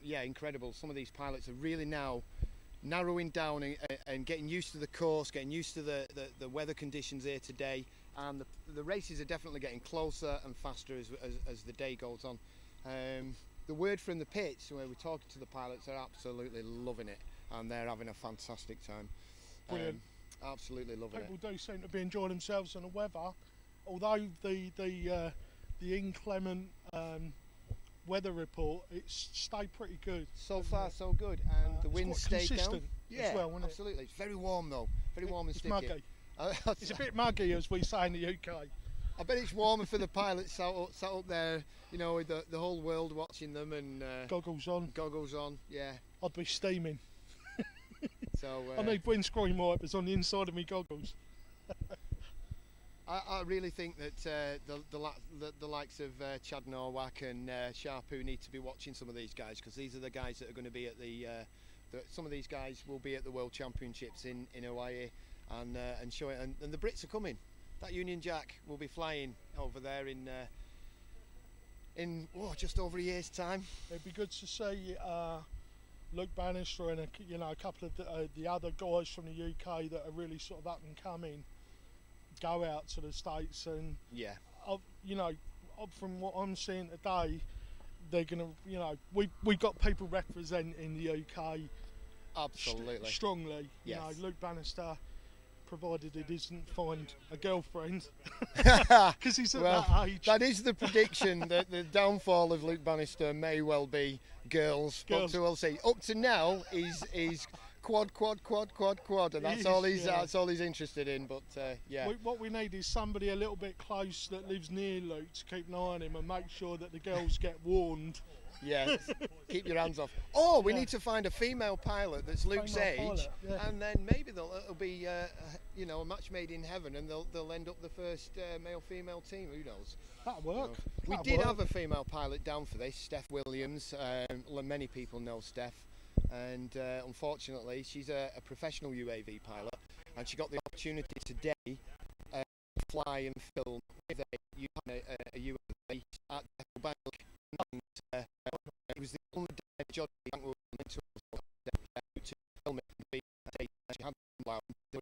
Yeah, incredible. Some of these pilots are really now narrowing down and getting used to the course, getting used to the weather conditions here today. And the races are definitely getting closer and faster as the day goes on. The word from the pits, where we're talking to the pilots, they're absolutely loving it, and they're having a fantastic time. Brilliant. Absolutely loving it. People do seem to be enjoying themselves on the weather, although the inclement weather report, it's stayed pretty good. So far, so good, and the winds stay down. Yeah, as well, isn't absolutely. It's very warm though, very warm and sticky. Muggy. It's a bit muggy, as we say in the UK. I bet it's warmer for the pilots sat up there, with the whole world watching them and goggles on. Goggles on, yeah. I'd be steaming. So I need windscreen wipers on the inside of me goggles. I really think that the likes of Chad Norwalk and Sharpoo need to be watching some of these guys, because these are the guys that are going to be at some of these guys will be at the World Championships in Hawaii and show it. And the Brits are coming. That Union Jack will be flying over there in just over a year's time. It'd be good to see Luke Bannister and a couple of the other guys from the UK that are really sort of up and coming go out to the States, and from what I'm seeing today, they're gonna, you know, we got people representing the UK. Absolutely. Strongly. Yes. You know, Luke Bannister, provided he doesn't find a girlfriend, because he's at that age. That is the prediction. That the downfall of Luke Bannister may well be girls. But we'll see. Up to now, he's quad, and that's all he's interested in. But yeah. What we need is somebody a little bit close that lives near Luke to keep an eye on him and make sure that the girls get warned. Yeah, keep your hands off. Oh, we need to find a female pilot that's Luke's age, and then maybe it'll be you know, a match made in heaven, and they'll end up the first male-female team. Who knows? That'll work. We did have a female pilot down for this, Steph Williams. Many people know Steph, and unfortunately, she's a professional UAV pilot, and she got the opportunity today to fly and film with a UAV at the Bank. It was the only day John Bank were to film it and be she had allowed to do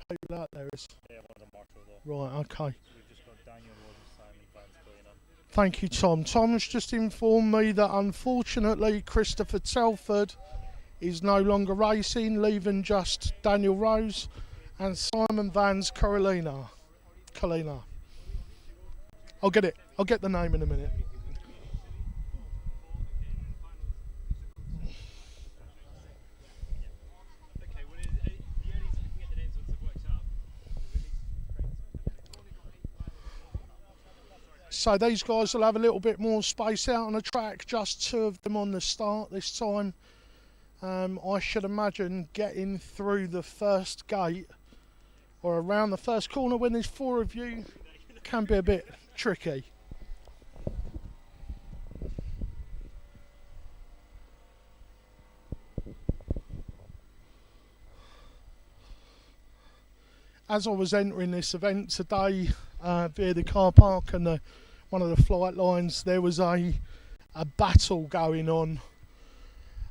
people out there is. Yeah, one of the marshal though. Right, okay. So we've just got Daniel Rose and Simon Vance going on. Thank you, Tom. Tom's just informed me that unfortunately Christopher Telford is no longer racing, leaving just Daniel Rose and Simon Vance Carolina. I'll get it. I'll get the name in a minute. So these guys will have a little bit more space out on the track, just two of them on the start this time. I should imagine getting through the first gate or around the first corner when there's four of you can be a bit tricky. As I was entering this event today via the car park and one of the flight lines, there was a battle going on.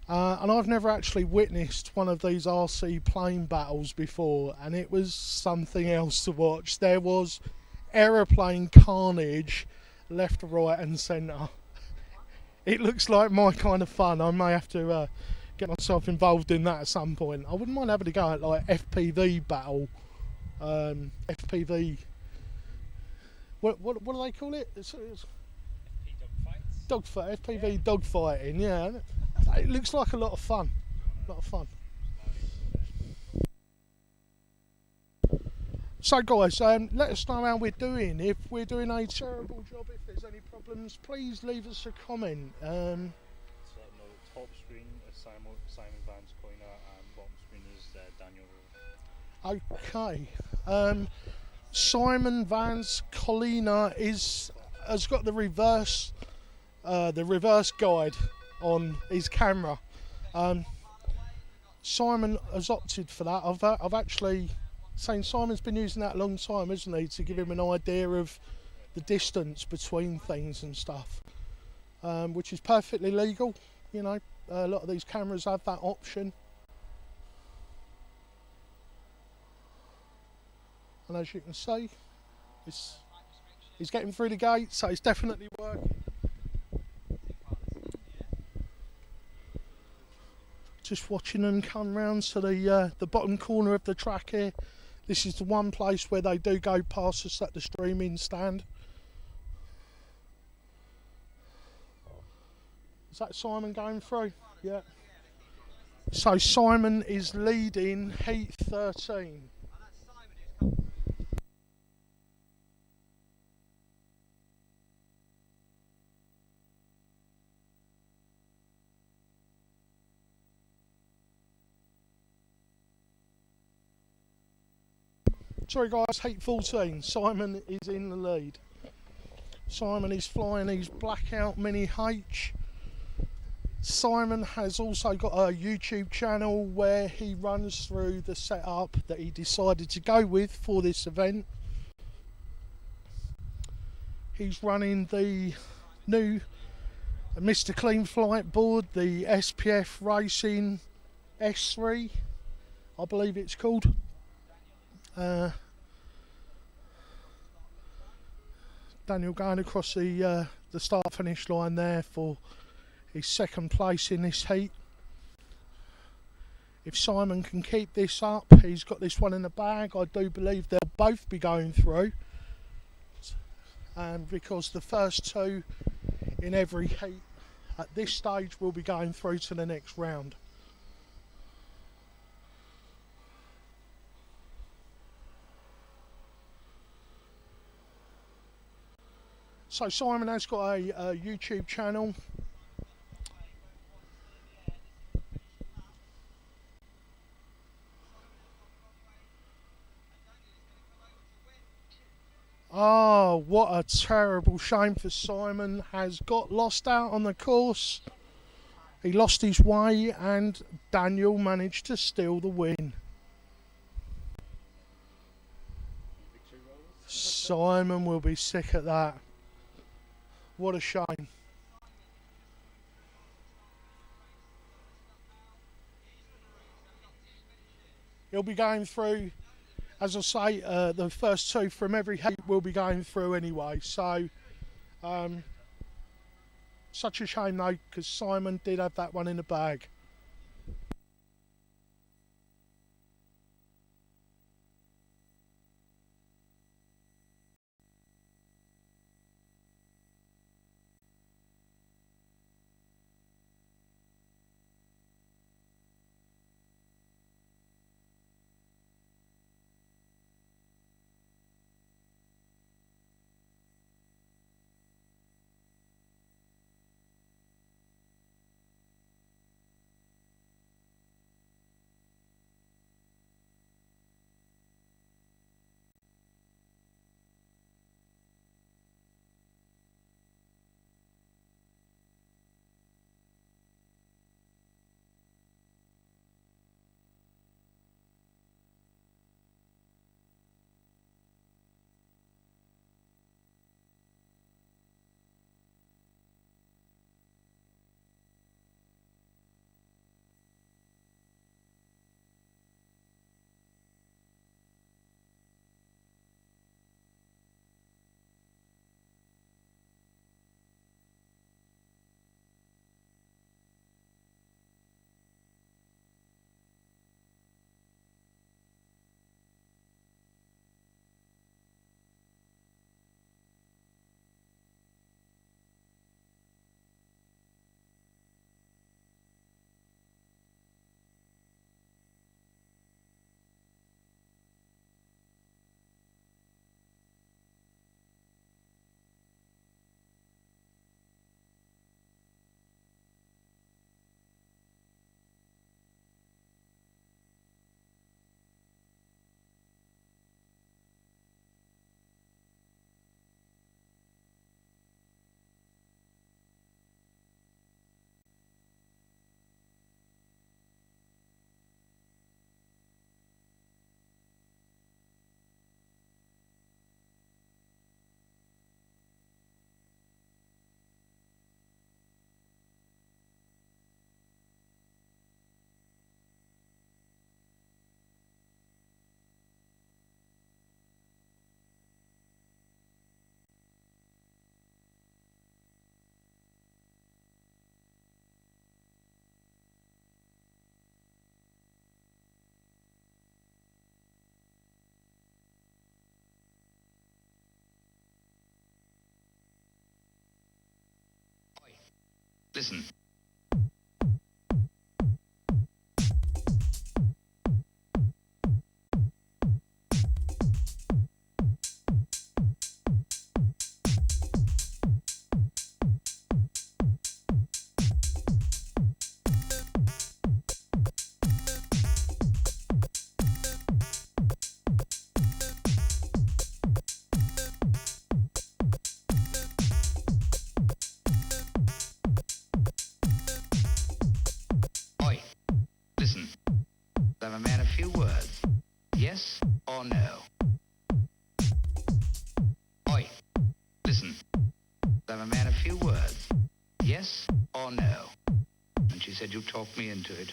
And I've never actually witnessed one of these RC plane battles before, and it was something else to watch. There was aeroplane carnage left, right and centre. It looks like my kind of fun. I may have to get myself involved in that at some point. I wouldn't mind having a go at like FPV battle. FPV. What do they call it? It's dogfight. FPV dogfighting. Yeah, it looks like a lot of fun. So guys, let us know how we're doing. If we're doing a terrible job, if there's any problems, please leave us a comment. So no, top screen is Simon Vance Coiner and bottom screen is Daniel Rose. Okay. Simon Vance Collina has got the reverse guide on his camera. Simon has opted for that. I've actually seen Simon's been using that a long time, isn't he, to give him an idea of the distance between things and stuff, which is perfectly legal. You know, a lot of these cameras have that option. And as you can see, he's getting through the gate, so it's definitely working. Just watching them come round to the bottom corner of the track here. This is the one place where they do go past us at the streaming stand. Is that Simon going through? Yeah. So Simon is leading heat 13. Sorry guys, heat 14, Simon is in the lead. Simon is flying his Blackout Mini H. Simon has also got a YouTube channel where he runs through the setup that he decided to go with for this event. He's running the new Mr. Clean Flight board, the SPF Racing S3, I believe it's called. Daniel going across the start finish line there for his second place in this heat. If Simon can keep this up, he's got this one in the bag. I do believe they'll both be going through, because the first two in every heat at this stage will be going through to the next round. So Simon has got a YouTube channel. Oh, what a terrible shame for Simon. Has got lost out on the course. He lost his way and Daniel managed to steal the win. Simon will be sick at that. What a shame. He'll be going through, as I say, the first two from every heat will be going through anyway. So, such a shame though, because Simon did have that one in the bag. Listen. Listen. I'm a man of few words. Yes or no? Oi. Listen. I'm a man of few words. Yes or no? And she said you talked me into it.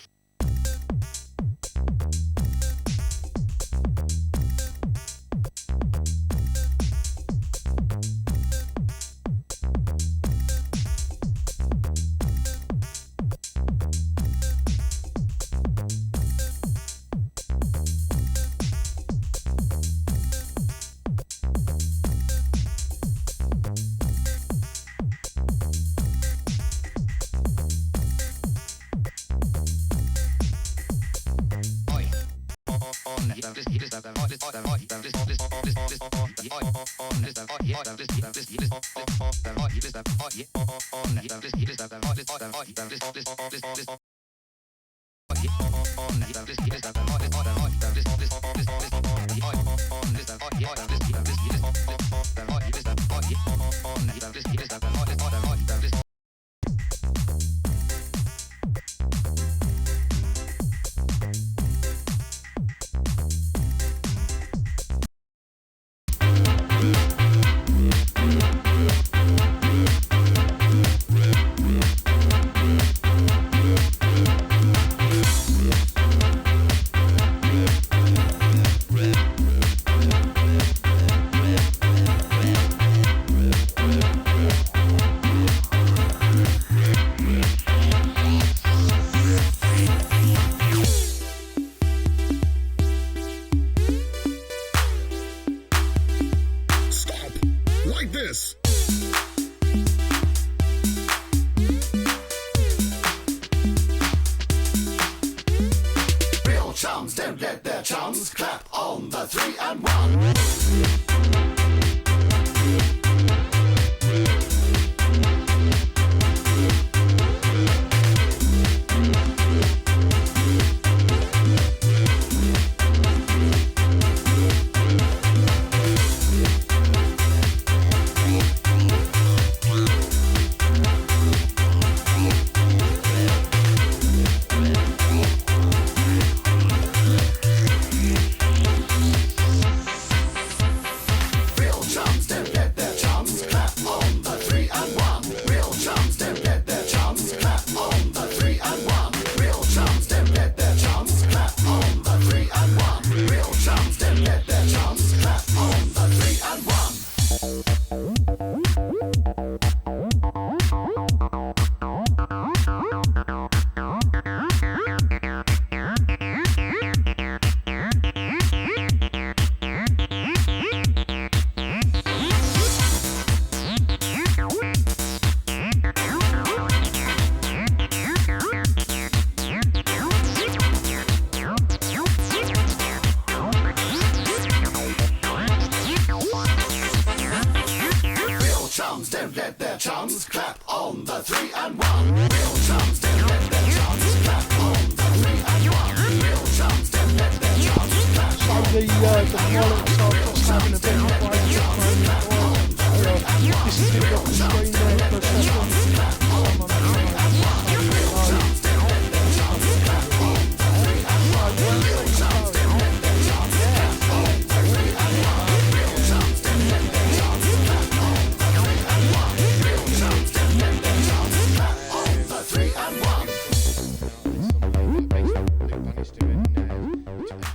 Like this. Real chums don't get their chums. Clap on the 3 and 1. Don't get their chums, clap on the 3 and 1. Real chums don't get their chums, clap on the 3 and 1. Real chums don't get their chums, clap on the 3 and 1. Having a bit of a this is going to go on the screen there for a second. Clap on the 3 and 1. Real chums don't get their chums, clap on the 3 and 1. Real chums don't get their chums, clap on the 3 and 1. Real chums don't get their chums, clap on the 3 and 1. Real chums don't get their chums, clap on the 3 and 1.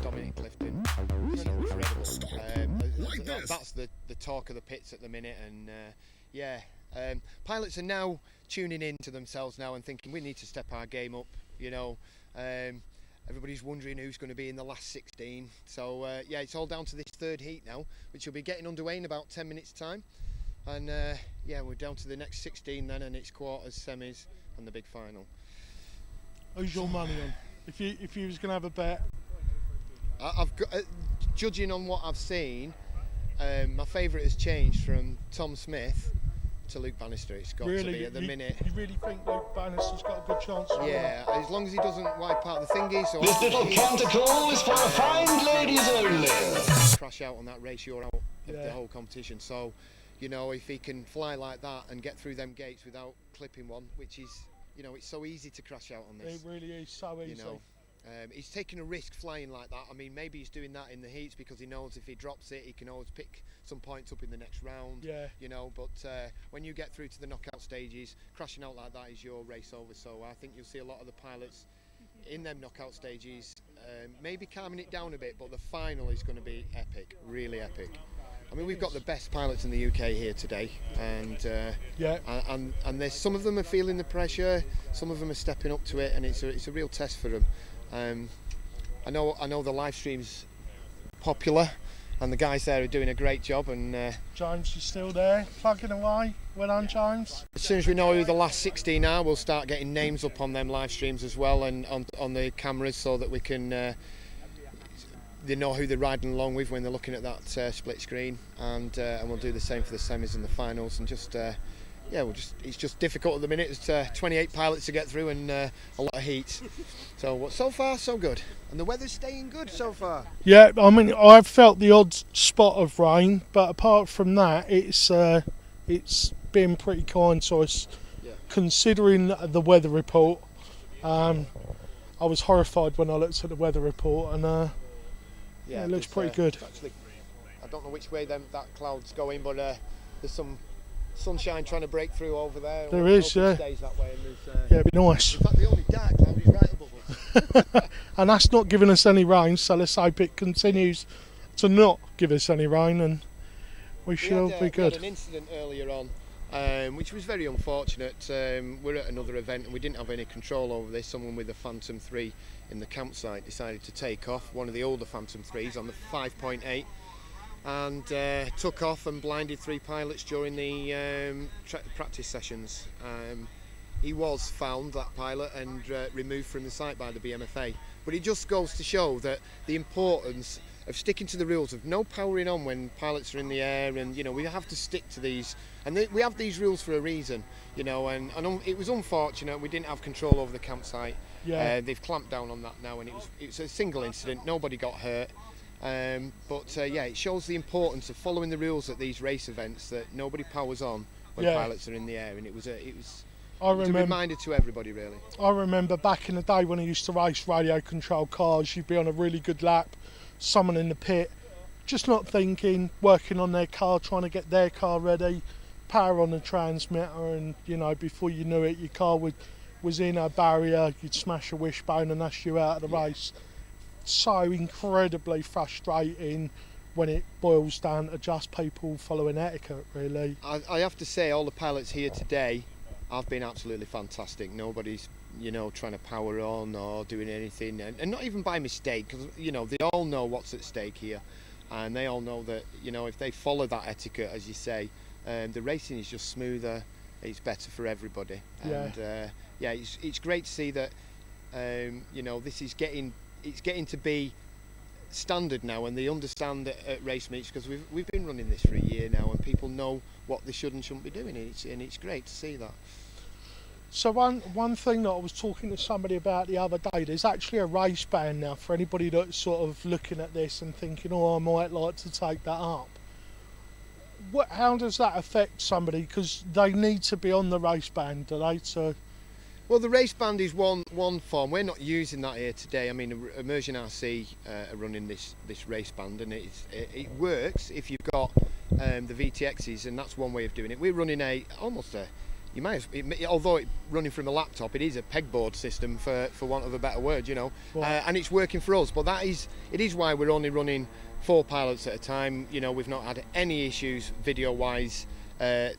Dominic Clifton, it's incredible. That's the talk of the pits at the minute, and pilots are now tuning in to themselves now and thinking we need to step our game up. You know, everybody's wondering who's going to be in the last 16. So it's all down to this third heat now, which will be getting underway in about 10 minutes time. And we're down to the next 16 then, and it's quarters, semis, and the big final. Who's your money on? If you was going to have a bet? I've got, judging on what I've seen, my favourite has changed from Tom Smith to Luke Bannister. It's got to be at the minute. You really think Luke Bannister's got a good chance? Yeah, as long as he doesn't wipe out the thingy. So this little counter call is for refined ladies only. Crash out on that race, you're out of the whole competition. So, you know, if he can fly like that and get through them gates without clipping one, which is, you know, it's so easy to crash out on this. It really is so easy. You know, he's taking a risk flying like that. I mean, maybe he's doing that in the heats because he knows if he drops it, he can always pick some points up in the next round. Yeah. You know, but when you get through to the knockout stages, crashing out like that is your race over. So I think you'll see a lot of the pilots in them knockout stages, maybe calming it down a bit, but the final is going to be epic, really epic. I mean, we've got the best pilots in the UK here today, and and there's some of them are feeling the pressure, some of them are stepping up to it, and it's a real test for them. I know the live stream's popular, and the guys there are doing a great job. And James, you still there, plugging away? Well done, James. As soon as we know who the last 16 are, we'll start getting names up on them live streams as well, and on the cameras, so that we can. They know who they're riding along with when they're looking at that split screen, and we'll do the same for the semis and the finals, and just it's just difficult at the minute. There's 28 pilots to get through and a lot of heat. So far so good, and the weather's staying good so far. Yeah, I mean, I've felt the odd spot of rain, but apart from that, it's been pretty kind to us. Considering the weather report, I was horrified when I looked at the weather report, and it looks pretty good. Actually, I don't know which way that cloud's going, but there's some sunshine trying to break through over there. There is, yeah. Stays that way, and it'd be nice. In fact, the only dark cloud is right above us. And that's not giving us any rain, so let's hope it continues to not give us any rain, and we shall be good. We had an incident earlier on, which was very unfortunate. We're at another event and we didn't have any control over this. Someone with a Phantom 3 in the campsite decided to take off, one of the older Phantom 3s on the 5.8, and took off and blinded 3 pilots during the practice sessions. He was found, that pilot, and removed from the site by the BMFA. But it just goes to show that the importance of sticking to the rules of no powering on when pilots are in the air, and you know, we have to stick to these, and we have these rules for a reason, you know. And it was unfortunate we didn't have control over the campsite. They've clamped down on that now, and it was a single incident, nobody got hurt. But it shows the importance of following the rules at these race events, that nobody powers on when pilots are in the air, and it was a reminder to everybody, really. I remember back in the day when I used to race radio controlled cars, you'd be on a really good lap, someone in the pit just not thinking, working on their car, trying to get their car ready, power on the transmitter, and you know, before you knew it, your car was in a barrier, you'd smash a wishbone and that's you out of the race. So incredibly frustrating when it boils down to just people following etiquette, really. I have to say, all the pilots here today have been absolutely fantastic. Nobody's, you know, trying to power on or doing anything, and not even by mistake, because you know, they all know what's at stake here, and they all know that, you know, if they follow that etiquette, as you say, the racing is just smoother, it's better for everybody. And it's great to see that, you know, this is getting to be standard now, and they understand that at race meets, because we've been running this for a year now, and people know what they should and shouldn't be doing, and it's great to see that. So one thing that I was talking to somebody about the other day, there's actually a race ban now for anybody that's sort of looking at this and thinking, oh, I might like to take that up. How does that affect somebody? Because they need to be on the race ban, do they? Well, the race band is one form. We're not using that here today. I mean, Immersion RC are running this race band, and it works if you've got the VTXs, and that's one way of doing it. We're running although running from a laptop, it is a pegboard system for want of a better word, you know, and it's working for us. But it is why we're only running 4 pilots at a time. You know, we've not had any issues video-wise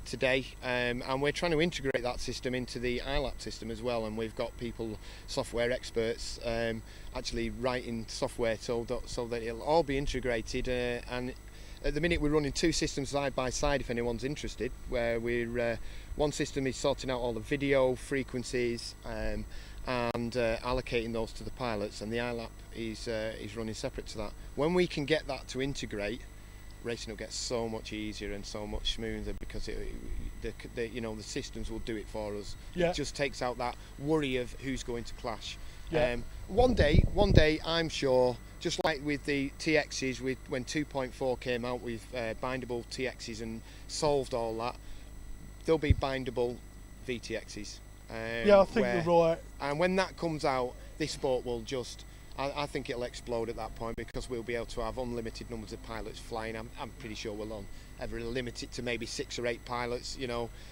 today, and we're trying to integrate that system into the iLap system as well, and we've got people, software experts, actually writing software so that it'll all be integrated, and at the minute we're running 2 systems side by side if anyone's interested, where we're one system is sorting out all the video frequencies and allocating those to the pilots, and the iLap is running separate to that. When we can get that to integrate, racing will get so much easier and so much smoother, because the systems will do it for us. Yeah. It just takes out that worry of who's going to clash. Yeah. One day I'm sure, just like with the TXs, when 2.4 came out with bindable TXs and solved all that, there'll be bindable VTXs. Yeah, I think you're right. And when that comes out, this sport will just, I think it'll explode at that point, because we'll be able to have unlimited numbers of pilots flying. I'm pretty sure we'll ever limit it to maybe 6 or 8 pilots,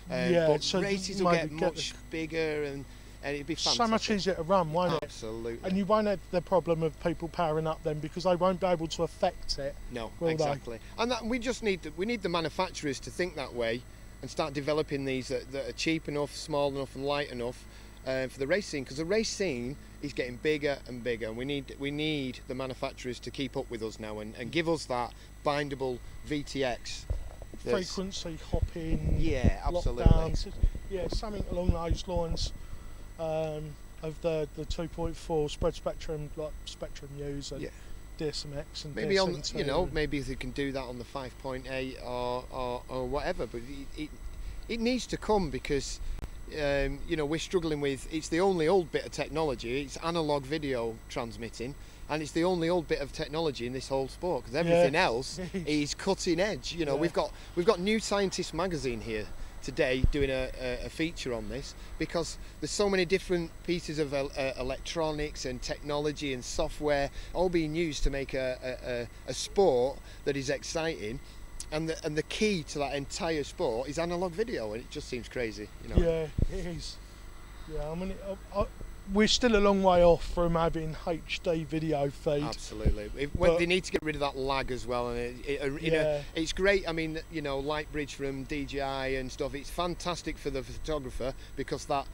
but so races will get much bigger, and it'd be fantastic. So much easier to run, won't it? Absolutely. And you won't have the problem of people powering up then, because they won't be able to affect it. No, will exactly. And that we need the manufacturers to think that way and start developing these that are cheap enough, small enough, and light enough for the race scene, because the race scene is getting bigger and bigger, and we need the manufacturers to keep up with us now and give us that bindable VTX. Frequency hopping. Yeah, absolutely. Lockdowns. Yeah, something along those lines of the 2.4 spread spectrum, like Spectrum U's and DSMX and maybe DSM2. Maybe they can do that on the 5.8 or whatever, but it needs to come, because we're struggling with, it's the only old bit of technology. It's analog video transmitting, and it's the only old bit of technology in this whole sport, because everything else is cutting edge. We've got New Scientist magazine here today doing a feature on this, because there's so many different pieces of electronics and technology and software all being used to make a sport that is exciting. And the key to that entire sport is analog video, and it just seems crazy. Yeah, it is. Yeah, I mean, we're still a long way off from having HD video feed. Absolutely. They need to get rid of that lag as well, and it's great. I mean, Lightbridge from DJI and stuff. It's fantastic for the photographer, because that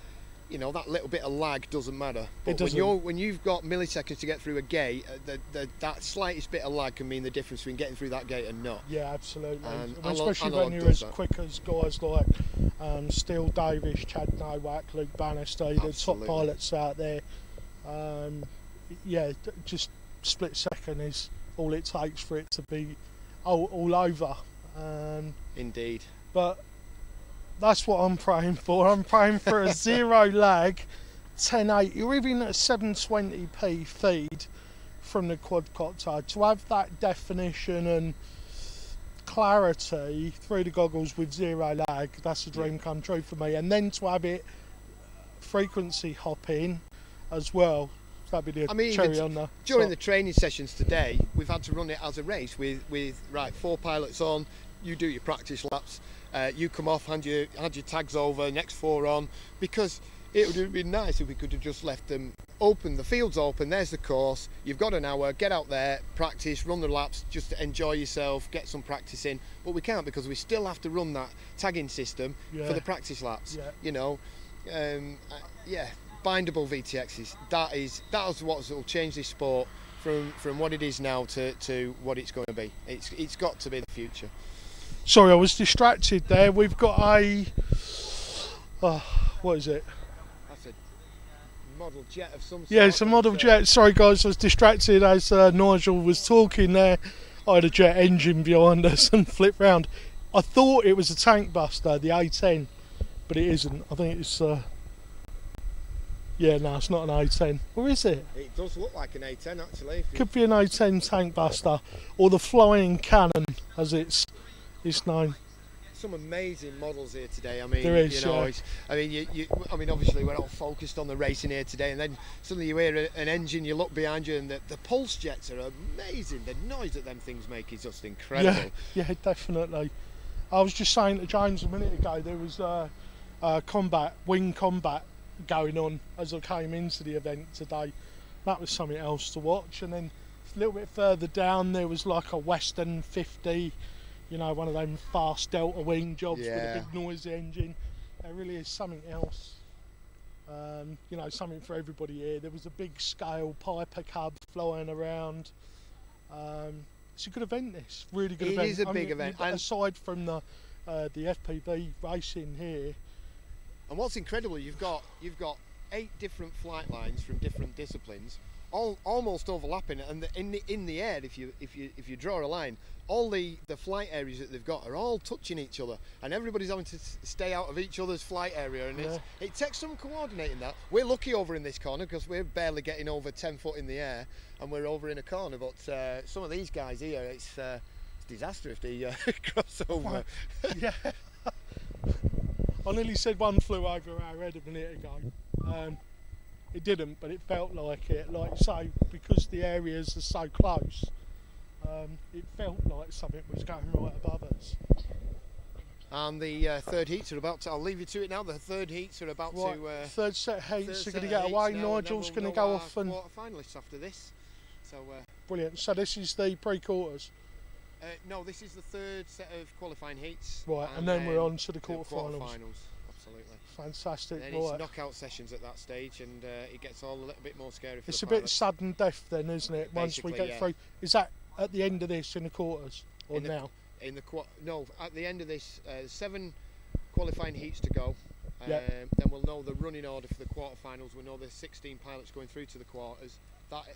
little bit of lag doesn't matter. But when you've got milliseconds to get through a gate, that slightest bit of lag can mean the difference between getting through that gate and not. Yeah, absolutely. And especially when you're as quick as guys like Steele Davis, Chad Nowak, Luke Bannister, the top pilots out there. Just split second is all it takes for it to be all over. Indeed. But that's what I'm praying for. I'm praying for a zero lag 1080 or even a 720p feed from the quadcopter, to have that definition and clarity through the goggles with zero lag. That's a dream come true for me. And then to have it frequency hopping as well. That'd be the cherry on the during the training sessions today, we've had to run it as a race with 4 pilots on. You do your practice laps, you come off, hand your tags over, next 4 on, because it would have been nice if we could have just left them open. The field's open, there's the course, you've got an hour, get out there, practice, run the laps, just enjoy yourself, get some practice in. But we can't, because we still have to run that tagging system for the practice laps. Bindable VTXs, that is what will change this sport from what it is now to what it's going to be. It's got to be the future. Sorry, I was distracted there. We've got a what is it? That's a model jet of some sort. Yeah, it's a model jet. Sorry guys, I was distracted as Nigel was talking there. I had a jet engine behind us and flipped round. I thought it was a tank buster, the A10, but it isn't. I think it's it's not an A10. Or is it? It does look like an A10 actually. Could be an A10 tank buster, or the flying cannon as it's known. Some amazing models here today. I mean, there is, obviously we're all focused on the racing here today, and then suddenly you hear an engine, you look behind you, and the pulse jets are amazing. The noise that them things make is just incredible. Yeah, definitely. I was just saying to James a minute ago, there was wing combat going on as I came into the event today. That was something else to watch. And then a little bit further down there was like a Western 50, one of them fast delta wing jobs with a big noisy engine. There really is something else, something for everybody here. There was a big scale Piper Cub flying around. it's a good event. This really good It event. is a big event. And aside from the FPV racing here. And what's incredible, you've got 8 different flight lines from different disciplines, all almost overlapping, and in the air, if you draw a line, all the flight areas that they've got are all touching each other, and everybody's having to stay out of each other's flight area, and it takes some coordinating that. We're lucky over in this corner because we're barely getting over 10 foot in the air, and we're over in a corner. But some of these guys here, it's disaster if they cross over. Yeah. I nearly said one flew over our head a minute ago. It didn't, but it felt like it. Like say, because the areas are so close, it felt like something was going right above us. And the third heats are about to, I'll leave you to it now, the third heats are about to... third set of heats are going to get away, Nigel's going to go off and... quarter-finalists after this. So, brilliant, so this is the pre-quarters? No, this is the third set of qualifying heats. Right, and then we're on to the quarter-finals. Quarter-finals, absolutely. Fantastic. Then it's knockout sessions at that stage, and it gets all a little bit more scary for it's the a pilots. bit sudden death then, isn't it, once we get through? Is that at the end of this in the quarters, or now? No, at the end of this, 7 qualifying heats to go. Yep. Then we'll know the running order for the quarterfinals. We'll know the 16 pilots going through to the quarters.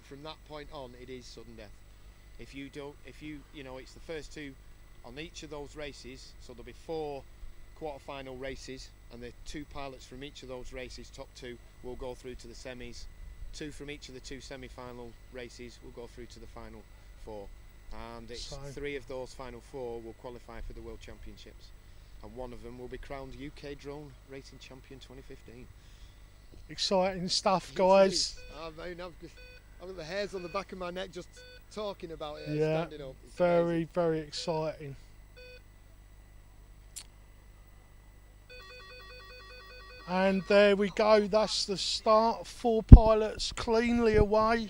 From that point on, it is sudden death. If you it's the first 2 on each of those races. So there'll be 4 quarterfinal races, and the 2 pilots from each of those races, top 2, will go through to the semis. 2 from each of the 2 semi-final races will go through to the final 4. And it's 3 of those final 4 will qualify for the World Championships, and one of them will be crowned UK Drone Racing Champion 2015. Exciting stuff, guys. I've got the hairs on the back of my neck just talking about it. Yeah, standing up. It's very, amazing. very exciting. And there we go, that's the start. 4 pilots cleanly away.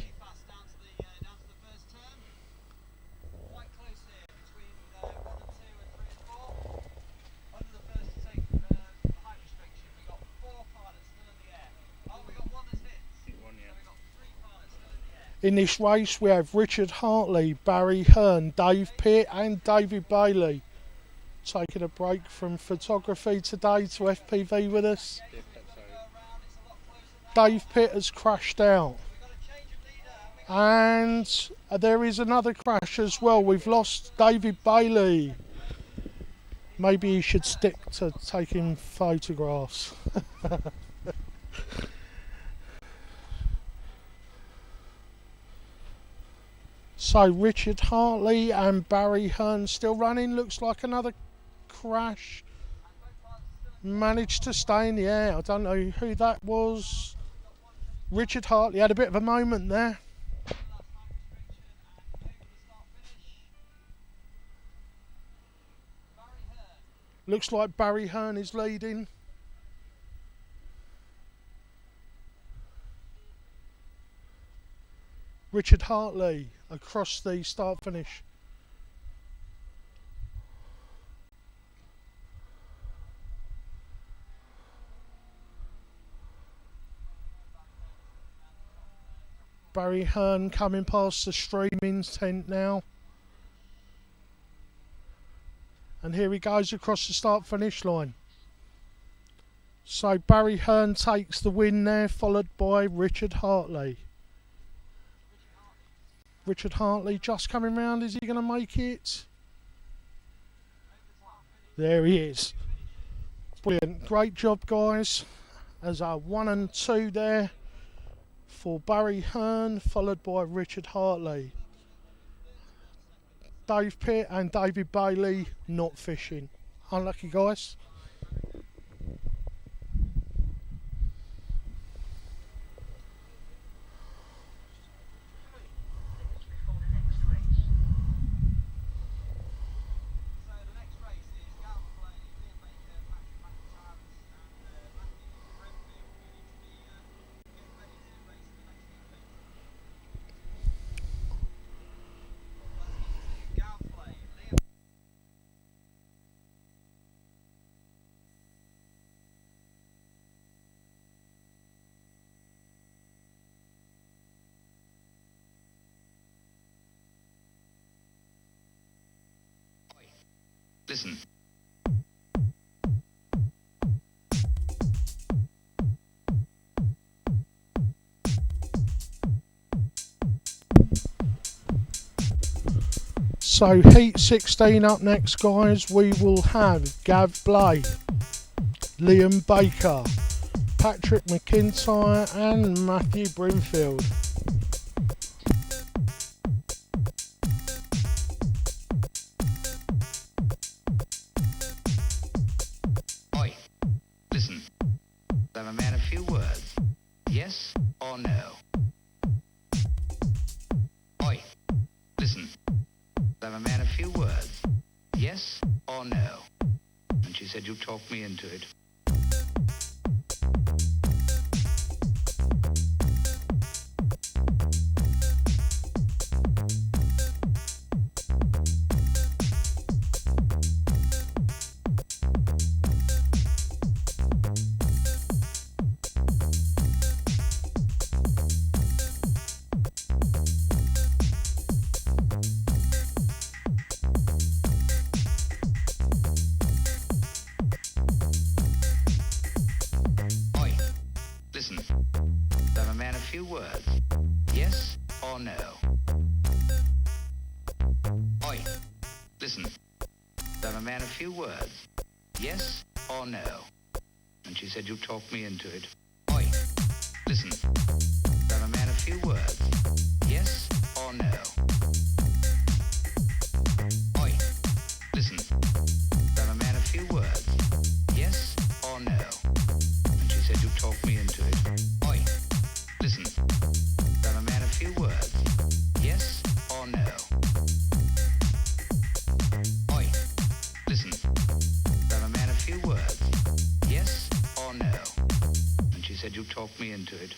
In this race we have Richard Hartley, Barry Hearn, Dave Pitt and David Bailey. Taking a break from photography today to FPV with us. Dave Pitt has crashed out. And there is another crash as well. We've lost David Bailey. Maybe he should stick to taking photographs. So Richard Hartley and Barry Hearn still running. Looks like another crash. Managed to stay in the air. I don't know who that was. Richard Hartley had a bit of a moment there. Looks like Barry Hearn is leading. Richard Hartley across the start finish. Barry Hearn coming past the streaming tent now. And here he goes across the start finish line. So Barry Hearn takes the win there, followed by Richard Hartley. Richard Hartley just coming round. Is he going to make it? There he is. Brilliant. Great job, guys. As our 1 and 2 there for Barry Hearn, followed by Richard Hartley. Dave Pitt and David Bailey not fishing. Unlucky, guys. listen. So heat 16 up next, guys. We will have Gav Blay, Liam Baker, Patrick McIntyre and Matthew Brimfield. Oi, listen. Have a man a few words? Yes or no? Oi, listen. Have a man a few words? Yes or no? And she said you talked me into it. Listen, have a man a few words? Yes or no? Oi, listen, have a man a few words? Yes or no? And she said you talked me into it. Oi, listen, have a man a few words? Yes or no? Oi, listen, have a man a few words? Yes or no? And she said you talked me into it. Oi, listen, have a man a few words? Yes or no? Oi, listen, have a man a few words? Yes or no? And she said you talked me into it.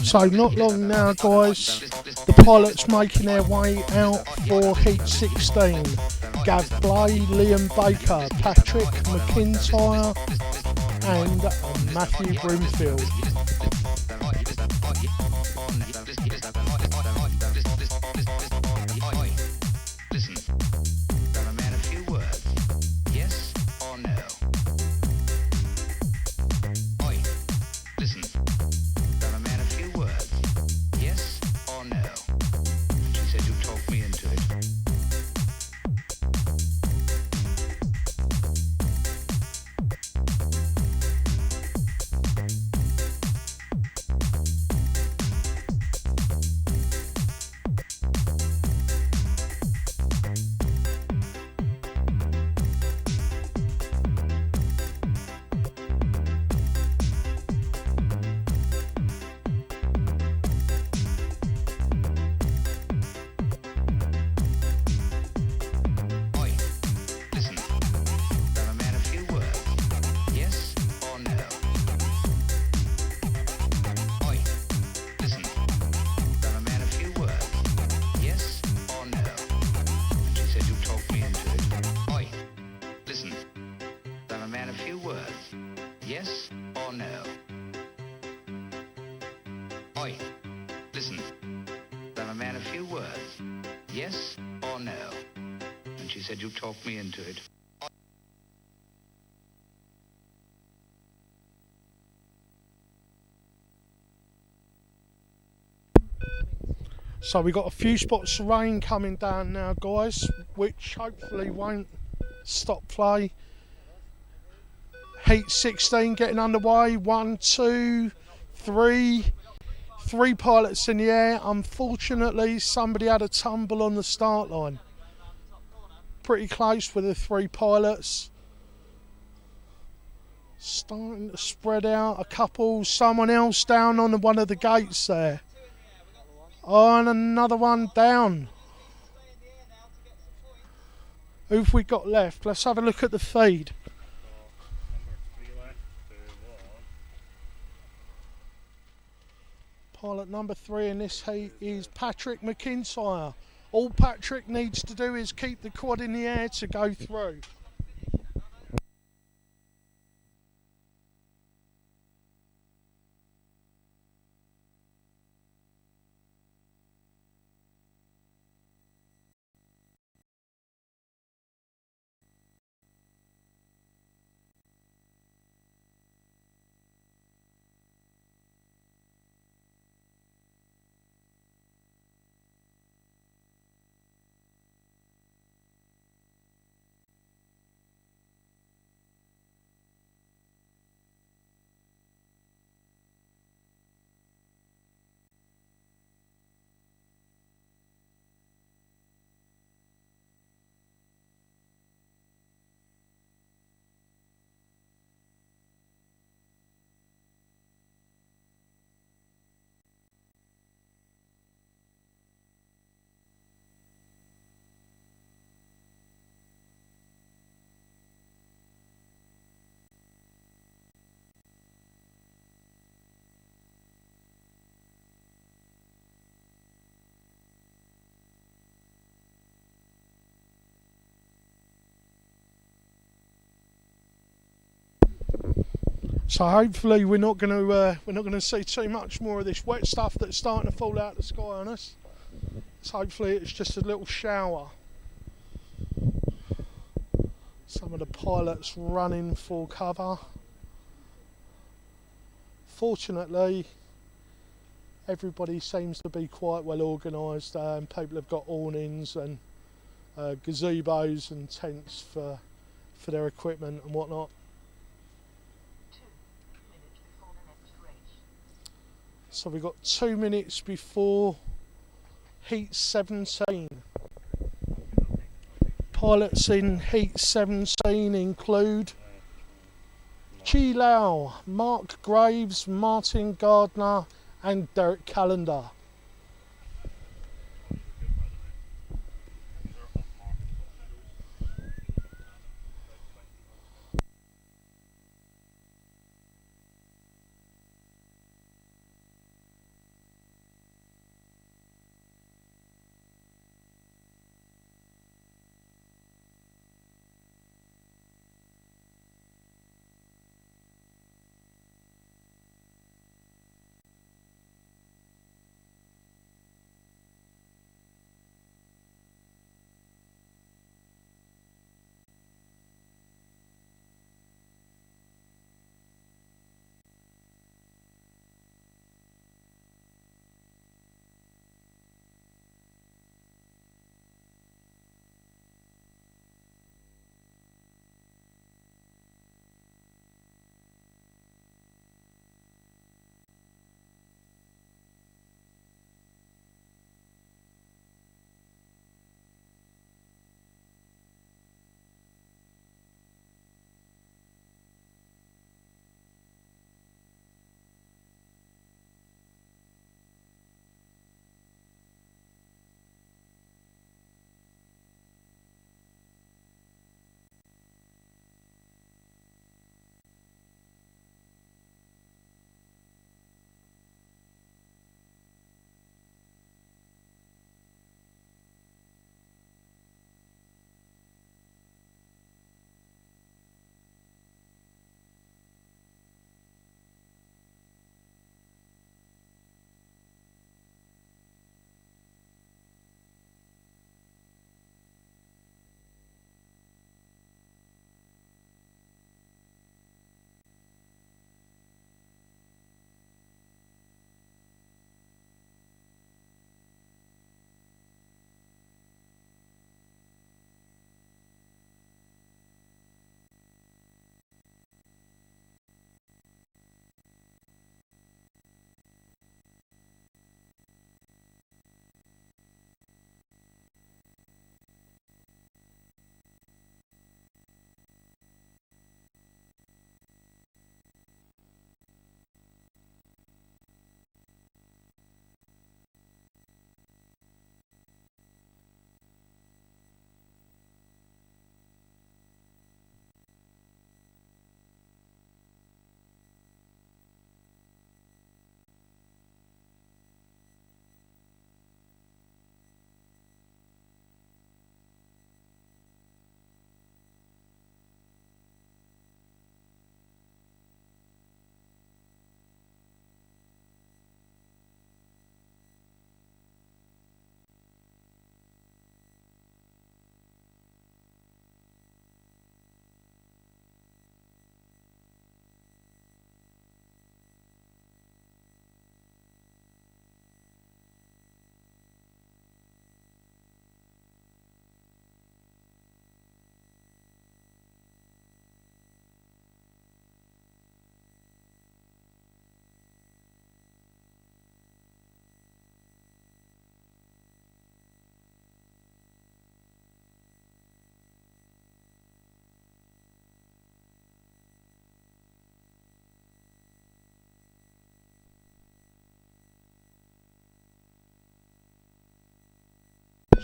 So not long now, guys, the pilots making their way out for heat 16. Gav Blay, Liam Baker, Patrick McIntyre and Matthew Brimfield. Listen, have a man a few words? Yes or no? Oi, listen, have a man a few words? Yes or no? She said you talked me into it. Oi, listen, have a man a few words? Yes or no? Oi, listen, have a man a few words? Yes or no? And she said you talked me into it. Oi, listen, have a man a few words? Yes or no? Oi, listen, have a man a few words? Yes or no? And she said you talked me into it. So we got a few spots of rain coming down now, guys, which hopefully won't stop play. Heat 16 getting underway. 1, 2, 3. 3 pilots in the air. Unfortunately, somebody had a tumble on the start line. Pretty close with the 3 pilots. Starting to spread out a couple. Someone else down on one of the gates there. Oh, and another one down. Who've we got left? Let's have a look at the feed. Pilot number 3 in this heat is Patrick McIntyre. All Patrick needs to do is keep the quad in the air to go through. So hopefully we're not going to see too much more of this wet stuff that's starting to fall out of the sky on us. So hopefully it's just a little shower. Some of the pilots running for cover. Fortunately, everybody seems to be quite well organised. People have got awnings and gazebos and tents for their equipment and whatnot. So we've got 2 minutes before heat 17. Pilots in heat 17 include Chi Lau, Mark Graves, Martin Gardner and Derek Callender.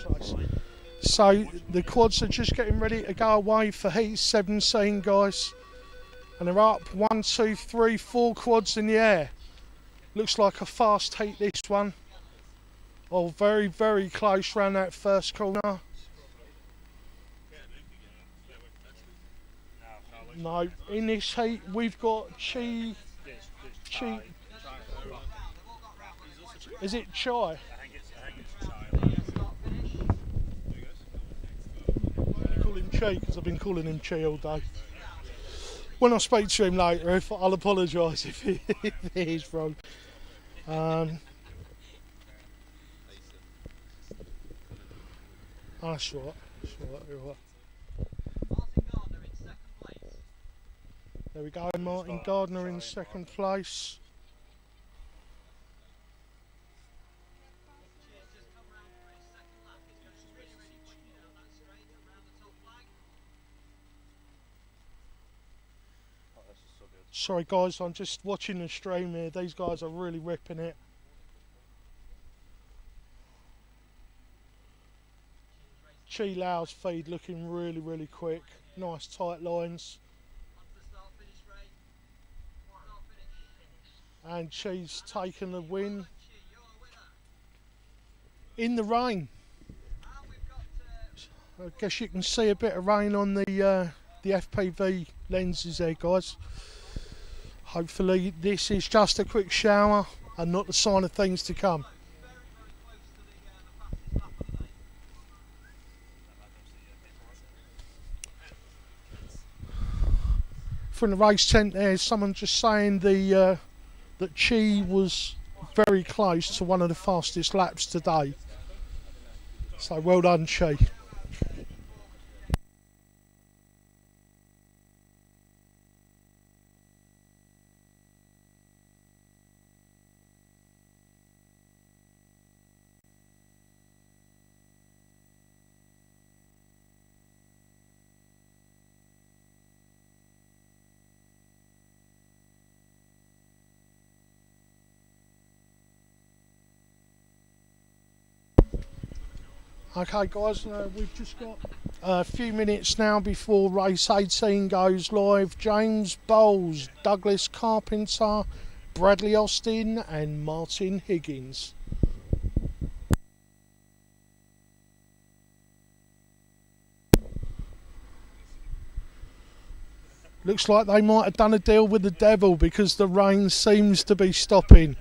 first race. So the quads are just getting ready to go away for heat 17, guys. And they're up 1, 2, 3, 4 quads in the air. Looks like a fast heat, this one. Oh, very, very close round that first corner. No, in this heat we've got Chi. Is it Chai? I call him Chi because I've been calling him Chi all day. When I speak to him later, I'll apologise if he is wrong. That's right. You're right. There we go, Martin Gardner in second place. Sorry guys, I'm just watching the stream here. These guys are really ripping it. Chi Lau's feed looking really, really quick. Nice tight lines. And Chi's taken the win in the rain. I guess you can see a bit of rain on the FPV lenses there, guys. Hopefully this is just a quick shower and not the sign of things to come. From the race tent there's someone just saying that Chi was very close to one of the fastest laps today. So well done, Chi. Okay guys, we've just got a few minutes now before race 18 goes live. James Bowles, Douglas Carpenter, Bradley Austin and Martin Higgins. Looks like they might have done a deal with the devil because the rain seems to be stopping.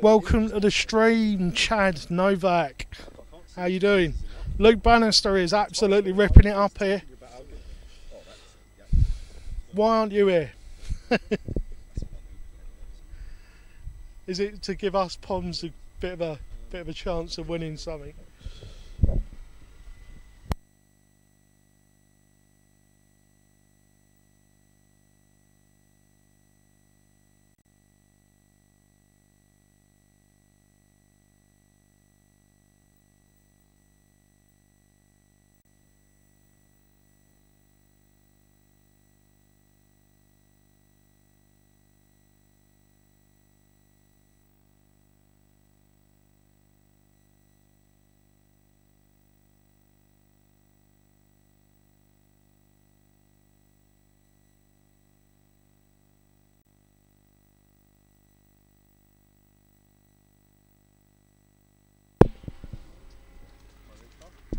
Welcome to the stream, Chad Novak. How you doing? Luke Bannister is absolutely ripping it up here. Why aren't you here? Is it to give us Poms a bit of a chance of winning something?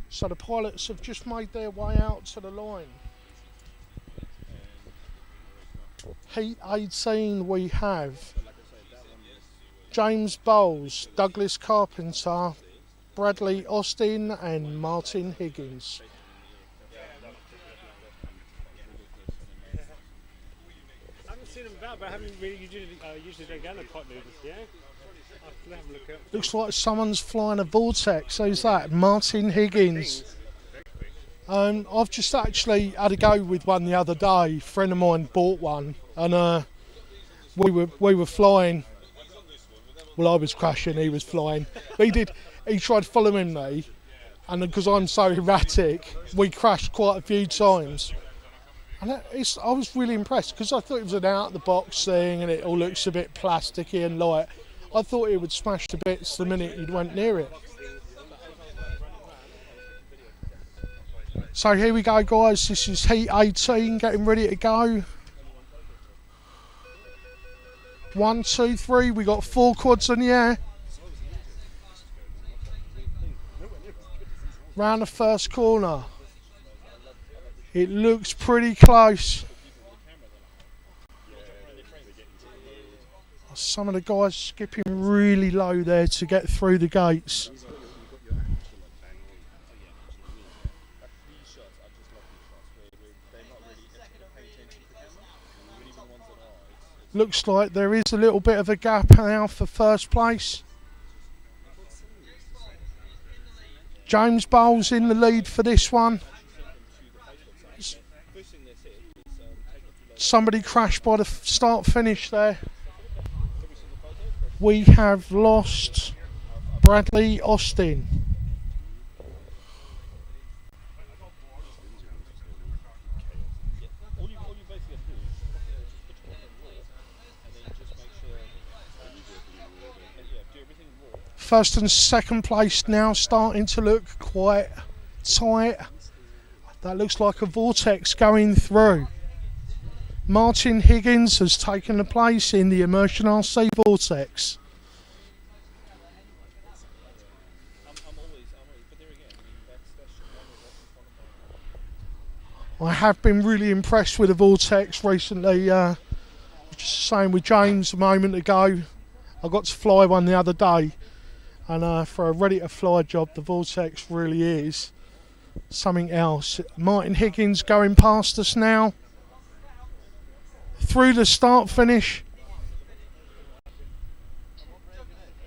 So the pilots have just made their way out to the line. Heat 18 we have James Bowles, Douglas Carpenter, Bradley Austin and Martin Higgins. I haven't seen them about, but I haven't really usually don't get the pot movers, yeah? I'll have a look at. Looks like someone's flying a vortex. Who's that? Martin Higgins. I've just actually had a go with one the other day. A friend of mine bought one, and we were flying. Well, I was crashing, he was flying. But he tried following me, and because I'm so erratic, we crashed quite a few times. And I was really impressed because I thought it was an out-of-the-box thing, and it all looks a bit plasticky and light. I thought it would smash to bits the minute he went near it. So here we go, guys. This is Heat 18, getting ready to go. 1, 2, 3. We got 4 quads in the air. Round the first corner. It looks pretty close. Some of the guys skipping really low there to get through the gates. Looks like there is a little bit of a gap now for first place. James Bowles in the lead for this one. Somebody crashed by the start finish there. We have lost Bradley Austin. First and second place now starting to look quite tight. That looks like a vortex going through. Martin Higgins has taken the place in the Immersion RC vortex. I have been really impressed with the vortex recently. Just saying with James a moment ago, I got to fly one the other day, and for a ready to fly job, the vortex really is something else. Martin Higgins going past us now. Through the start finish,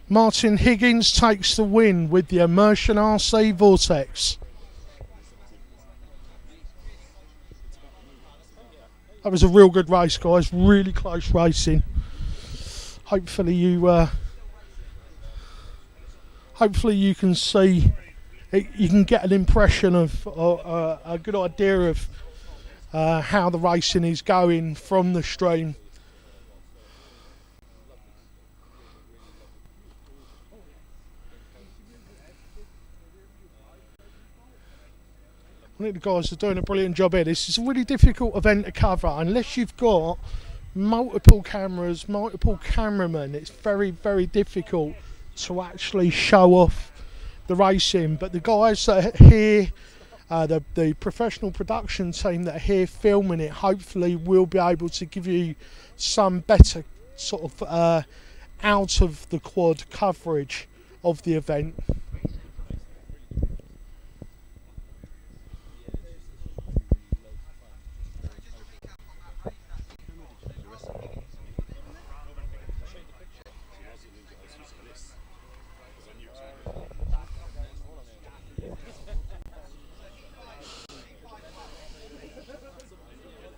Martin Higgins takes the win with the Immersion RC Vortex. That was a real good race, guys. Really close racing. Hopefully you can see, you can get an impression of a good idea of how the racing is going from the stream. I think the guys are doing a brilliant job here. This is a really difficult event to cover unless you've got multiple cameras, multiple cameramen. It's very, very difficult to actually show off the racing. But the guys that are here, the professional production team that are here filming it, hopefully will be able to give you some better sort of out of the quad coverage of the event.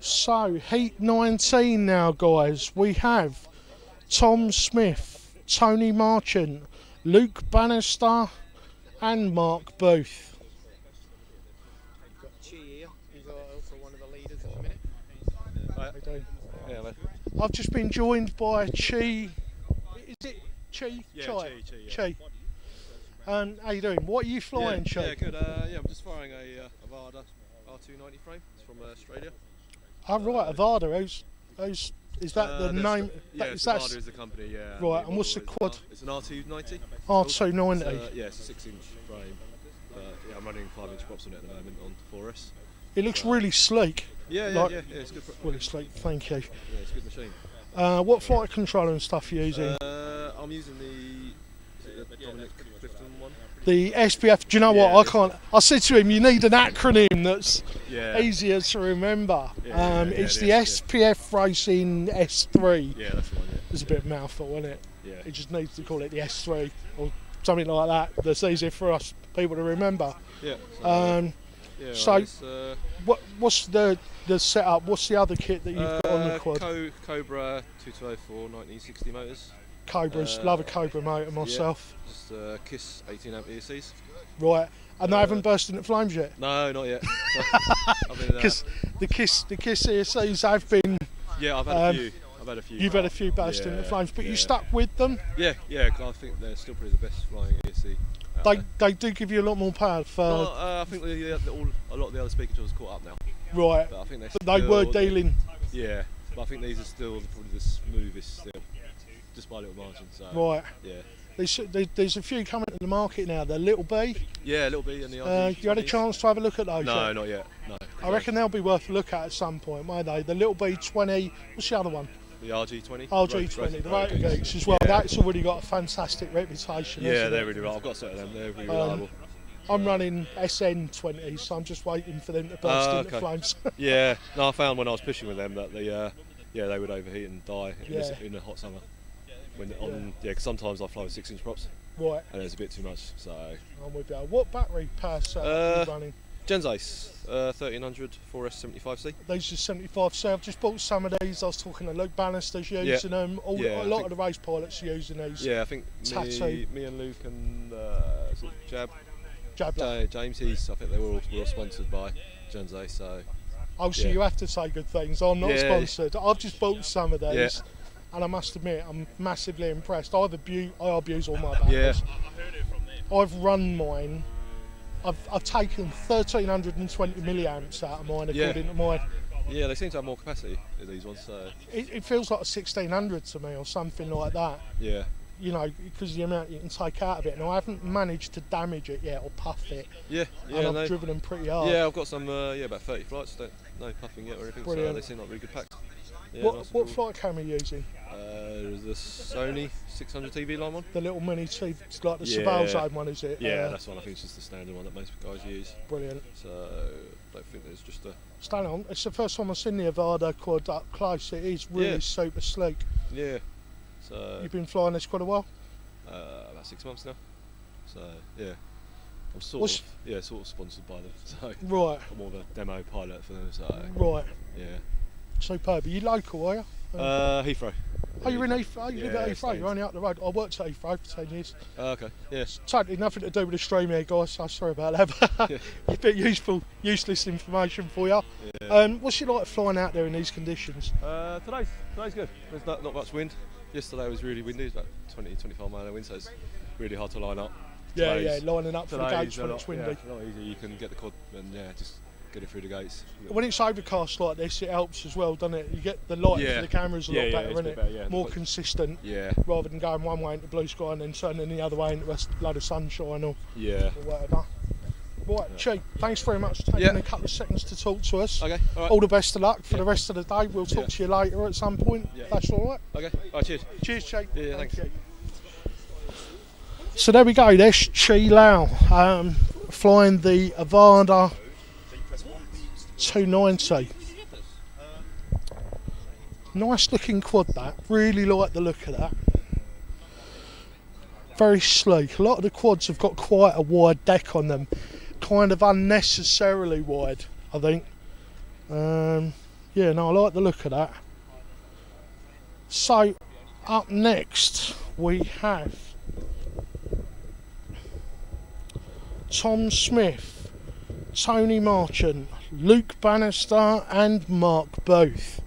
So, Heat 19 now, guys. We have Tom Smith, Tony Marchant, Luke Bannister and Mark Booth. Chi here. He's also one of the leaders at the minute. How you doing? Yeah, man. I've just been joined by Chi. Is it Chi? Yeah, Chi. Chi. And how you doing? What are you flying, Chi? Yeah, good. I'm just firing a Avada R290 frame. It's from Australia. Oh, right, Avada. Is that the name? Yeah, Avada is the company, yeah. Right, and what's the quad? It's an R290. R290. Yeah, it's a 6-inch frame. I'm running 5-inch props on it at the moment on 4S. It looks really sleek. Yeah, it's good. Really sleek, thank you. Yeah, it's a good machine. What flight controller and stuff are you using? I'm using the Dominic Clifton one. The SPF, do you know what? I said to him, you need an acronym that's Yeah. easier to remember. It's the yeah. SPF Racing S3. Yeah, that's the one, yeah. There's a bit of mouthful, isn't it? Yeah. It just needs to call it the S3 or something like that. That's easier for us people to remember. Yeah. What's the setup? What's the other kit that you've got on the quad? Cobra 2204 1960 motors. Cobras, love a Cobra motor myself. Yeah, just KISS 18 amp ESCs. Right, and they haven't burst into flames yet? No, not yet. Because the KISS ESCs have been... Yeah, I've had a few. You've had a few burst into flames, but you stuck with them? Yeah, 'cause I think they're still probably the best flying ESC. They do give you a lot more power for... I think a lot of the other speaker tools are caught up now. Right, But I think they were dealing... Yeah, but I think these are still probably the smoothest still, just by a little margin. So, Right. Yeah. There's a few coming to the market now. The Little B. Yeah, Little B and the RG. You had a chance to have a look at those? No, yet? not yet. No. I reckon they'll be worth a look at some point, won't they? The Little B20. What's the other one? The RG20. RG20, the Rotor Geeks as well. Yeah. That's already got a fantastic reputation. Yeah, they're really right. I've got a set of them. They're really reliable. I'm running SN20, so I'm just waiting for them to burst into flames. Yeah, no, I found when I was pushing with them that they would overheat and die in the hot summer. Because sometimes I fly with 6-inch props. Right. And it's a bit too much, so. I'm with you. What battery power setup are you running? Genzace 1300 4S75C. These are 75C. I've just bought some of these. I was talking to Luke Bannister's using them. A lot of the race pilots are using these. Yeah, I think me and Luke and James, I think they were all sponsored by Genzace, so. Oh, so you have to say good things. I'm not sponsored. I've just bought some of these. And I must admit, I'm massively impressed. I abuse all my batteries. I've run mine. I've taken 1320 milliamps out of mine according to mine. Yeah, they seem to have more capacity than these ones. So it feels like a 1600 to me or something like that. Yeah. You know, because of the amount you can take out of it. And I haven't managed to damage it yet or puff it. Yeah. And I've driven them pretty hard. Yeah, I've got some. About 30 flights. No puffing yet or anything. Brilliant. So they seem like really good packs. Yeah, what flight camera are you using? The Sony 600 TV line one. The little mini TV, like the Surveil Zone one, is it? Yeah, that's one. I think it's just the standard one that most guys use. Brilliant. So I don't think there's just a. Stand on. It's the first time I've seen the Avada quad up close. It is really super sleek. Yeah. So. You've been flying this quite a while. About 6 months now. So yeah. I'm sort of sponsored by them. So right. I'm more of a demo pilot for them. So right. Yeah. Superb. Are you local, are you? Heathrow. Oh, you're in Heathrow? Oh, you live at Heathrow? You're only up the road. I worked at Heathrow for 10 years. Okay, yes. Totally nothing to do with the stream here, guys, so sorry about that. But a bit useless information for you. Yeah. What's it like flying out there in these conditions? Today's good. There's not much wind. Yesterday was really windy. It was about 20-25 mile an hour wind, so it's really hard to line up. Lining up for the gates when it's windy. Yeah, a lot easier. You can get the quad and just get it through the gates. When it's overcast like this, it helps as well, doesn't it? You get the light for the cameras a lot better, isn't it? Better, more consistent. Yeah. Rather than going one way into blue sky and then turning the other way into a load of sunshine or whatever. Right, Chief, thanks very much for taking a couple of seconds to talk to us. Okay, all right. All the best of luck for the rest of the day. We'll talk to you later at some point. That's all right. Okay, all right, cheers. Cheers, Chief. Yeah, thanks. You. So there we go, there's Chi Lau flying the Avada 290. Nice looking quad that, really like the look of that. Very sleek. A lot of the quads have got quite a wide deck on them, kind of unnecessarily wide, I think. Yeah, no, I like the look of that. So up next we have Tom Smith, Tony Marchant, Luke Bannister and Mark Booth.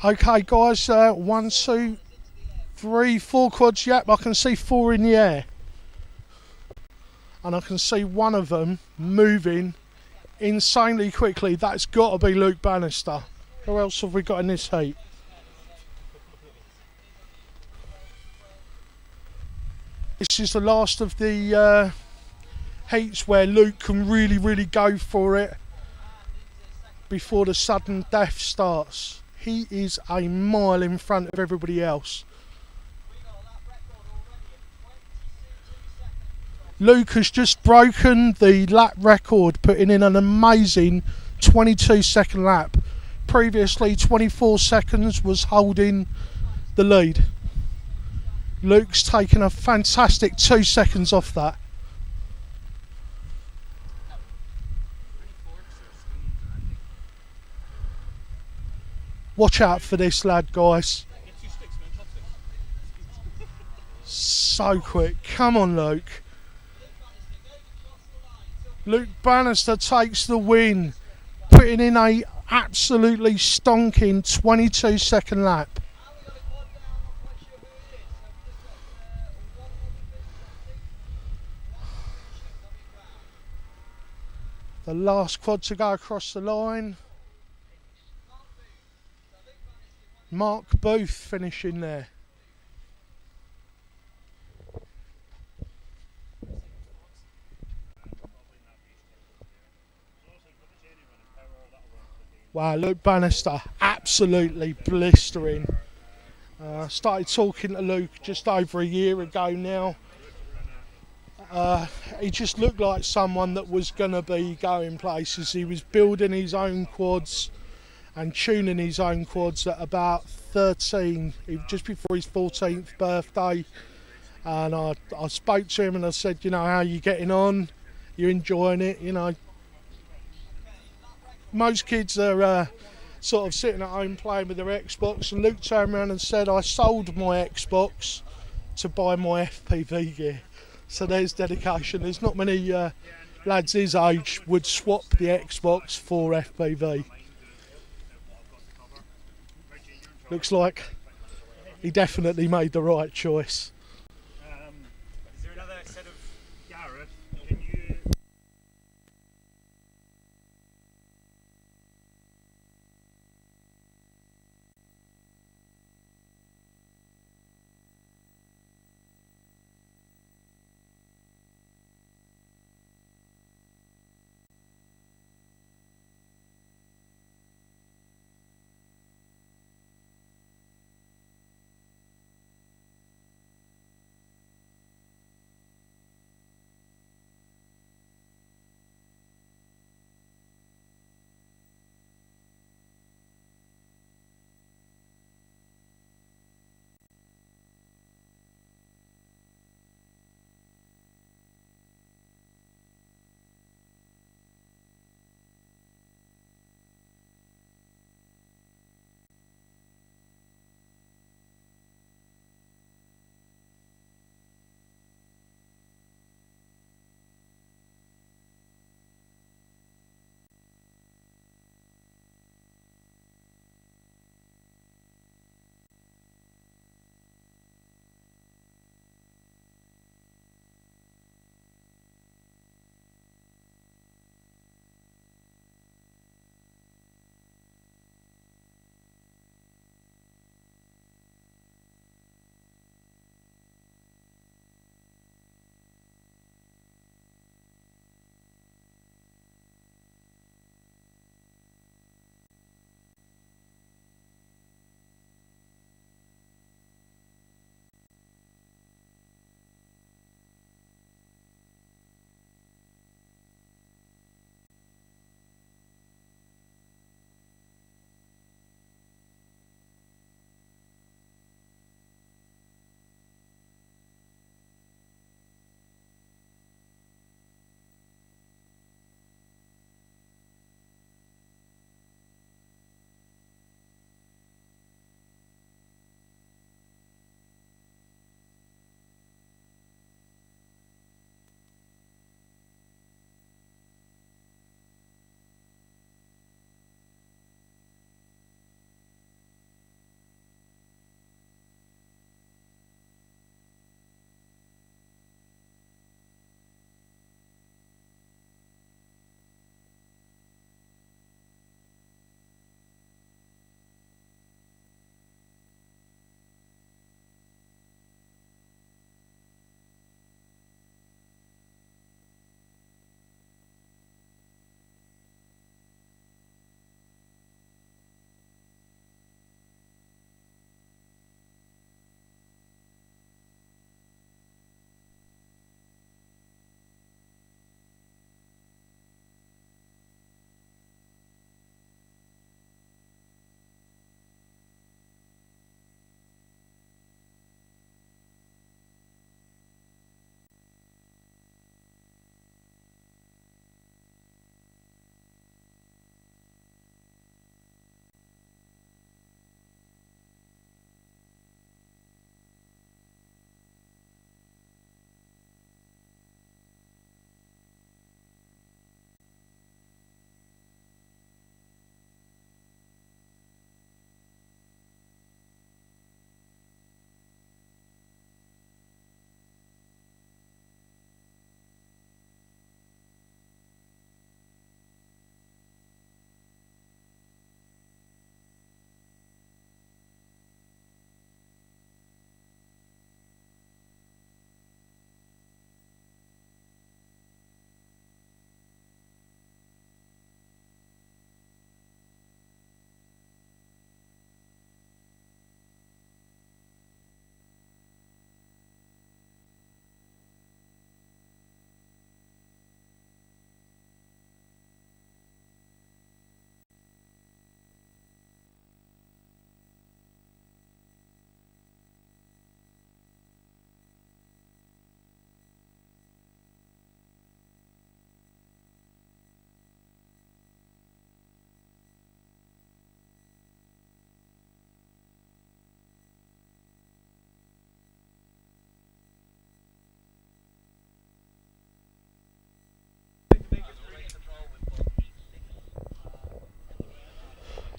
Okay guys, 1, 2, 3, 4 quads, yep, I can see 4 in the air. And I can see one of them moving insanely quickly. That's got to be Luke Bannister. Who else have we got in this heat? This is the last of the heats where Luke can really go for it before the sudden death starts. He is a mile in front of everybody else. Luke has just broken the lap record, putting in an amazing 22-second lap. Previously, 24 seconds was holding the lead. Luke's taken a fantastic 2 seconds off that. Watch out for this lad, guys. So quick. Come on, Luke. Luke Bannister takes the win, putting in a absolutely stonking 22-second lap. The last quad to go across the line. Mark Booth finishing there. Wow, Luke Bannister absolutely blistering. Started talking to Luke just over a year ago now. He just looked like someone that was going to be going places. He was building his own quads and tuning his own quads at about 13, just before his 14th birthday. And I spoke to him and I said, you know, how are you getting on? You enjoying it? You know, most kids are sort of sitting at home playing with their Xbox, and Luke turned around and said, I sold my Xbox to buy my FPV gear. So there's dedication. There's not many lads his age would swap the Xbox for FPV. Looks like he definitely made the right choice. Is there another set of Gareth? Can you...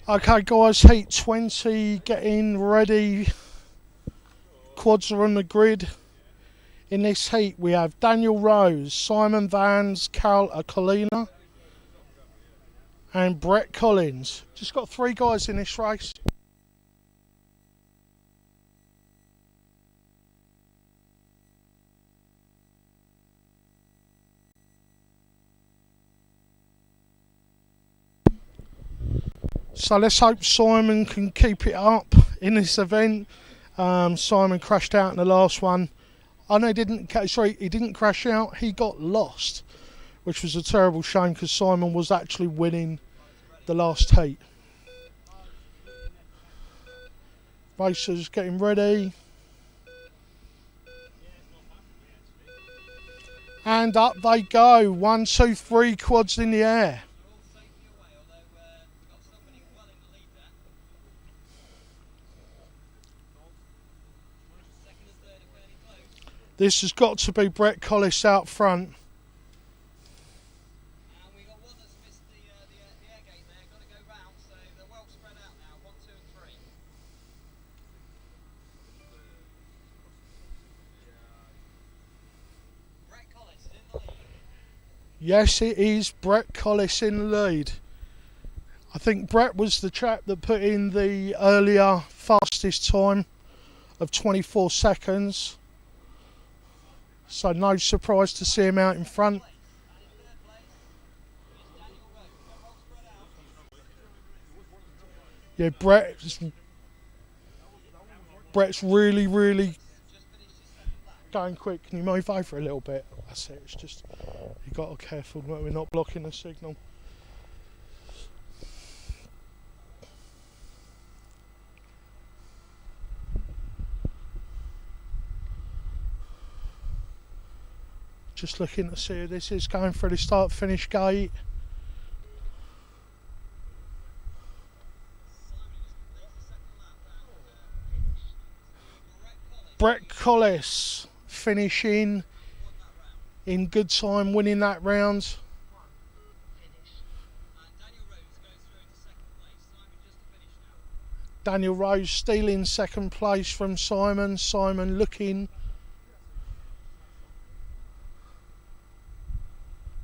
Okay, guys, heat 20, getting ready. Quads are on the grid. In this heat, we have Daniel Rose, Simon Vans, Colina, and Brett Collins. Just got 3 guys in this race. So let's hope Simon can keep it up in this event. Simon crashed out in the last one. Oh no, he didn't crash out. He got lost, which was a terrible shame because Simon was actually winning the last heat. Racers getting ready. And up they go. 1, 2, 3 quads in the air. This has got to be Brett Collis out front. Yes, it is Brett Collis in the lead. I think Brett was the chap that put in the earlier fastest time of 24 seconds. So no surprise to see him out in front. Yeah, Brett's really going quick. Can you move over a little bit? That's it. It's just you got to be careful that we're not blocking the signal. Just looking to see who this is going through the start-finish gate. Brett Collis finishing in good time, winning that round. Daniel Rose stealing second place from Simon. Simon looking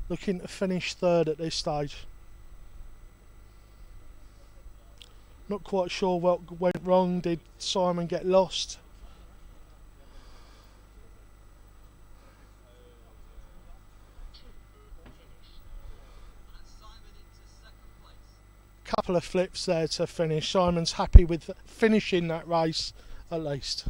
to finish third at this stage. Not quite sure what went wrong. Did Simon get lost? Couple of flips there to finish. Simon's happy with finishing that race at least.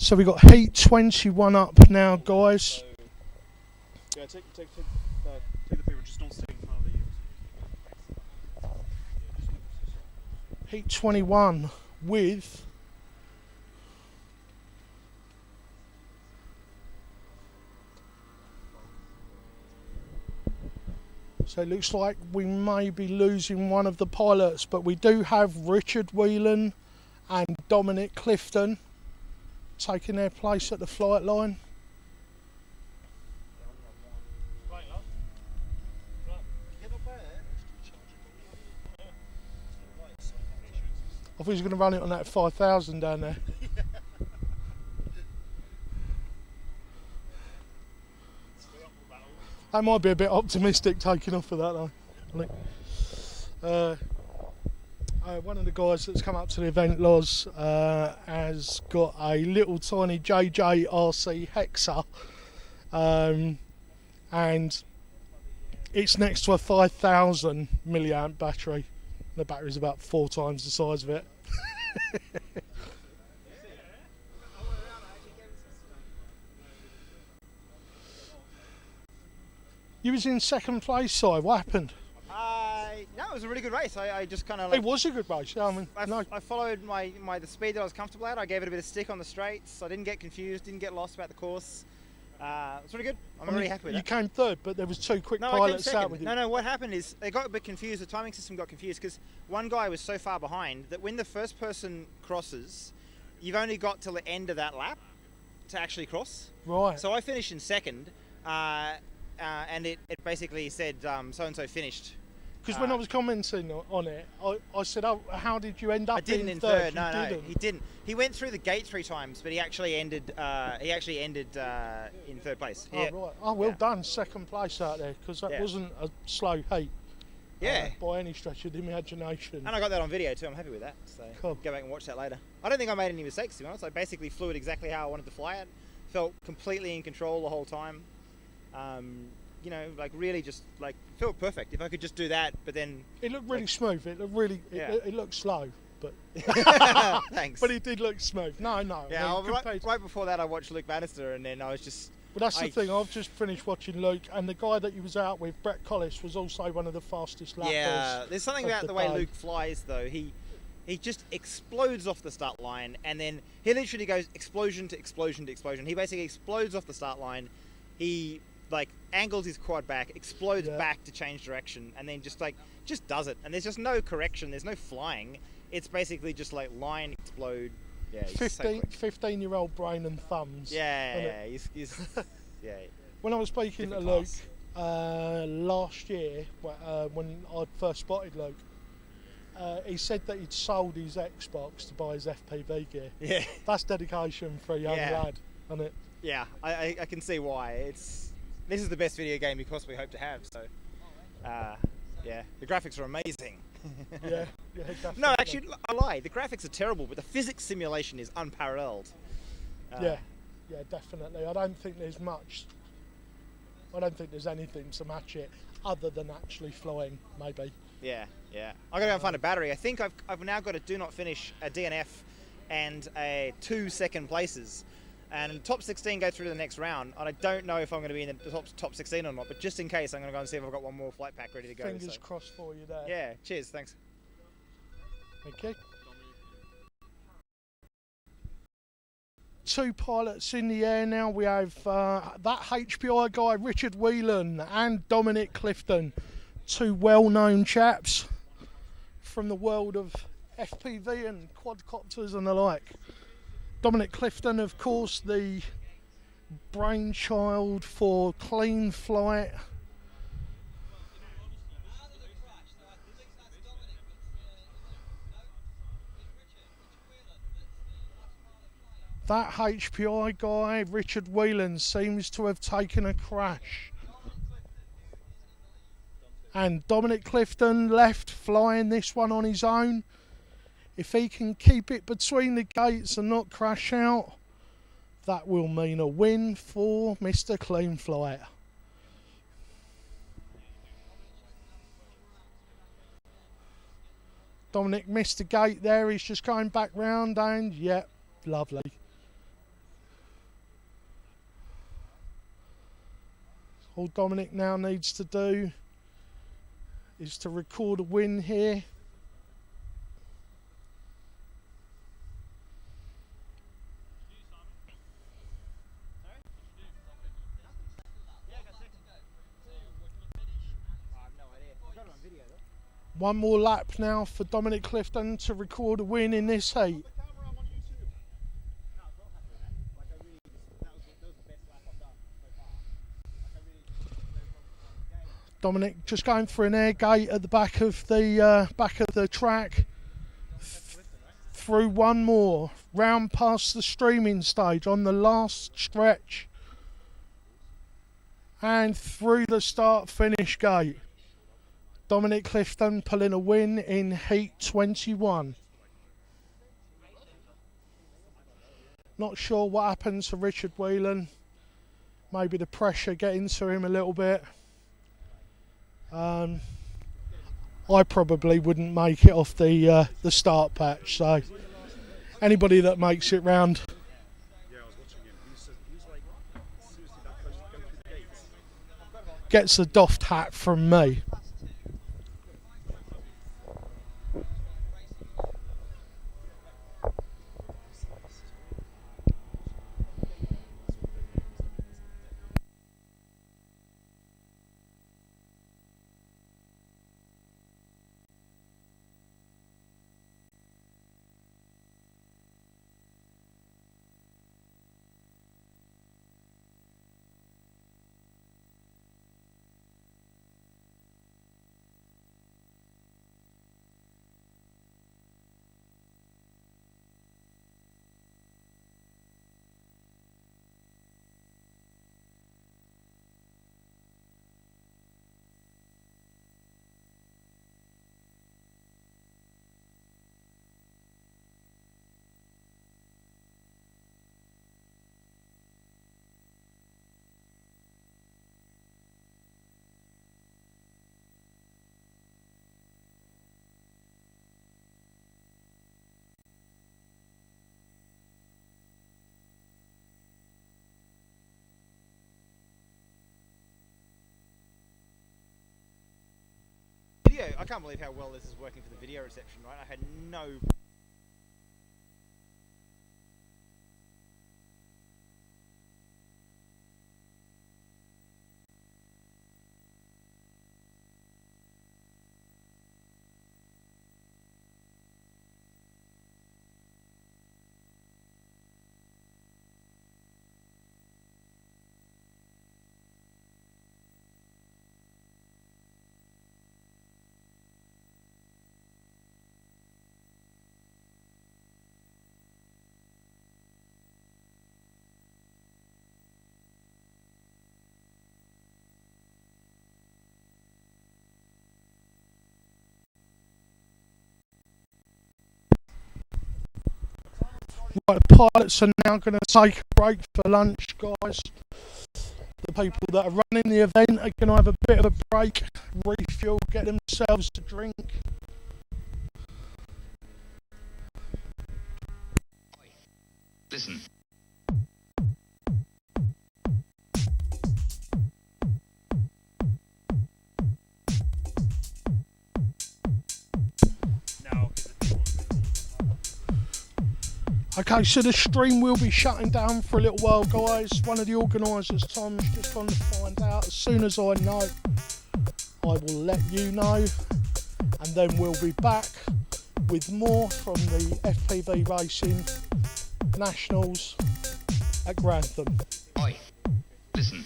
So we got heat 21 up now, guys. Yeah, take the paper, just don't stay in front of the Heat 21 with so it looks like we may be losing one of the pilots, but we do have Richard Whelan and Dominic Clifton taking their place at the flight line. I thought he was going to run it on that 5,000 down there. That might be a bit optimistic taking off for that though. I think. One of the guys that's come up to the event, Loz, has got a little tiny JJRC Hexa, and it's next to a 5,000 milliamp battery. The battery's about 4 times the size of it. You was in second place, Si. What happened? No, it was a really good race. I just kind of. It was a good race. I mean, I followed the speed that I was comfortable at. I gave it a bit of stick on the straights. I didn't get confused, didn't get lost about the course. It's really good. I'm really happy with you that. came third, but there was 2 quick No, pilots I came out with second. you. No, what happened is they got a bit confused. The timing system got confused because one guy was so far behind that when the first person crosses, you've only got till the end of that lap to actually cross. Right. So I finished in second, and it basically said so-and-so finished. Because when I was commenting on it, I said, "Oh, how did you end up?" I didn't in third. third. No, he didn't. He went through the gate 3 times, but he actually ended. In third place. Oh, right. Oh, well done, second place out there, because that wasn't a slow heat. Yeah. By any stretch of the imagination. And I got that on video too. I'm happy with that. So cool. Go back and watch that later. I don't think I made any mistakes, to be honest. I basically flew it exactly how I wanted to fly it. Felt completely in control the whole time. You know, like really just like felt perfect. If I could just do that, but then it looked really smooth. It looked really. It looked slow, but thanks. But it did look smooth. No. Yeah, I mean, right before that, I watched Luke Bannister, and then I was just. Well, that's the thing. I've just finished watching Luke, and the guy that he was out with, Brett Collis, was also one of the fastest lappers. Yeah, there's something about the way Luke flies, though. He just explodes off the start line, and then he literally goes explosion to explosion to explosion. He basically explodes off the start line. He like angles his quad back, explodes back to change direction, and then just does it. And there's just no correction. There's no flying. It's basically just like line explode. Yeah, 15-year-old brain and thumbs. Yeah, he's yeah. When I was speaking to Luke last year, when I first spotted Luke, he said that he'd sold his Xbox to buy his FPV gear. Yeah, that's dedication for a young lad, isn't it? Yeah, I can see why. This is the best video game we possibly hope to have. So, yeah, the graphics are amazing. yeah, definitely. No, actually, I lie. The graphics are terrible, but the physics simulation is unparalleled. Yeah, definitely. I don't think there's anything to match it other than actually flying, maybe. Yeah. I got to go and find a battery. I think I've now got a do not finish, a DNF, and a 2 second places. And top 16 go through to the next round. And I don't know if I'm going to be in the top 16 or not, but just in case, I'm going to go and see if I've got one more flight pack ready to go. Fingers crossed for you there. Yeah, cheers, thanks. Okay. 2 pilots in the air now. We have that HPI guy, Richard Whelan, and Dominic Clifton. 2 well-known chaps from the world of FPV and quadcopters and the like. Dominic Clifton, of course, the brainchild for Clean Flight. That HPI guy, Richard Whelan, seems to have taken a crash. And Dominic Clifton left flying this one on his own. If he can keep it between the gates and not crash out, that will mean a win for Mr. Clean Flight. Dominic missed the gate there. He's just going back round and, yep, lovely. All Dominic now needs to do is to record a win here. One more lap now for Dominic Clifton to record a win in this heat. Dominic just going for an air gate at the back of the track. Through one more, round past the streaming stage on the last stretch, and through the start-finish gate. Dominic Clifton pulling a win in Heat 21. Not sure what happens to Richard Whelan. Maybe the pressure getting to him a little bit. I probably wouldn't make it off the start patch, so anybody that makes it round. Gets the doffed hat from me. I can't believe how well this is working for the video reception, right? I had no... Right, the pilots are now going to take a break for lunch, guys. The people that are running the event are going to have a bit of a break, refuel, get themselves a drink. Listen. Okay, so the stream will be shutting down for a little while, guys. One of the organisers, Tom's just gone to find out. As soon as I know, I will let you know. And then we'll be back with more from the FPV Racing Nationals at Grantham. Oi, listen.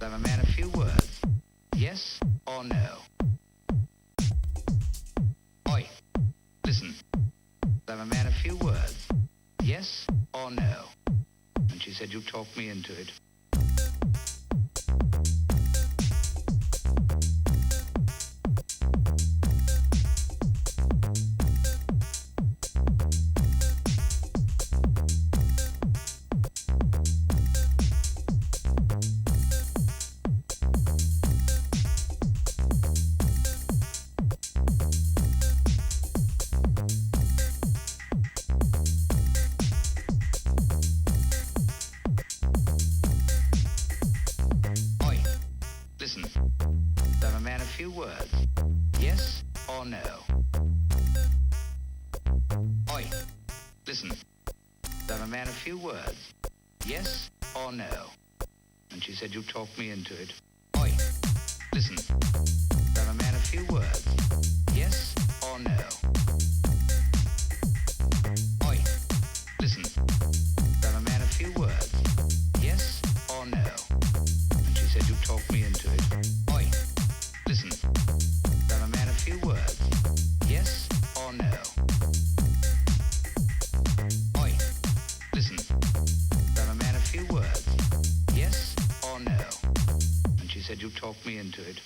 Have a man a few words? Yes or no? Oi, listen. Have a man a few words? Yes or no? And she said, you talked me into it. Listen. I'm a man of few words. Yes or no? Oi. Listen. I'm a man of few words. Yes or no? And she said you talked me into it. Oi. Listen. I'm a man of few words. Yes or no? Oi. Listen. I'm a man of few words. Yes or no? And she said you talked me into it. Oi. Listen. I'm a man of few words. Yes or no? Oi. Listen. I'm a man of few words. Yes or no? And she said you talked me into it.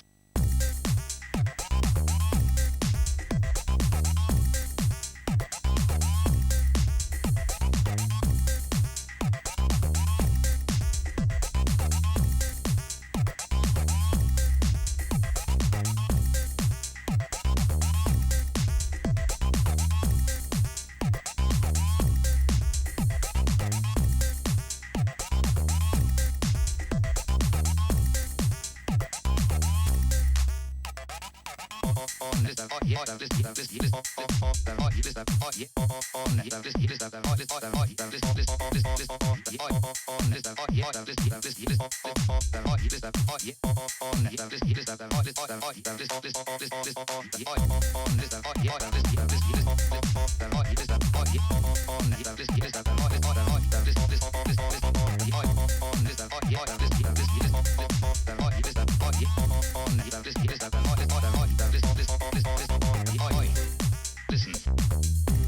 Listen,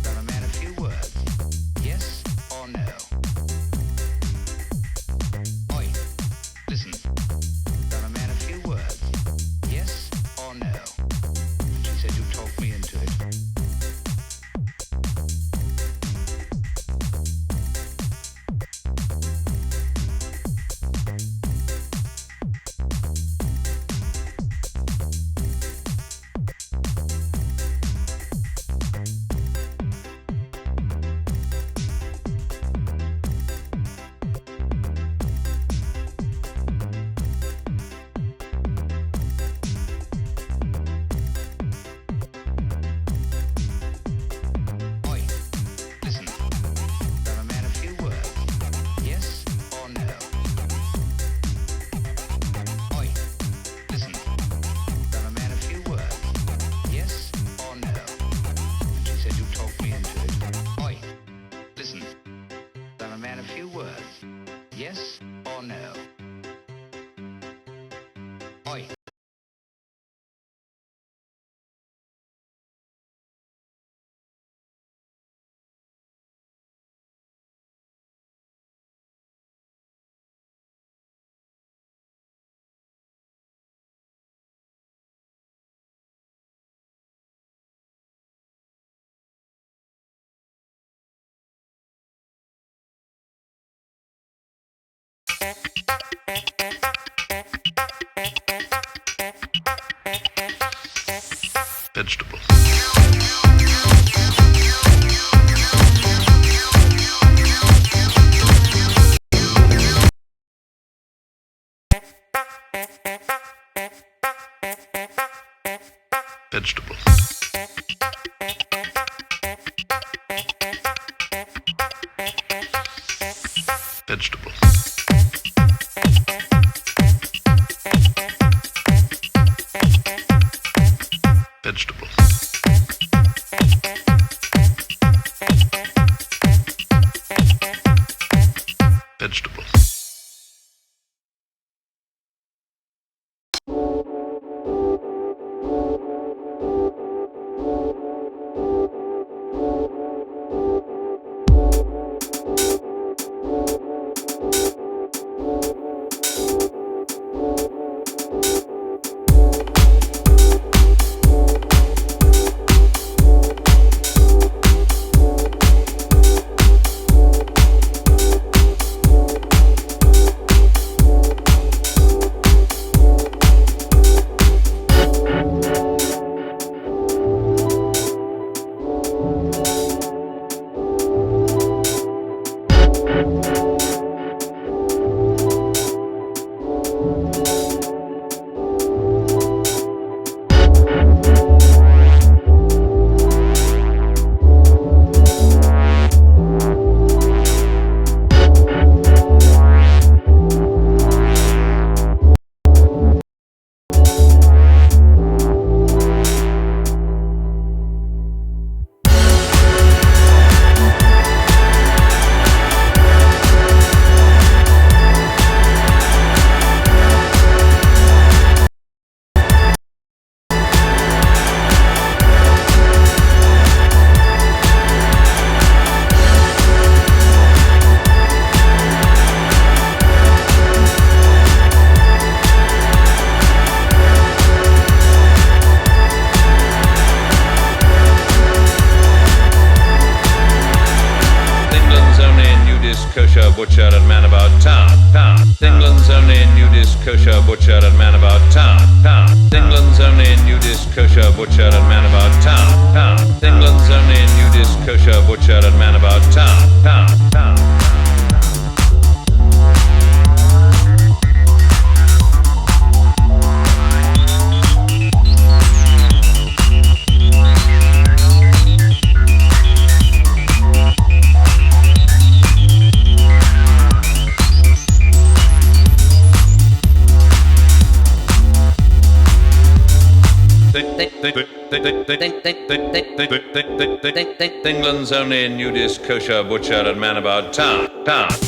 I'm a man of few words. Yes or no? Oi, listen, I'm a man of few words. Yes or no? She said you talked me into it. Yes or no? Oi. Vegetables. Vegetables. Vegetables. Vegetables. Vegetables. butcher and man about town. England's only nudist kosher butcher and man about town. England's only nudist kosher butcher and man about town. England's only nudist kosher butcher and man about town. England's only nudist kosher butcher and man about town.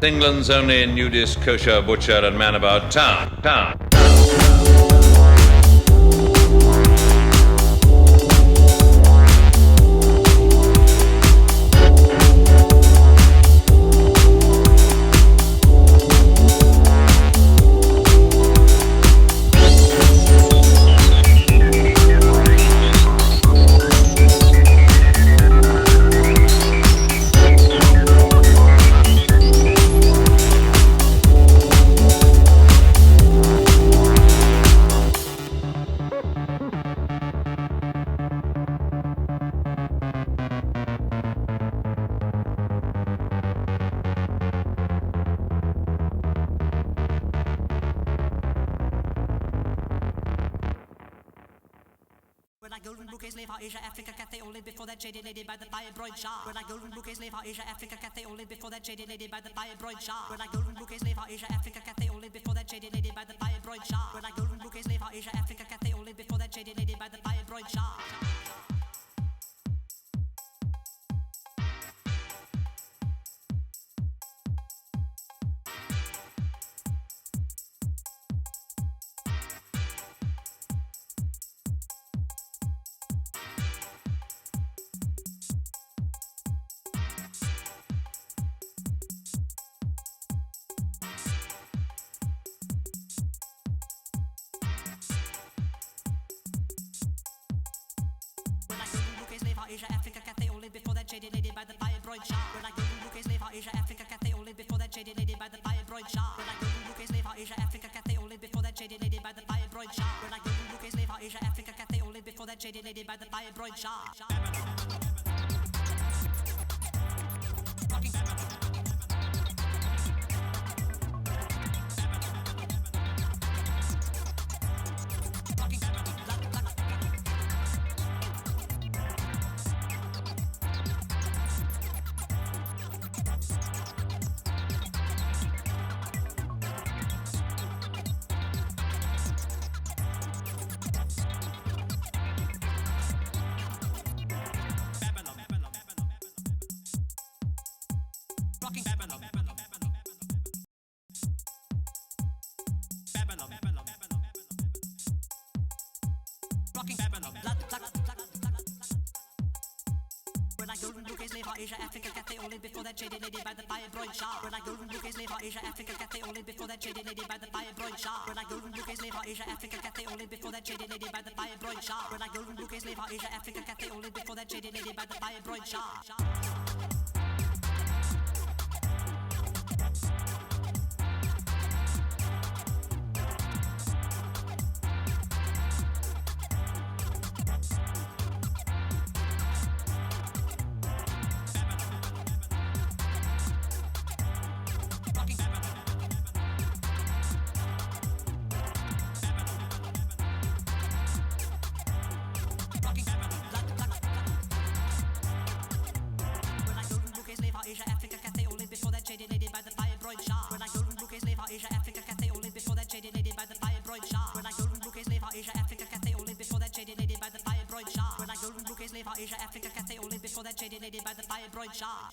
England's only nudist kosher butcher and man about town. Golden bouquets leave for Asia, Africa, Cathay, only before that shady lady by the fibroid shop. When I golden bouquets leave for Asia, Africa, Cathay, only before that shady lady by the fibroid shop. When I golden bouquets leave for Asia, Africa, Cathay, only before that shady lady by the fibroid shop. When I golden bouquets leave for Asia, Africa, Cathay, only before that shady lady by the fibroid shop. Asia, Africa, Cathay, only before that shady lady by the fibroid shop. When I golden bouquets leave for Asia, Africa, Cathay, only before that shady lady by the fibroid shop. When I golden bouquets leave for Asia, Africa, Cathay, only before that shady lady by the fibroid shop. When I golden bouquets leave for Asia, Africa, Cathay, only before that shady lady by the fibroid shop. Golden bouquets leave for Asia, Africa, Cathay, only before that shady lady by the fibroid shop. When I golden bouquets leave for Asia, Africa, Cathay, only before that shady lady by the fibroid shop. When I golden bouquets leave for Asia, Africa, Cathay, only before that shady lady by the fibroid shop. When I golden bouquets leave for Asia, Africa, Cathay, only before that shady lady by the fibroid shop. slave out Asia, Africa, Cathay, only before that shady lady by the fibroid Shah.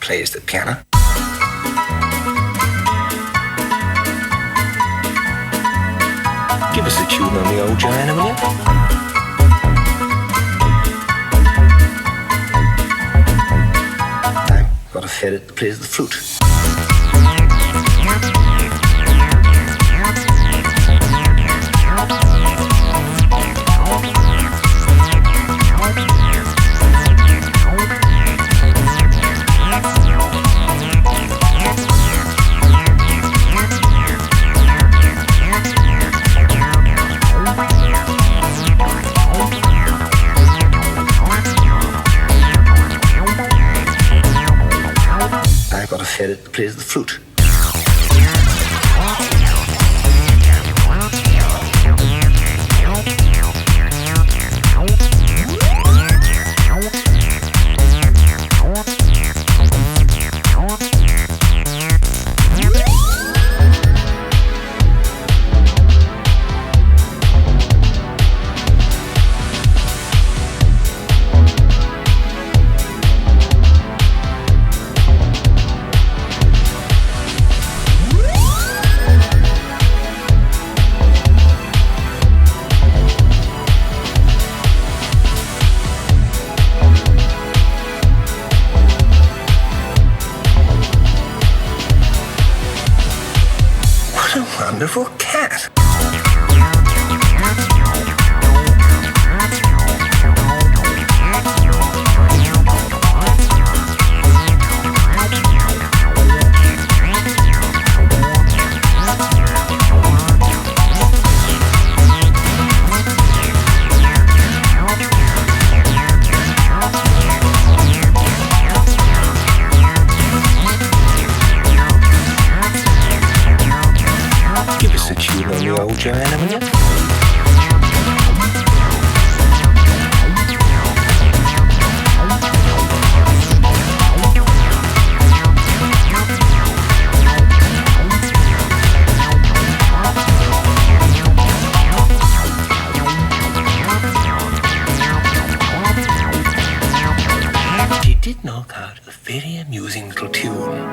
plays the piano. Give us a tune on the old Joanna, will you? I've got a ferret that plays the flute. Ferret that plays the flute. Wonderful cat. Old Joanna, will you? She did knock out a very amusing little tune.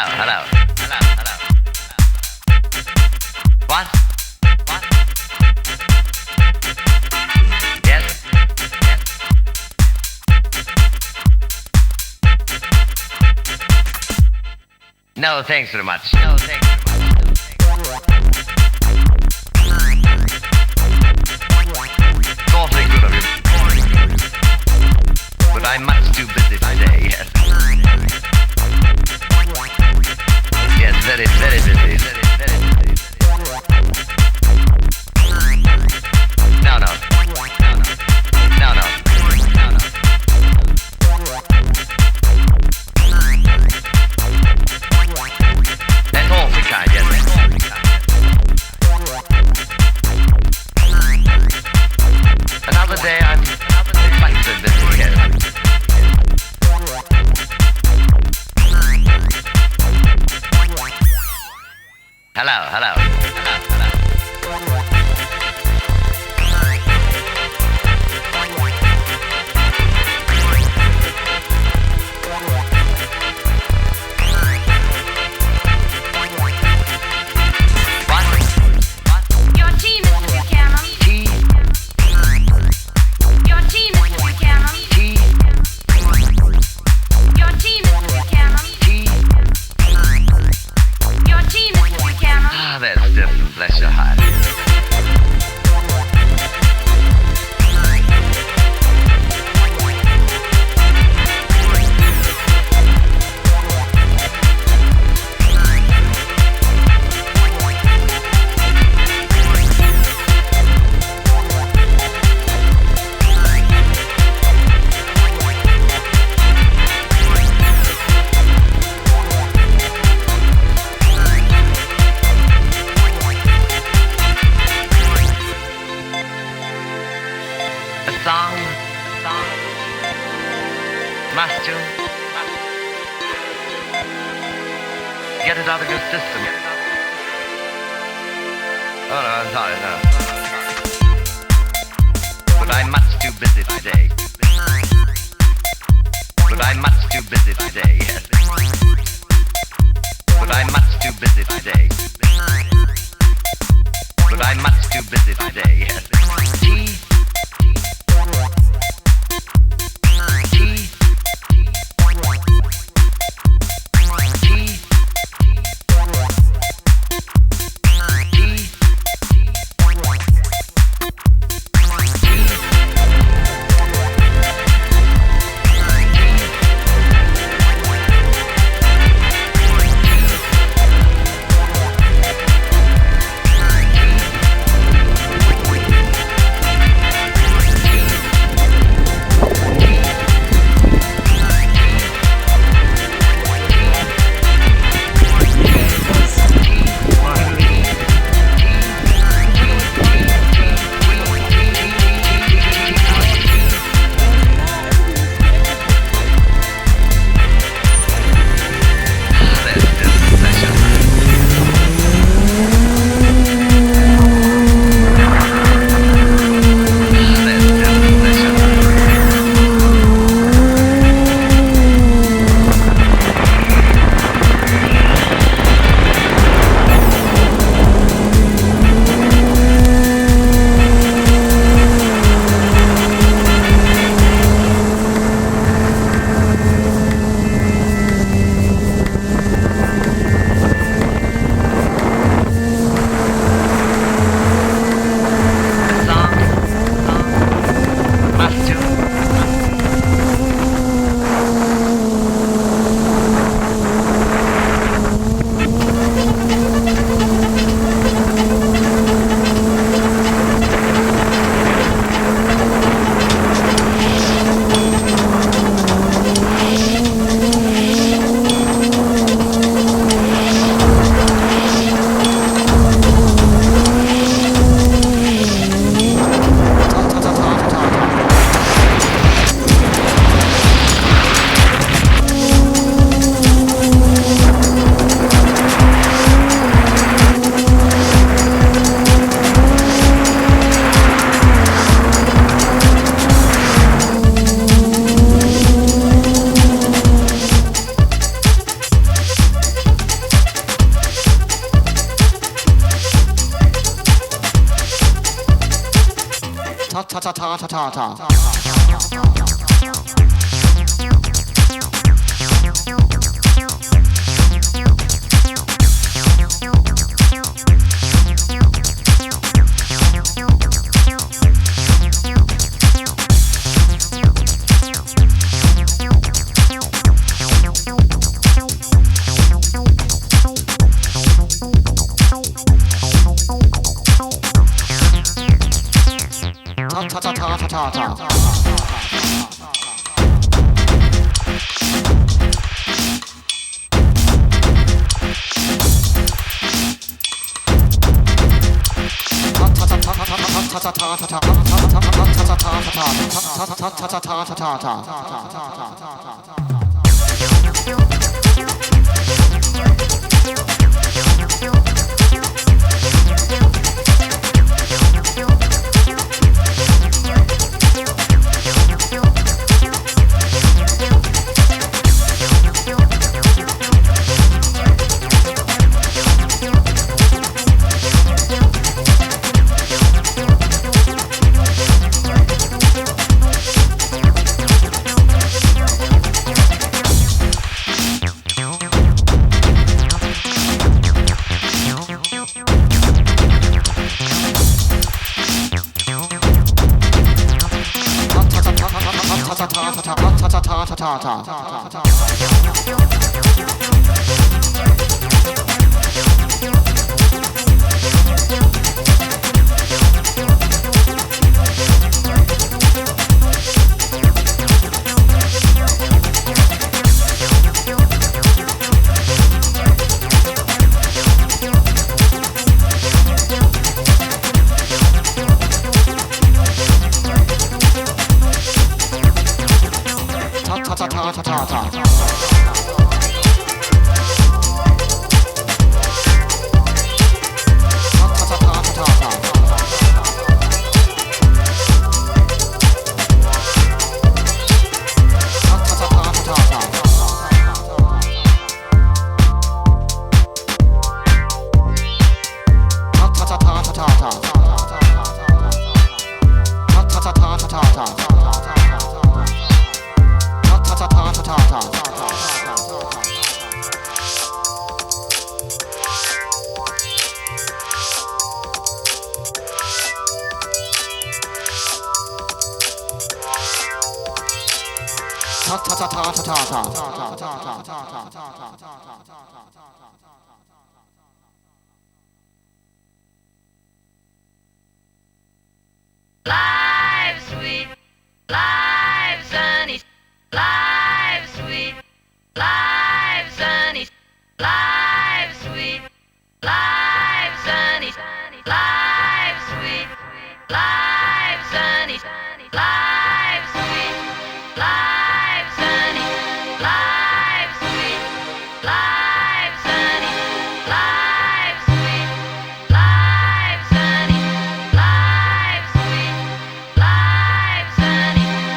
hello. What? Yes? No, thanks very much. It's awfully good of you. But I'm much too busy today, yes. Yes, very, very busy. No. That's awfully kind, yes. Another day I'm quite so busy, yes. Hello. Your team, Mr. Buchanan. Your team, Mr. Buchanan. Your team, Mr. Buchanan. Your team, Mr. Buchanan. Ah, that's different, bless your heart. Must you? Get it out of your system. Oh no, I'm sorry, no. But I'm much too busy today. But I'm much too busy today, yes. But I'm much too busy today. But I'm much too busy today, yes. Live sweet, live sunny, live sweet, live sunny, live sweet, live sunny, live sweet, live sunny, live sweet, live sunny, live sweet, live sunny, live sweet, live sunny, live sweet, live sunny,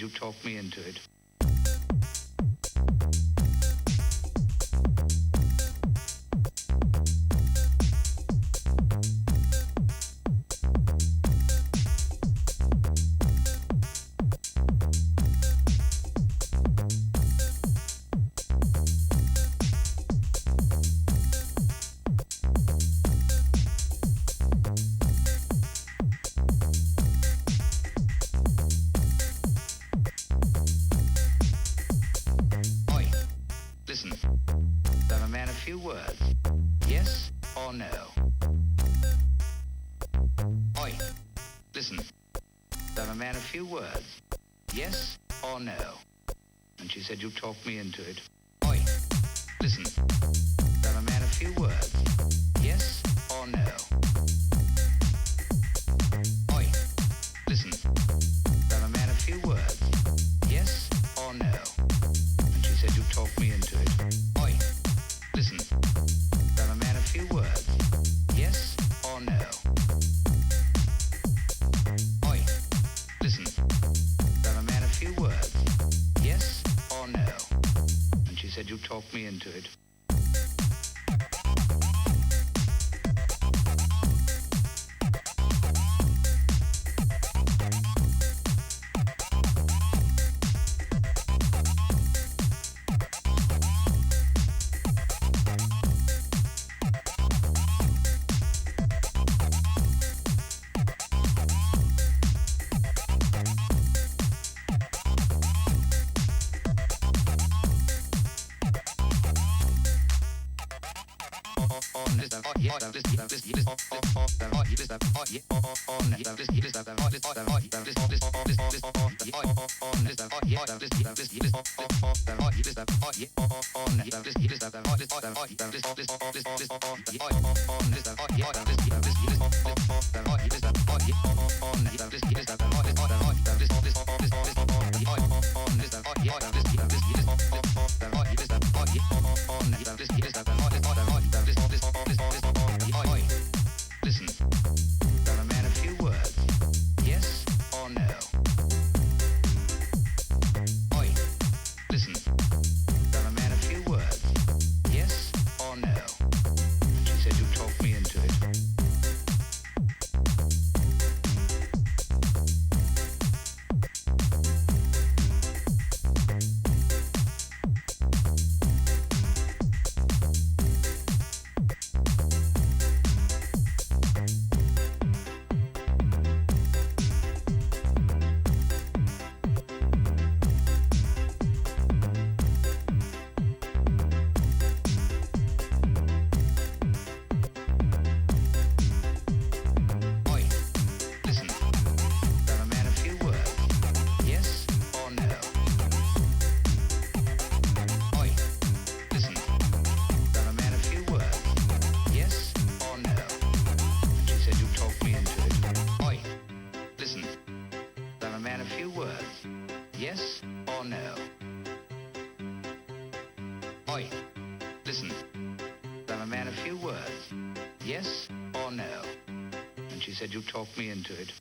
said you'd talk me into it. Listen, I'm a man of few words. Yes or no? Oi, listen, I'm a man of few words. Yes or no? And she said you'd talk me into it. Oi, listen, I'm a man of few words. Yes or no? Oi, listen, I'm a man of few words. Yes or no? And she said you'd talk me into it. Oi, listen, I'm a man of few words. Yes or no? Oi, listen, I'm a man of few words. Yes or no? And she said you'd talk me into it. Listen, I'm a man of few words. Yes or no? Oi, listen, I'm a man of few words. Yes or no? And she said you'd talk me into it. Oi, listen, I'm a man of few words. Yes or no? Oi, listen, I'm a man of few words. Yes or no? And she said you'd talk me into it. Oi, listen, I'm a man of few words. Yes or no? Oi, listen, I'm a man of few words. Yes or no? And she said you'd talk me into it.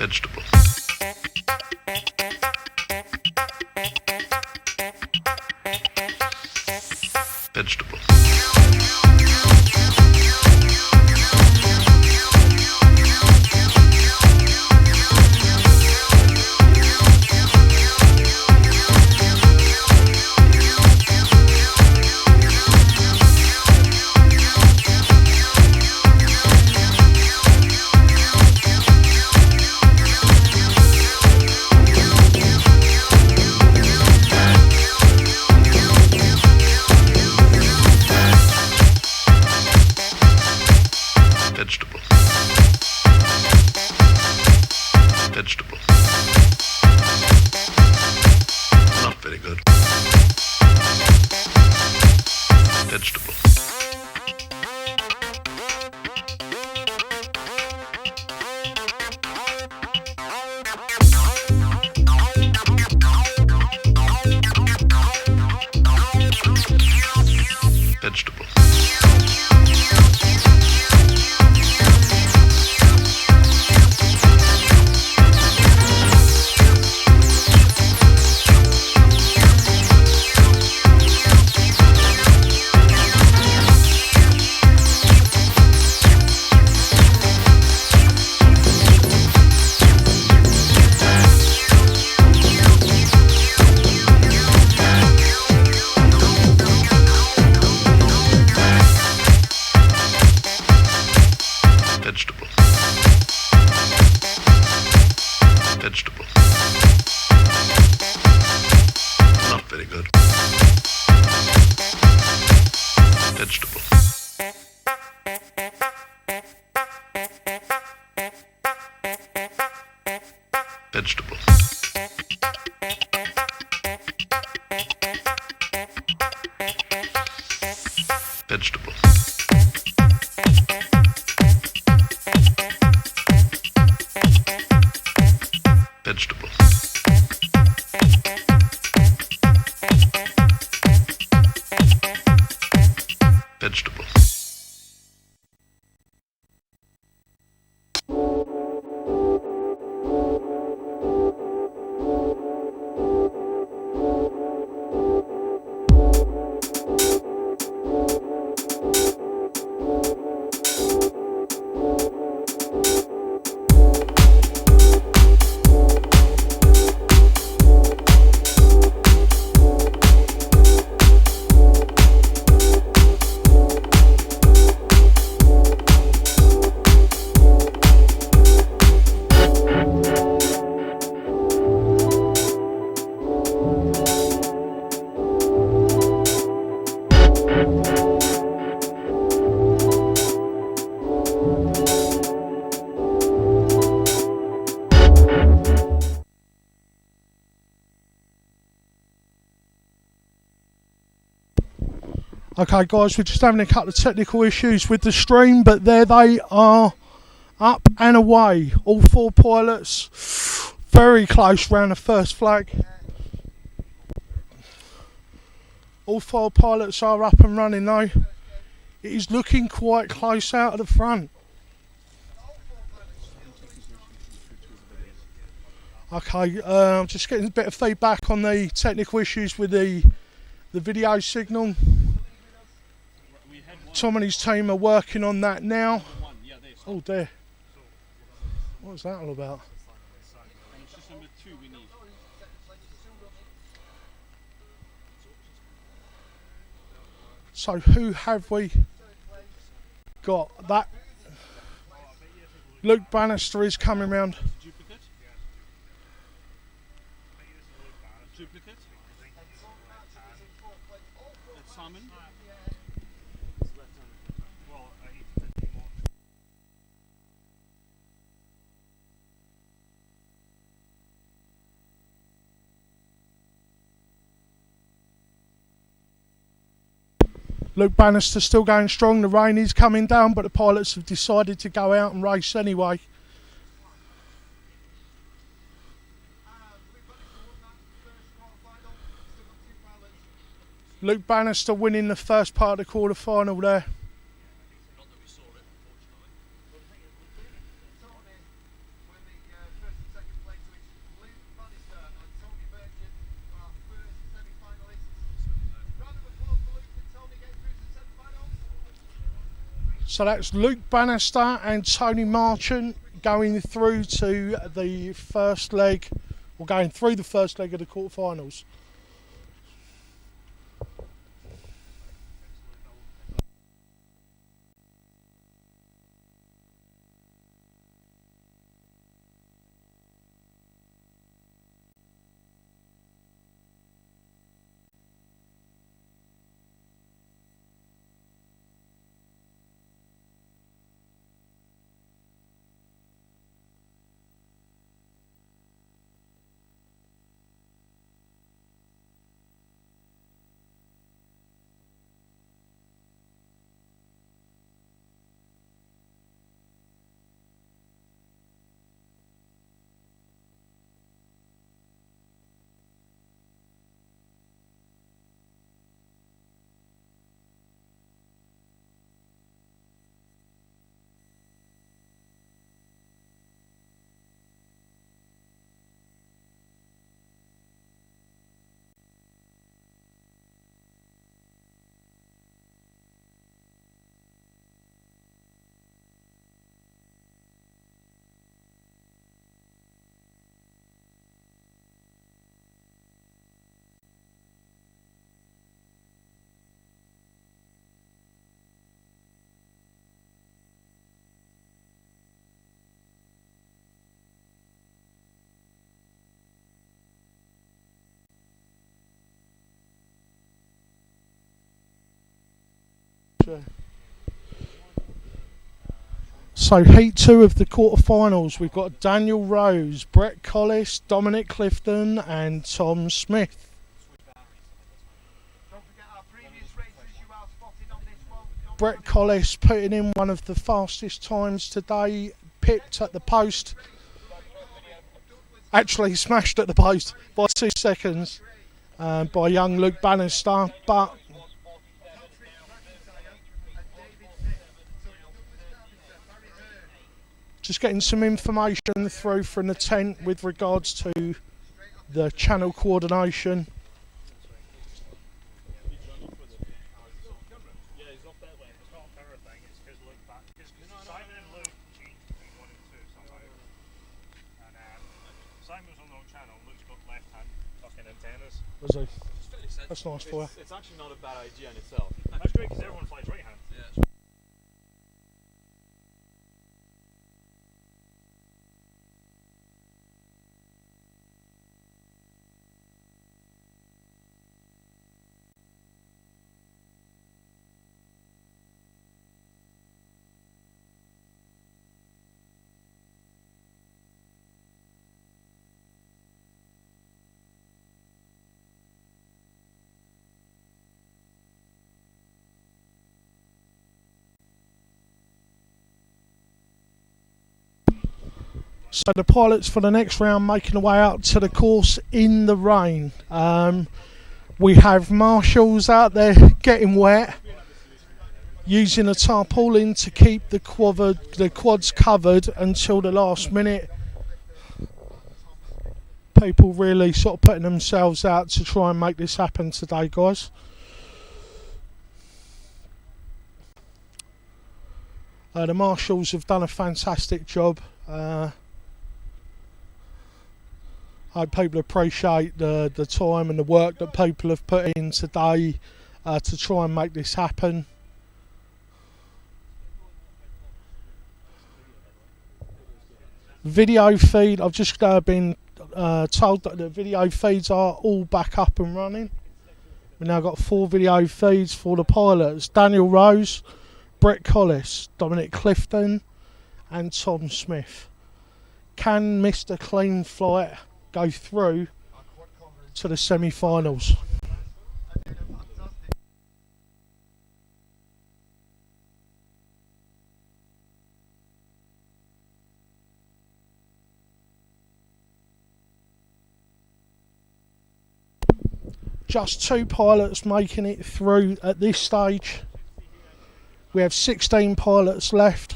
Vegetable. Vegetable. Vegetable. Vegetable. Not very good. Vegetable. Vegetable. Vegetable. Vegetable. Not very good. Vegetable. Vegetable. Vegetable. Vegetable. Vegetable. Okay guys, we're just having a couple of technical issues with the stream, but there they are, up and away. All four pilots, very close round the first flag. All four pilots are up and running though. It is looking quite close out of the front. Okay, I'm just getting a bit of feedback on the technical issues with the video signal. Tom and his team are working on that now. Oh dear. What's that all about? So who have we got? That Luke Bannister is coming round. Duplicate. Simon. Luke Bannister still going strong. The rain is coming down, but the pilots have decided to go out and race anyway. Luke Bannister winning the first part of the quarter-final there. So that's Luke Bannister and Tony Marchant going through to the first leg, or going through the first leg of the quarterfinals. So heat 2 of the quarterfinals, we've got Daniel Rose, Brett Collis, Dominic Clifton and Tom Smith. Brett Collis putting in one of the fastest times today, pipped at the post, actually smashed at the post by 2 seconds by young Luke Bannister, but just getting some information through from the tent with regards to the channel coordination. Was he? That's nice for you. It's actually not a bad idea in itself. That's great because everyone flies right hand. Yeah. So the pilots for the next round making their way out to the course in the rain. We have marshals out there getting wet, using a tarpaulin to keep the quads covered until the last minute. People really sort of putting themselves out to try and make this happen today, guys. The marshals have done a fantastic job. I hope people appreciate the time and the work that people have put in today to try and make this happen. Video feed, I've just been told that the video feeds are all back up and running. We've now got 4 video feeds for the pilots: Daniel Rose, Brett Collis, Dominic Clifton and Tom Smith. Can Mr. Clean Flight go through to the semi-finals? Just 2 pilots making it through at this stage. We have 16 pilots left.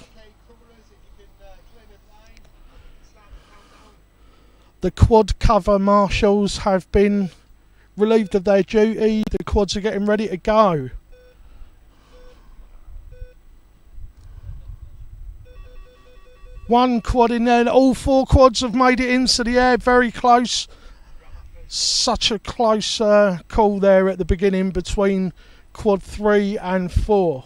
The quad cover marshals have been relieved of their duty. The quads are getting ready to go. One quad in there. All 4 quads have made it into the air. Very close. Such a close call there at the beginning between quad 3 and 4.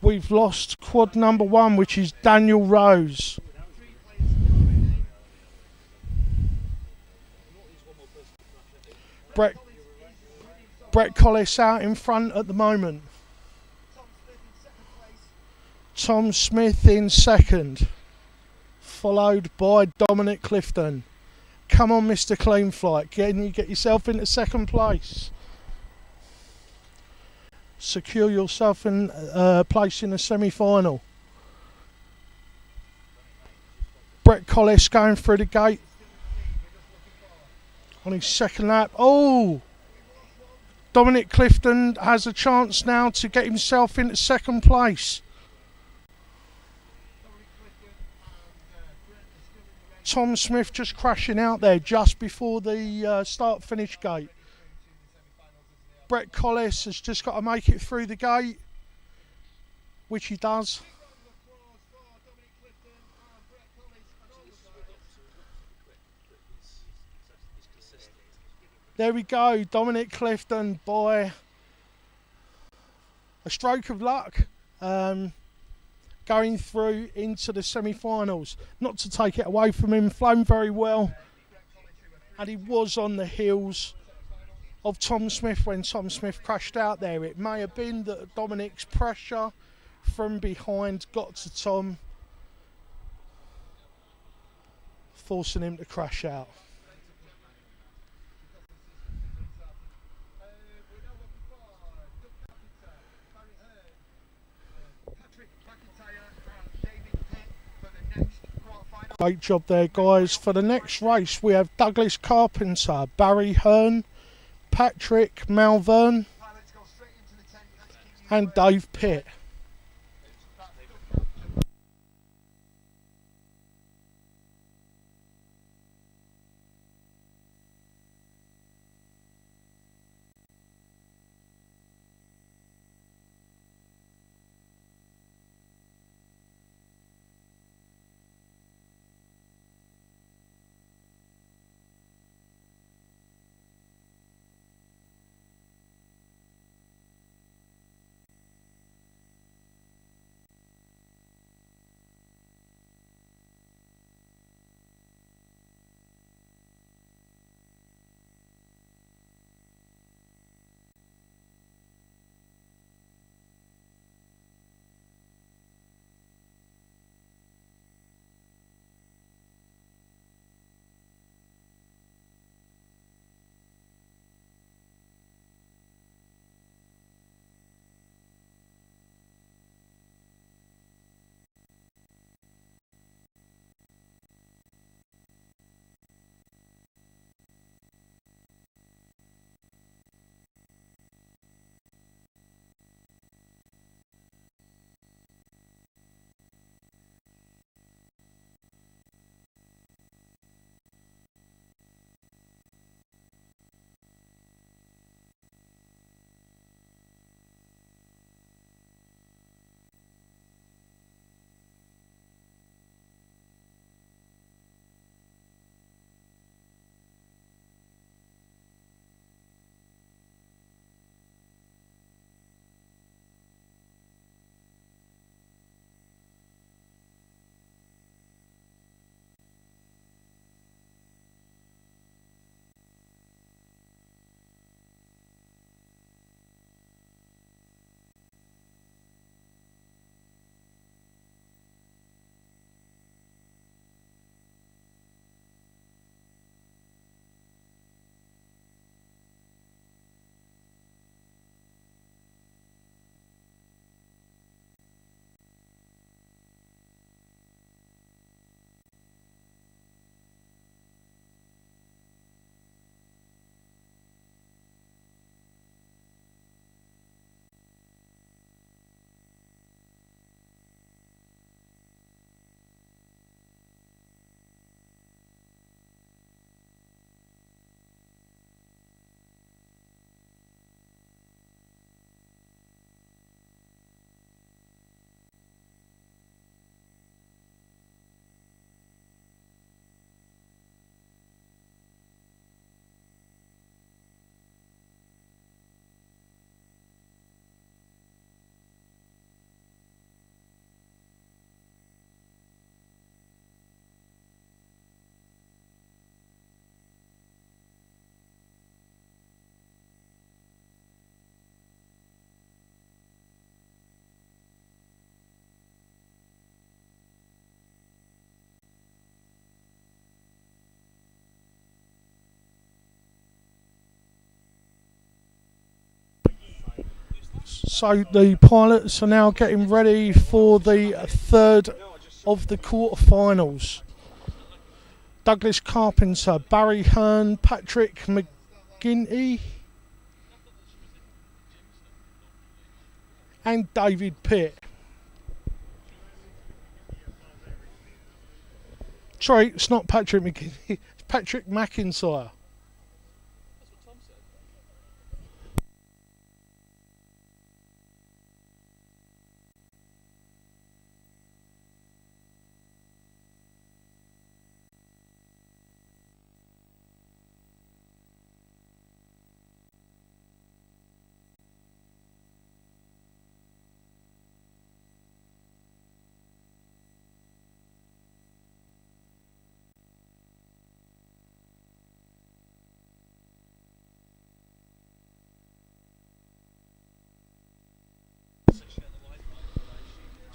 We've lost quad number 1, which is Daniel Rose. Brett Collis out in front at the moment. Tom Smith in second, followed by Dominic Clifton. Come on, Mr. Clean Flight, can you get yourself into second place? Secure yourself in place in the semi-final. Brett Collis going through the gate on his second lap. Oh! Dominic Clifton has a chance now to get himself into second place. Tom Smith just crashing out there just before the start-finish gate. Brett Collis has just got to make it through the gate, which he does. There we go, Dominic Clifton by a stroke of luck going through into the semi-finals. Not to take it away from him, flown very well, and he was on the heels of Tom Smith when Tom Smith crashed out there. It may have been that Dominic's pressure from behind got to Tom, forcing him to crash out. Great job there, guys. For the next race, we have Douglas Carpenter, Barry Hearn, Patrick Malvern, and Dave Pitt. So the pilots are now getting ready for the third of the quarterfinals. Douglas Carpenter, Barry Hearn, Patrick McGinty and David Pitt. Sorry, it's not Patrick McGinty, it's Patrick McIntyre.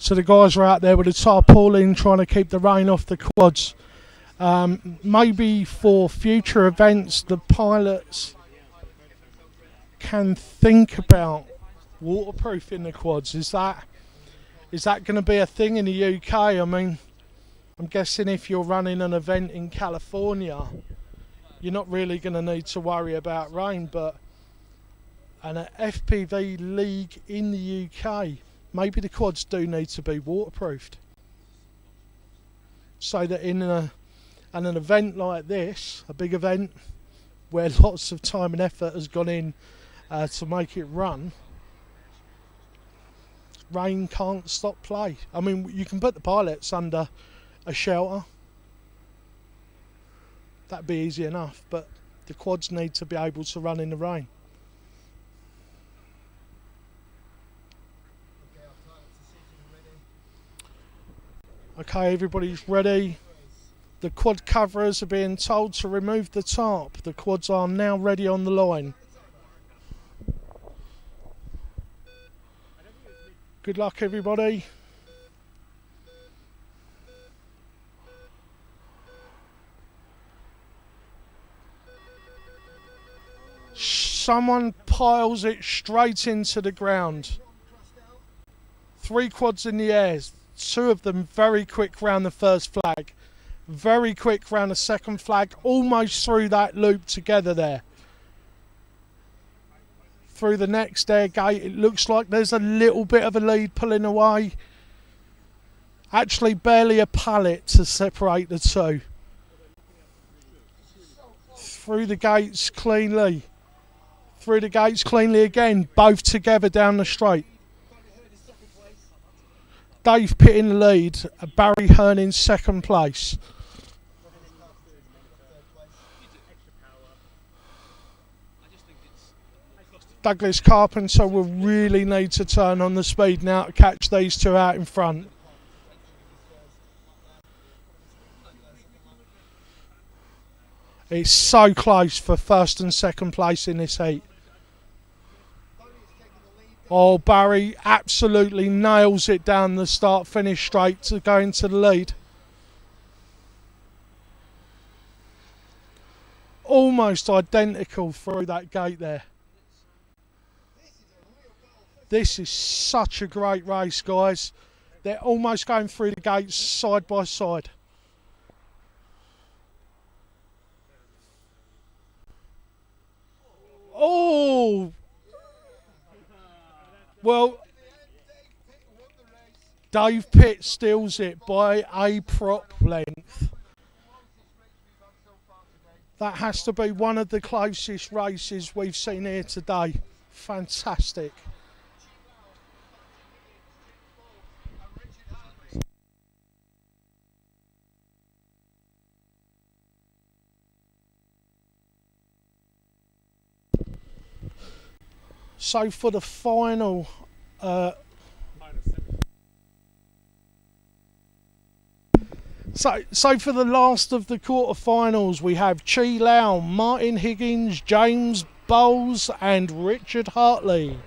So the guys are out there with a tarpaulin trying to keep the rain off the quads. Maybe for future events the pilots can think about waterproofing the quads. Is that going to be a thing in the UK? I mean, I'm guessing if you're running an event in California, you're not really going to need to worry about rain, but an FPV league in the UK, maybe the quads do need to be waterproofed, so that in an event like this, a big event where lots of time and effort has gone in to make it run, rain can't stop play. I mean, you can put the pilots under a shelter, that'd be easy enough, but the quads need to be able to run in the rain. Okay, everybody's ready. The quad coverers are being told to remove the tarp. The quads are now ready on the line. Good luck, everybody. Someone piles it straight into the ground. 3 quads in the air. 2 of them very quick round the first flag. Very quick round the second flag. Almost through that loop together there. Through the next air gate. It looks like there's a little bit of a lead pulling away. Actually barely a pallet to separate the 2. Through the gates cleanly. Through the gates cleanly again. Both together down the straight. Dave Pitt in the lead, Barry Hearn in second place. Douglas Carpenter will really need to turn on the speed now to catch these 2 out in front. It's so close for first and second place in this heat. Oh, Barry absolutely nails it down the start-finish straight to go into the lead. Almost identical through that gate there. This is such a great race, guys. They're almost going through the gates side by side. Oh! Well, Dave Pitt steals it by a prop length. That has to be one of the closest races we've seen here today. Fantastic. So for the final So for the last of the quarterfinals, we have Chi Lau, Martin Higgins, James Bowles and Richard Hartley.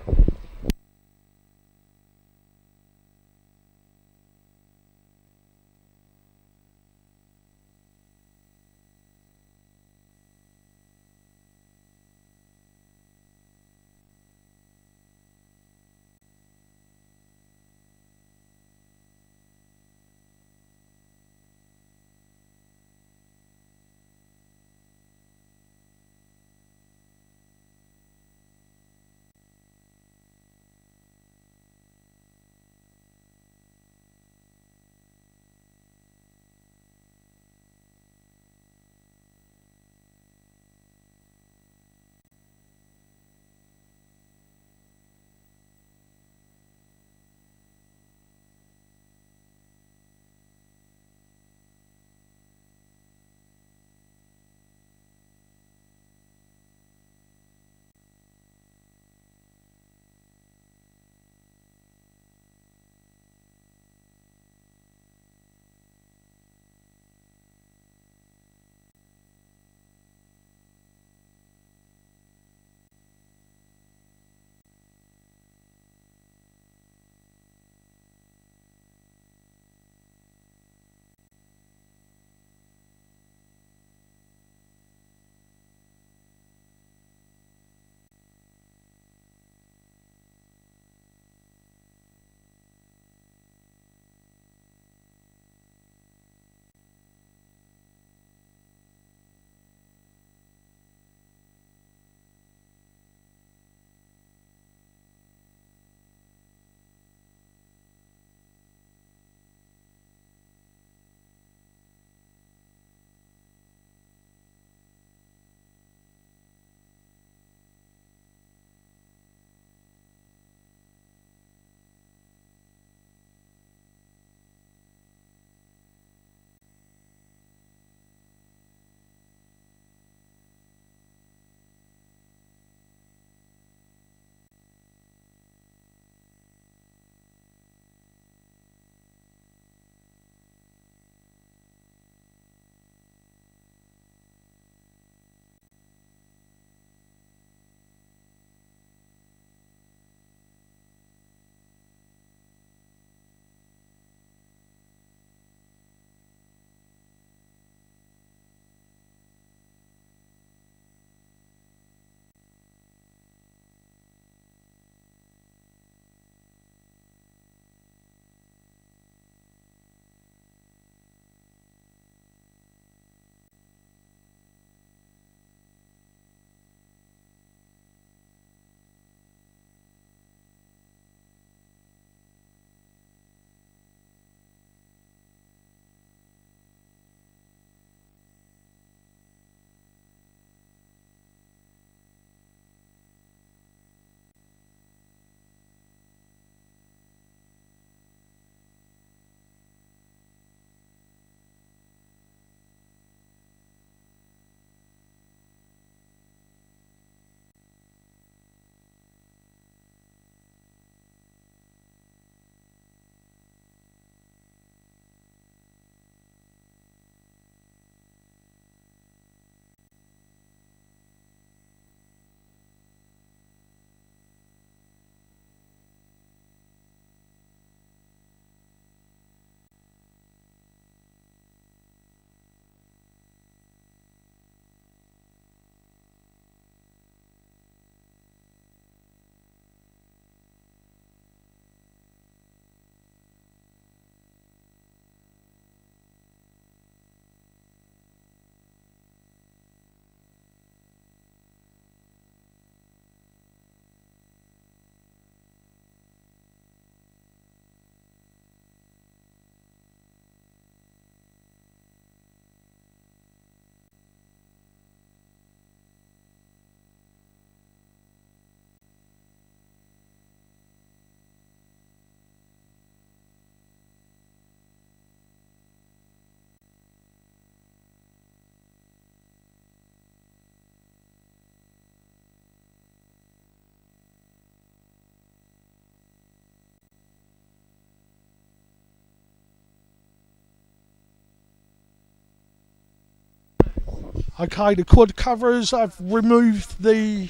Okay, the quad coverers, I've removed the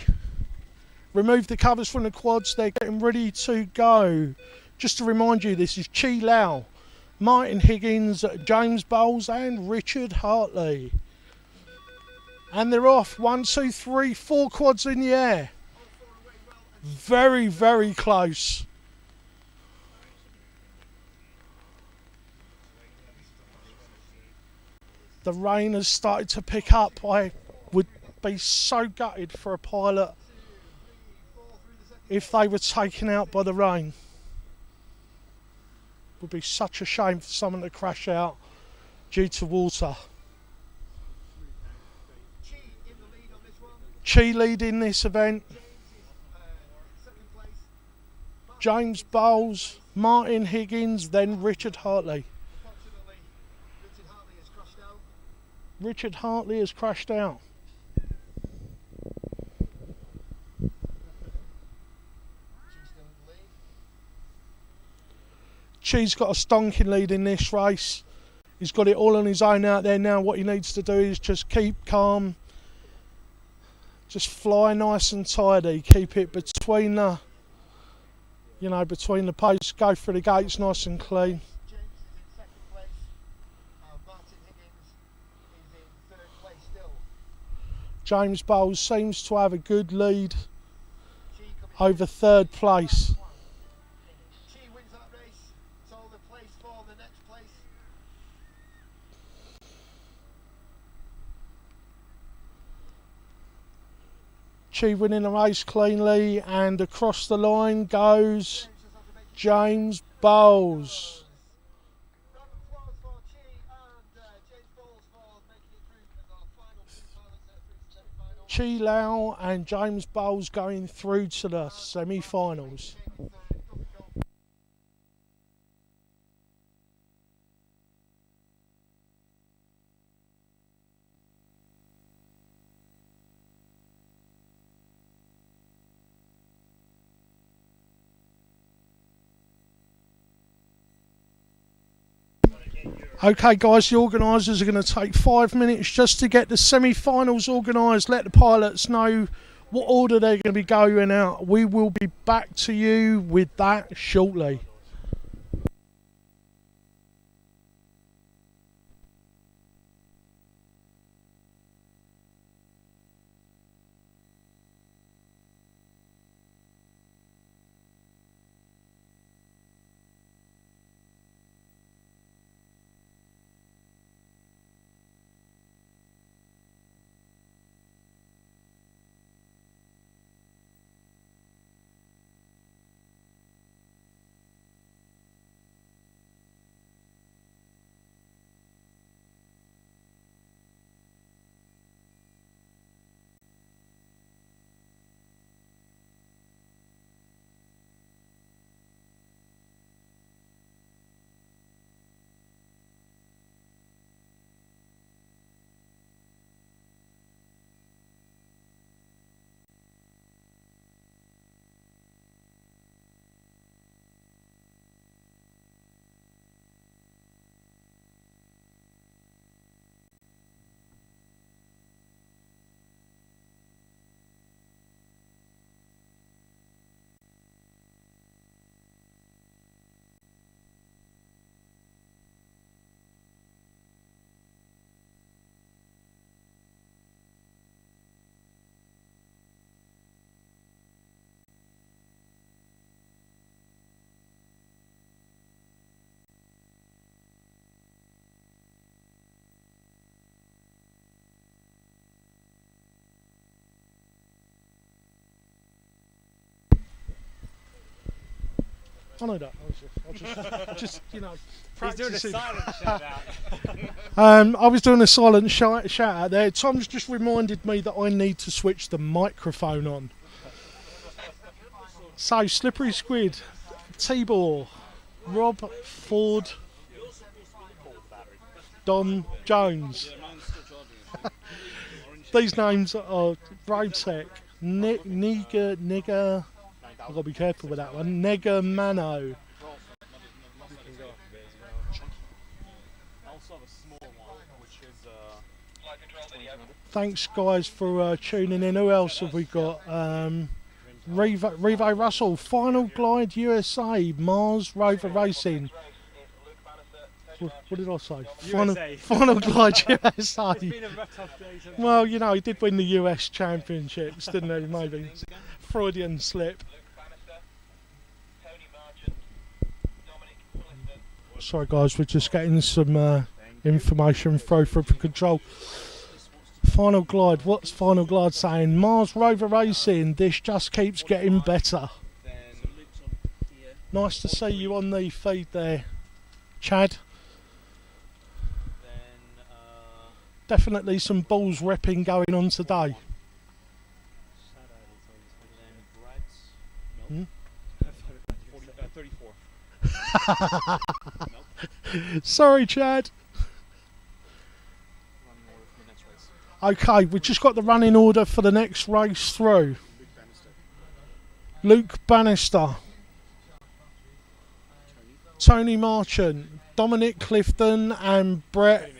covers from the quads. They're getting ready to go. Just to remind you, this is Chi Lau, Martin Higgins, James Bowles and Richard Hartley. And they're off. 1, 2, 3, 4 quads in the air. Very, very close. The rain has started to pick up. I would be so gutted for a pilot if they were taken out by the rain. It would be such a shame for someone to crash out due to water. Chi leading this event. James Bowles, Martin Higgins, then Richard Hartley. Richard Hartley has crashed out. Chi's got a stonking lead in this race. He's got it all on his own out there now. What he needs to do is just keep calm. Just fly nice and tidy. Keep it between the, between the posts. Go through the gates nice and clean. James Bowles seems to have a good lead over third place. Chi winning the race cleanly, and across the line goes James Bowles. Chi Lau and James Bowles going through to the semi-finals. Okay guys, the organisers are going to take 5 minutes just to get the semi-finals organised, let the pilots know what order they're going to be going out. We will be back to you with that shortly. I know that. I just practicing. He's doing a silent shout out. I was doing a silent shout out there. Tom's just reminded me that I need to switch the microphone on. So, Slippery Squid, Tibor, Rob Ford, Dom Jones. These names are Roadtech, Nigger. I've got to be careful with that one. Nega Mano. I also have a small one, which is Thanks, guys, for tuning in. Who else have we got? Revo Russell, Final Glide USA, Mars Rover Racing. What did I say? Final Glide USA. It's been a tough day. Well, you know, he did win the US Championships, didn't he? Maybe. Freudian slip. Sorry, guys, we're just getting some information through for control. Final Glide, what's Final Glide saying? Mars Rover Racing, this just keeps getting better. Nice to see you on the feed there, Chad. Definitely some balls ripping going on today. Hmm? 34. Sorry, Chad. Okay, we've just got the running order for the next race through. Luke Bannister, Tony Marchant, Dominic Clifton and Brett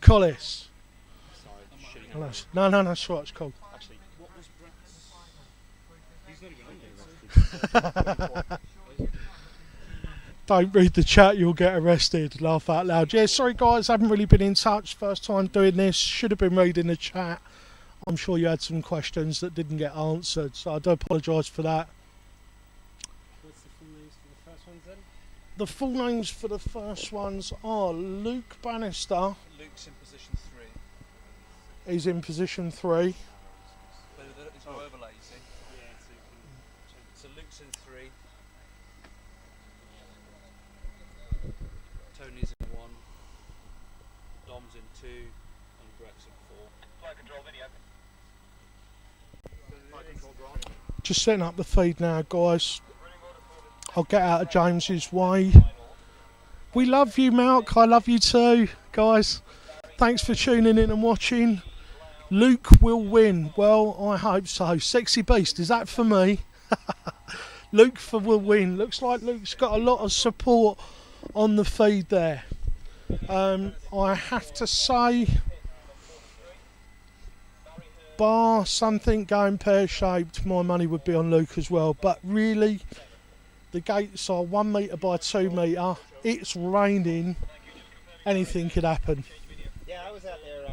Collis. No, that's right, it's cool. Don't read the chat, you'll get arrested. Laugh out loud. Yeah, sorry guys, haven't really been in touch. First time doing this. Should have been reading the chat. I'm sure you had some questions that didn't get answered, so I do apologise for that. What's the full names for the first ones then? The full names for the first ones are Luke Bannister. Luke's in position 3. He's in position 3. But there's no overlay, you see. Yeah, so Luke's in 3. Tony's in 1. Dom's in 2. And Brett's in 4. Flight control video. Just setting up the feed now, guys. I'll get out of James's way. We love you, Malk. I love you too, guys. Thanks for tuning in and watching. Luke will win. Well, I hope so. Sexy Beast, is that for me? Luke will win. Looks like Luke's got a lot of support on the feed there. I have to say, bar something going pear-shaped, my money would be on Luke as well. But really, the gates are 1 metre by 2 metre. It's raining. Anything could happen. Yeah, I was out there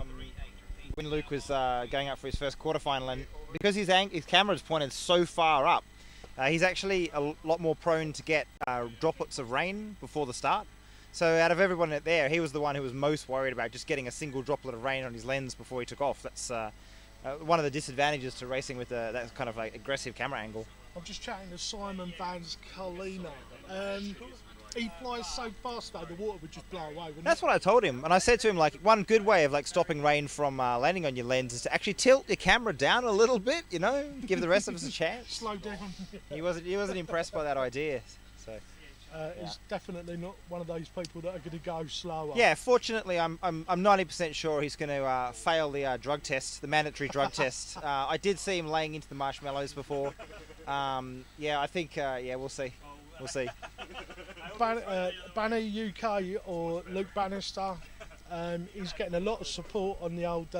when Luke was going up for his first quarterfinal, and because his camera's pointed so far up, he's actually a lot more prone to get droplets of rain before the start. So out of everyone out there, he was the one who was most worried about just getting a single droplet of rain on his lens before he took off. That's one of the disadvantages to racing with that kind of like aggressive camera angle. I'm just chatting to Simon Vans Carlino. He flies so fast though, the water would just blow away, wouldn't That's what I told him, and I said to him, like, one good way of like stopping rain from landing on your lens is to actually tilt your camera down a little bit, you know, give the rest of us a chance. Slow down. He wasn't impressed by that idea, so. He's definitely not one of those people that are going to go slower. Yeah, fortunately, I'm 90% sure he's going to fail the drug test, the mandatory drug test. I did see him laying into the marshmallows before. Yeah, I think we'll see. We'll see. Banny UK or Luke Bannister, he's getting a lot of support on the old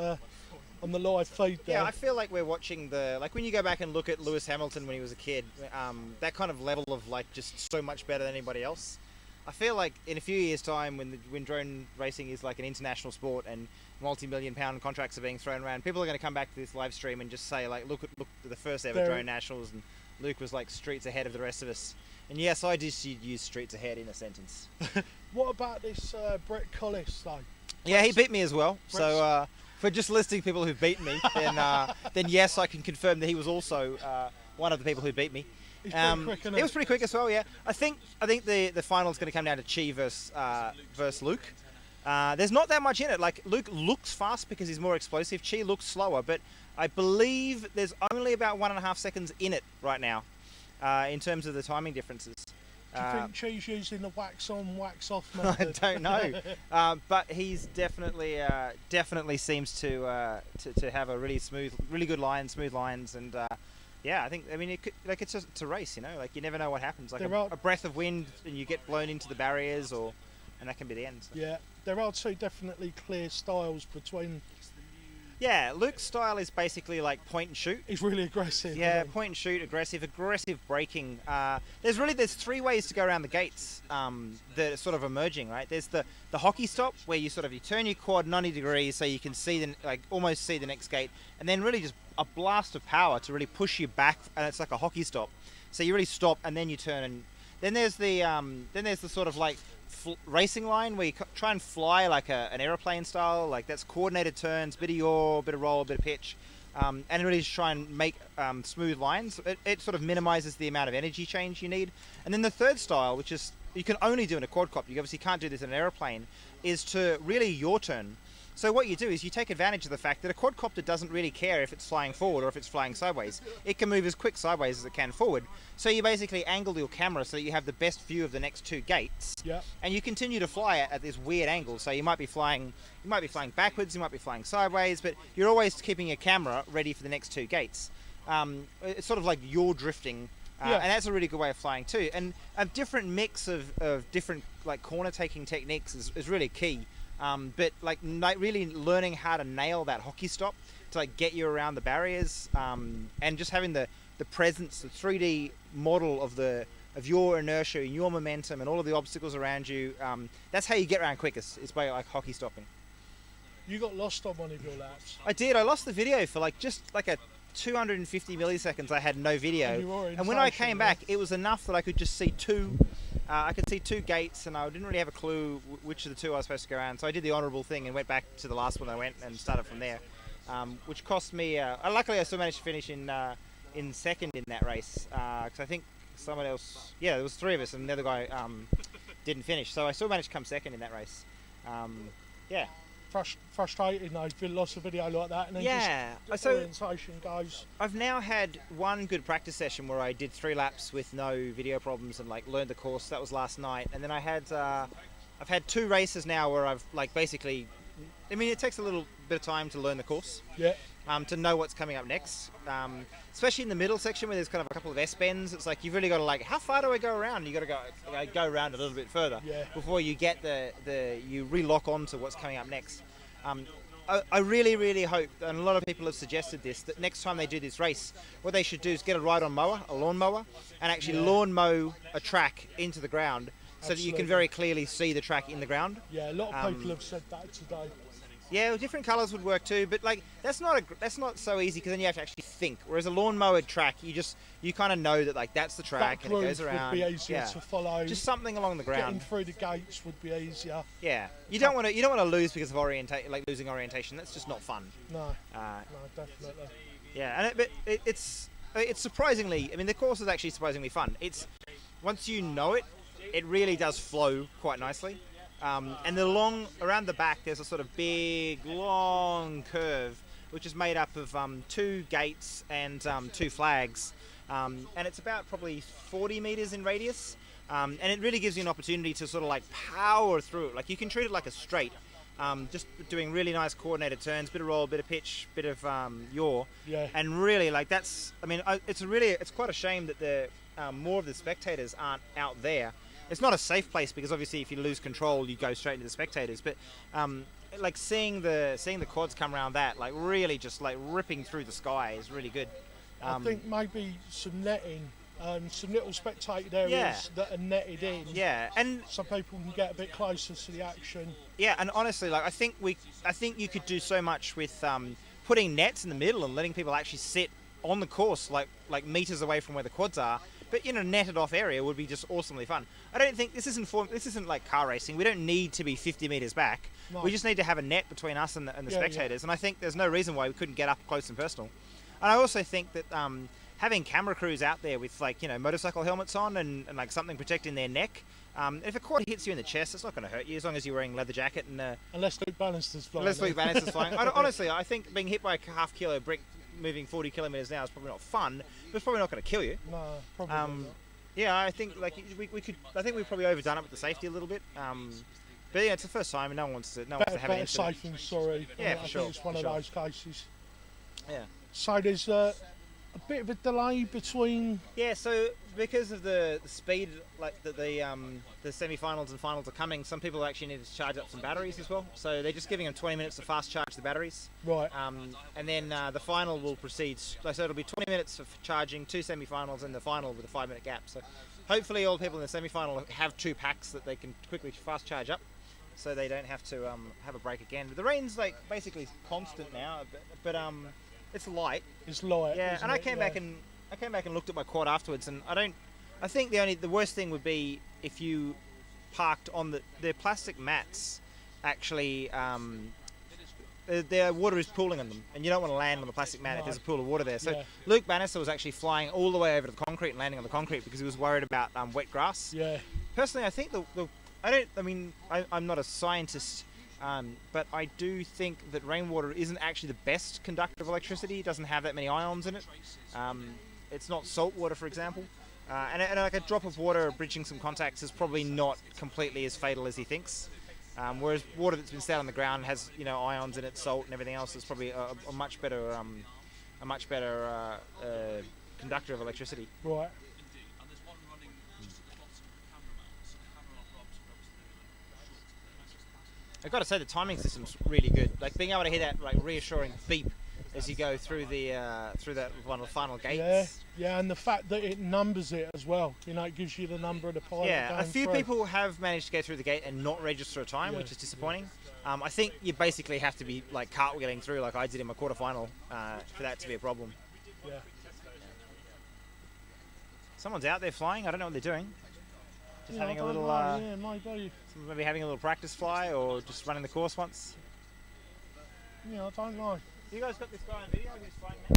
on the live feed there. Yeah, I feel like we're watching like when you go back and look at Lewis Hamilton when he was a kid, that kind of level of like just so much better than anybody else. I feel like in a few years' time, when drone racing is like an international sport and multi-million-pound contracts are being thrown around, people are going to come back to this live stream and just say like, look at the first ever drone nationals, and Luke was like streets ahead of the rest of us. And yes, I did use streets ahead in a sentence. What about this Brett Collis though? Yeah, he beat me as well. So for just listing people who've beaten me, then yes, I can confirm that he was also one of the people who beat me. He's pretty quick, isn't he? He was pretty quick as well. Yeah, I think the final is going to come down to Chi versus Luke. There's not that much in it. Like Luke looks fast because he's more explosive. Chi looks slower, but I believe there's only about 1.5 seconds in it right now. In terms of the timing differences. Do you think Chi's using the wax on, wax off method? I don't know, but he's definitely seems to have a really good line, smooth lines, and yeah, I mean, it's just a race, you know, like you never know what happens, like a breath of wind and you get blown into the barriers, or and that can be the end. So. Yeah, there are two definitely clear styles between. Yeah, Luke's style is basically like point and shoot. He's really aggressive. Yeah, point and shoot, aggressive braking. There's three ways to go around the gates that are sort of emerging, right? There's the hockey stop where you turn your quad 90 degrees so you can see almost see the next gate, and then really just a blast of power to really push you back, and it's like a hockey stop. So you really stop and then you turn, and then there's the sort of like racing line where you try and fly like an aeroplane style, like that's coordinated turns, bit of yaw, bit of roll, bit of pitch, and really just try and make smooth lines. It sort of minimizes the amount of energy change you need. And then the third style, which is you can only do in a quadcopter, you obviously can't do this in an aeroplane, is to really yaw turn. So what you do is you take advantage of the fact that a quadcopter doesn't really care if it's flying forward or if it's flying sideways. It can move as quick sideways as it can forward. So you basically angle your camera so that you have the best view of the next two gates. Yeah. And you continue to fly at this weird angle. So you might be flying backwards, you might be flying sideways, but you're always keeping your camera ready for the next two gates. It's sort of like yaw drifting. And that's a really good way of flying too. And a different mix of different like corner taking techniques is really key. But really learning how to nail that hockey stop to like get you around the barriers, and just having the presence, the 3D model of your inertia and your momentum and all of the obstacles around you. That's how you get around quickest. It's by like hockey stopping. You got lost on one of your laps. I did. I lost the video for just a 250 milliseconds. I had no video, and when I came back, it was enough that I could just see two. I could see two gates, and I didn't really have a clue which of the two I was supposed to go around. So I did the honourable thing and went back to the last one I went and started from there, which cost me. Luckily, I still managed to finish in second in that race because I think someone else. Yeah, there was three of us, and the other guy didn't finish. So I still managed to come second in that race. Yeah. Frustrating though, if you lost a video like that, and then just orientation goes. I've now had one good practice session where I did 3 laps with no video problems and learned the course. That was last night, and then I've had 2 races now where I've basically. I mean, it takes a little bit of time to learn the course. Yeah. To know what's coming up next, especially in the middle section where there's kind of a couple of S-bends. It's like you've really got to how far do I go around? You got to go around a little bit further before you get you relock onto what's coming up next. I really, really hope, and a lot of people have suggested this, that next time they do this race, what they should do is get a ride-on mower, a lawn mower, and actually lawn mow a track into the ground so that you can very clearly see the track in the ground. Yeah, a lot of people have said that today. Yeah, well, different colours would work too, but that's not so easy because then you have to actually think. Whereas a lawn mowered track, you kind of know that that's the track and it goes around. Would be easier to follow. Just something along the ground. Getting through the gates would be easier. Yeah, you don't want to lose because of losing orientation. That's just not fun. No, no, definitely. Yeah, and it's surprisingly. I mean, the course is actually surprisingly fun. It's once you know it, it really does flow quite nicely. And around the back, there's a sort of big, long curve, which is made up of 2 gates and 2 flags. And it's about probably 40 meters in radius. And it really gives you an opportunity to sort of power through it. You can treat it like a straight, just doing really nice coordinated turns, bit of roll, bit of pitch, bit of yaw. Yeah. And really, that's, I mean, it's quite a shame that more of the spectators aren't out there. It's not a safe place because obviously if you lose control, you go straight into the spectators. But seeing the quads come around that, really just ripping through the sky is really good. I think maybe some netting, some little spectated areas that are netted in. Yeah, and so people can get a bit closer to the action. Yeah, and honestly, I think you could do so much with putting nets in the middle and letting people actually sit on the course, like meters away from where the quads are. But netted off area would be just awesomely fun. I don't think this isn't like car racing. We don't need to be 50 meters back. No. We just need to have a net between us and the spectators. Yeah. And I think there's no reason why we couldn't get up close and personal. And I also think that having camera crews out there with motorcycle helmets on and something protecting their neck. If a quad hits you in the chest, it's not going to hurt you as long as you're wearing leather jacket and. Unless Luke Bannister's flying. Honestly, I think being hit by a half-kilo brick moving 40 kilometers an hour is probably not fun, but it's probably not going to kill you. No, probably not. Yeah, I think we could. I think we've probably overdone it with the safety a little bit. But it's the first time, and no one wants to have an incident. Safe than sorry. Yeah, for sure. I think it's one of those cases. Yeah. So a bit of a delay between? Yeah, so because of the speed, like the semi-finals and finals are coming, some people actually need to charge up some batteries as well. So they're just giving them 20 minutes to fast charge the batteries. Right. And then the final will proceed. So it'll be 20 minutes for charging, 2 semi-finals, and the final with a 5-minute gap. So hopefully all the people in the semi-final have 2 packs that they can quickly fast charge up, so they don't have to have a break again. But the rain's like basically constant now, but it's light. It's light. Yeah, isn't and I it? came back and looked at my quad afterwards, and I think the worst thing would be if you parked on the plastic mats. Actually, their water is pooling on them, and you don't want to land on the plastic mat if there's a pool of water there. So Yeah. Luke Bannister was actually flying all the way over to the concrete and landing on the concrete because he was worried about wet grass. Yeah. Personally, I think I'm not a scientist, but I do think that rainwater isn't actually the best conductor of electricity. It doesn't have that many ions in it. It's not salt water, for example. And like a drop of water bridging some contacts is probably not completely as fatal as he thinks. Whereas water that's been set on the ground has, ions in it, salt and everything else, is probably a much better conductor of electricity. Right. I've got to say the timing system's really good. Like being able to hear that like reassuring beep as you go through that one of the final gates. Yeah, and the fact that it numbers it as well. It gives you the number of the pilot. Yeah, a going few through. people have managed to go through the gate and not register a time, which is disappointing. I think you basically have to be like cartwheeling through like I did in my quarterfinal for that to be a problem. Yeah. Someone's out there flying. I don't know what they're doing. Just Yeah, having I a don't little. know, yeah, maybe. Maybe having a little practice fly or just running the course once. Yeah, I don't know. You guys got this guy on video who's flying now?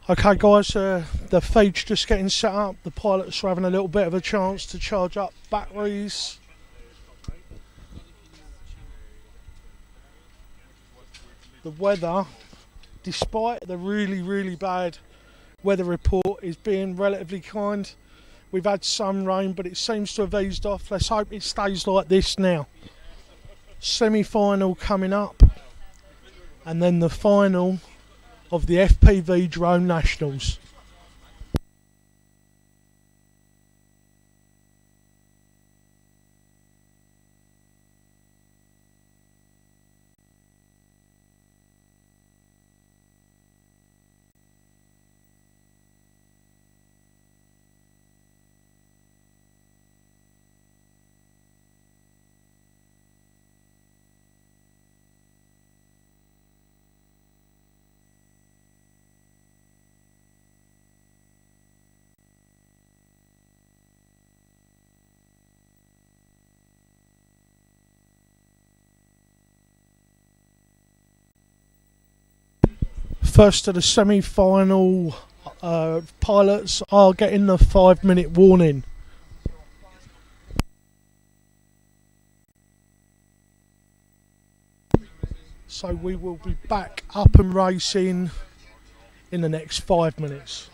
Okay guys, the feed's just getting set up. The pilots are having a little bit of a chance to charge up batteries. The weather, despite the really bad weather report, is being relatively kind. We've had some rain, but it seems to have eased off. Let's hope it stays like this now. Semi-final coming up, and then the final of the FPV Drone Nationals. First to the semi-final, pilots are getting the 5-minute warning. So we will be back up and racing in the next 5 minutes.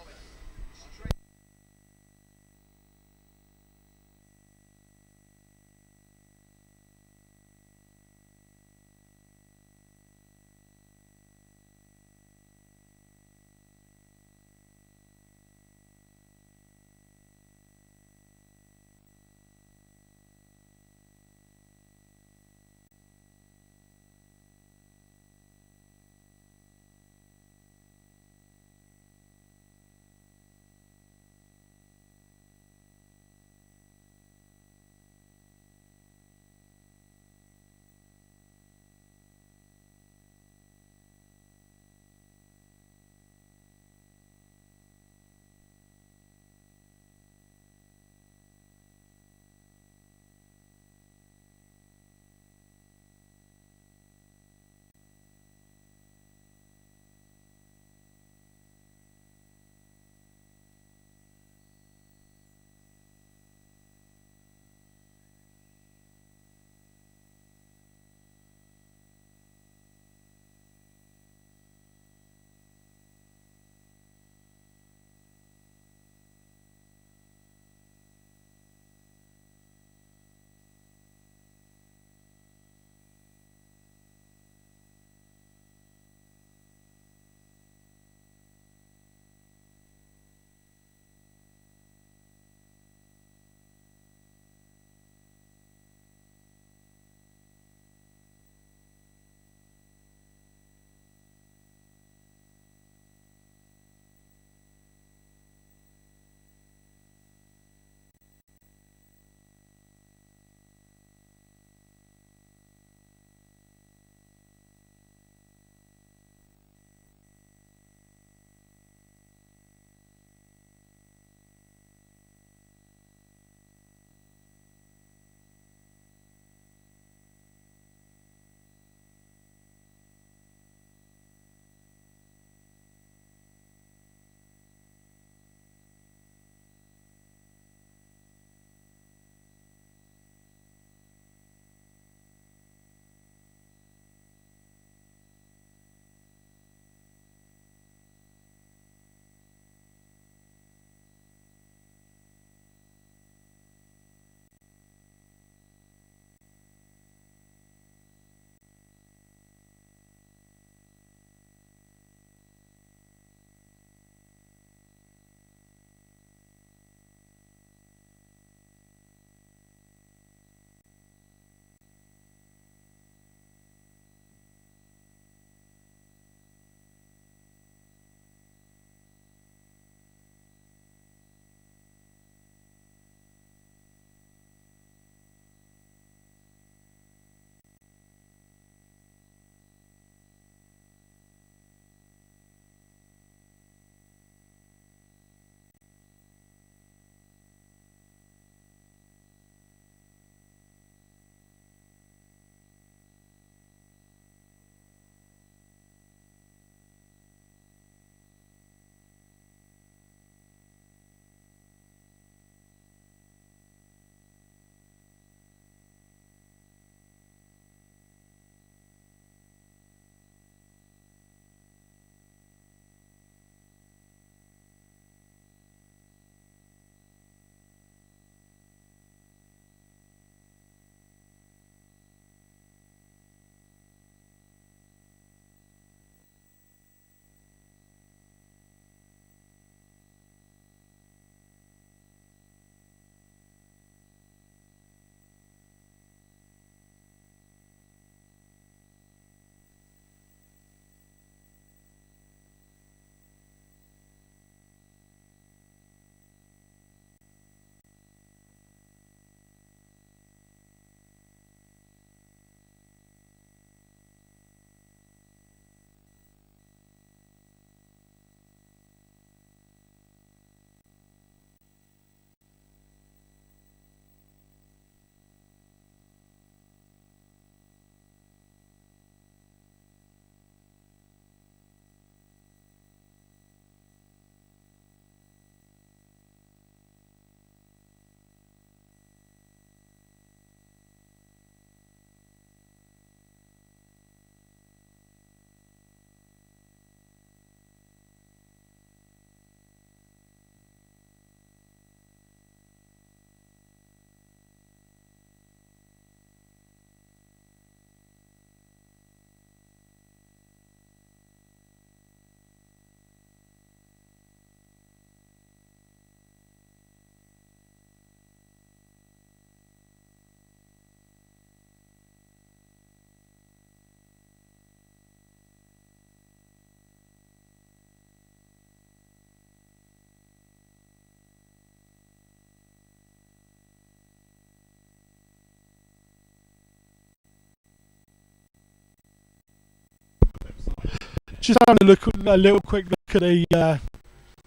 Just having a little quick look at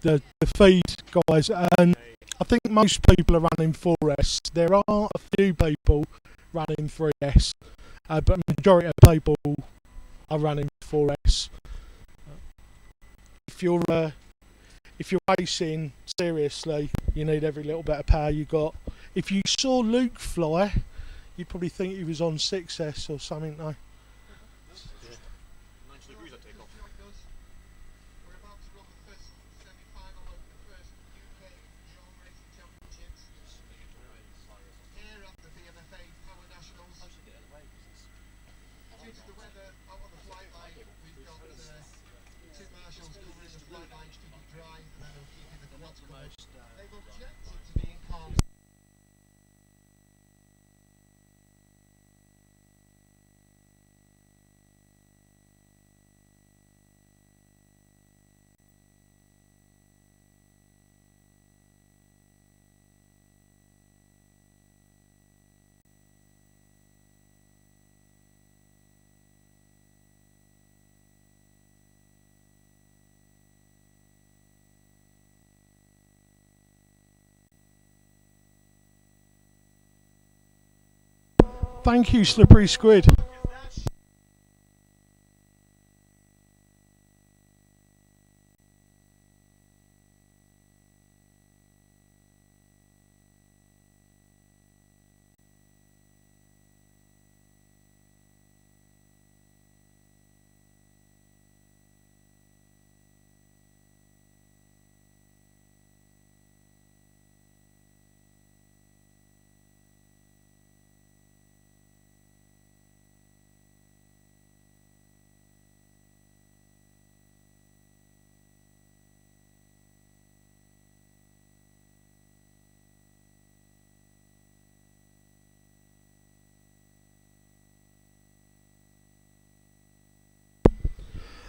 the feed, guys, and I think most people are running 4S. There are a few people running 3S, but the majority of people are running 4S. If you're racing seriously, you need every little bit of power you got. If you saw Luke fly, you'd probably think he was on 6S or something, though. Thank you, Slippery Squid.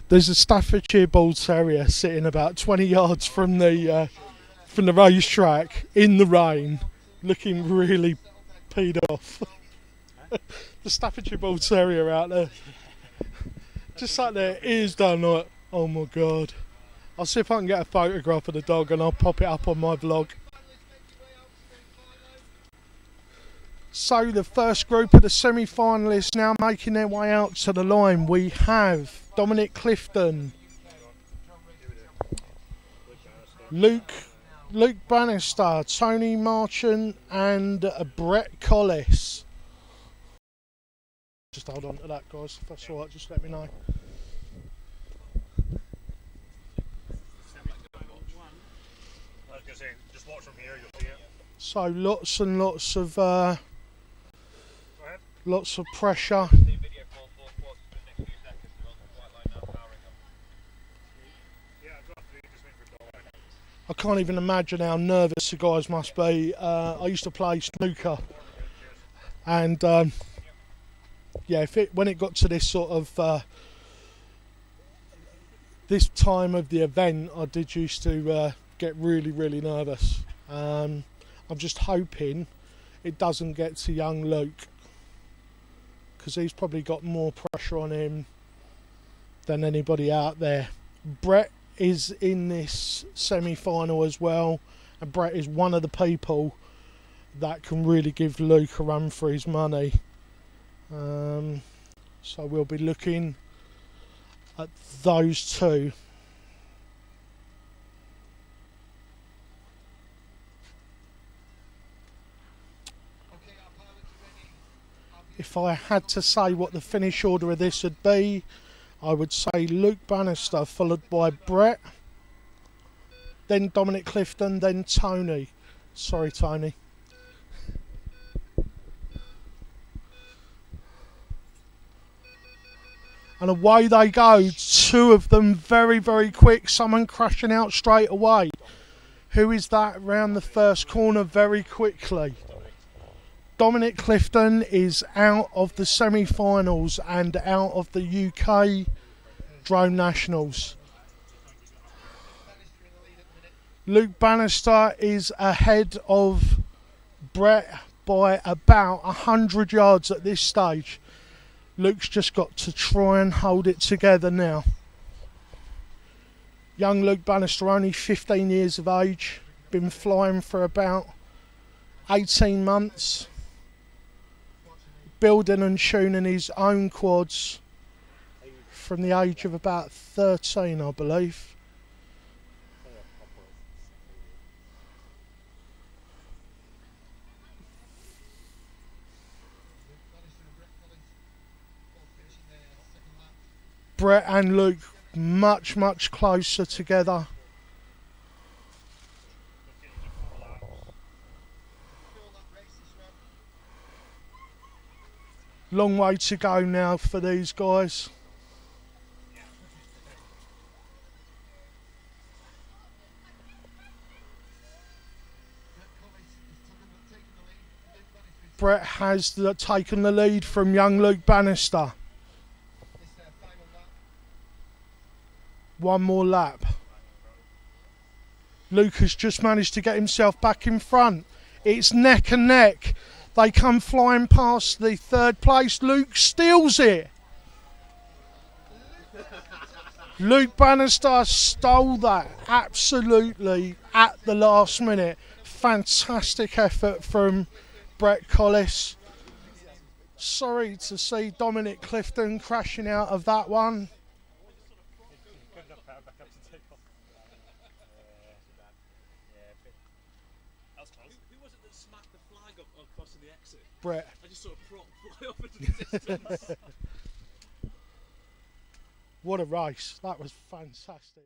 There's a Staffordshire Bull Terrier sitting about 20 yards from the racetrack in the rain, looking really peed off. The Staffordshire Bull Terrier out there, just sat there, ears down, like, oh my god. I'll see if I can get a photograph of the dog and I'll pop it up on my vlog. So the first group of the semi-finalists now making their way out to the line. We have Dominic Clifton, Luke Bannister, Tony Marchant and Brett Collis. Just hold on to that, guys, if that's alright, just let me know. I was going to say, just watch from here, you'll see it. So lots and lots of pressure. I can't even imagine how nervous the guys must be. I used to play snooker, and yeah, when it got to this sort of this time of the event, I did used to get really nervous. I'm just hoping it doesn't get to young Luke, because he's probably got more pressure on him than anybody out there. Brett is in this semi-final as well, and Brett is one of the people that can really give Luke a run for his money. So we'll be looking at those two. If I had to say what the finish order of this would be, I would say Luke Bannister, followed by Brett, then Dominic Clifton, then Tony. Sorry, Tony. And away they go, two of them very quick, someone crashing out straight away. Who is that round the first corner very quickly? Dominic Clifton is out of the semi-finals and out of the UK Drone Nationals. Luke Bannister is ahead of Brett by about 100 yards at this stage. Luke's just got to try and hold it together now. Young Luke Bannister, only 15 years of age, been flying for about 18 months, building and tuning his own quads from the age of about 13, I believe. Brett and Luke much closer together. Long way to go now for these guys. Brett has taken the lead from young Luke Bannister. One more lap. Luke has just managed to get himself back in front. It's neck and neck. They come flying past the third place. Luke steals it. Luke Bannister stole that absolutely at the last minute. Fantastic effort from Brett Collis. Sorry to see Dominic Clifton crashing out of that one. Brett. I just saw a prop fly off into the distance. What a race. That was fantastic.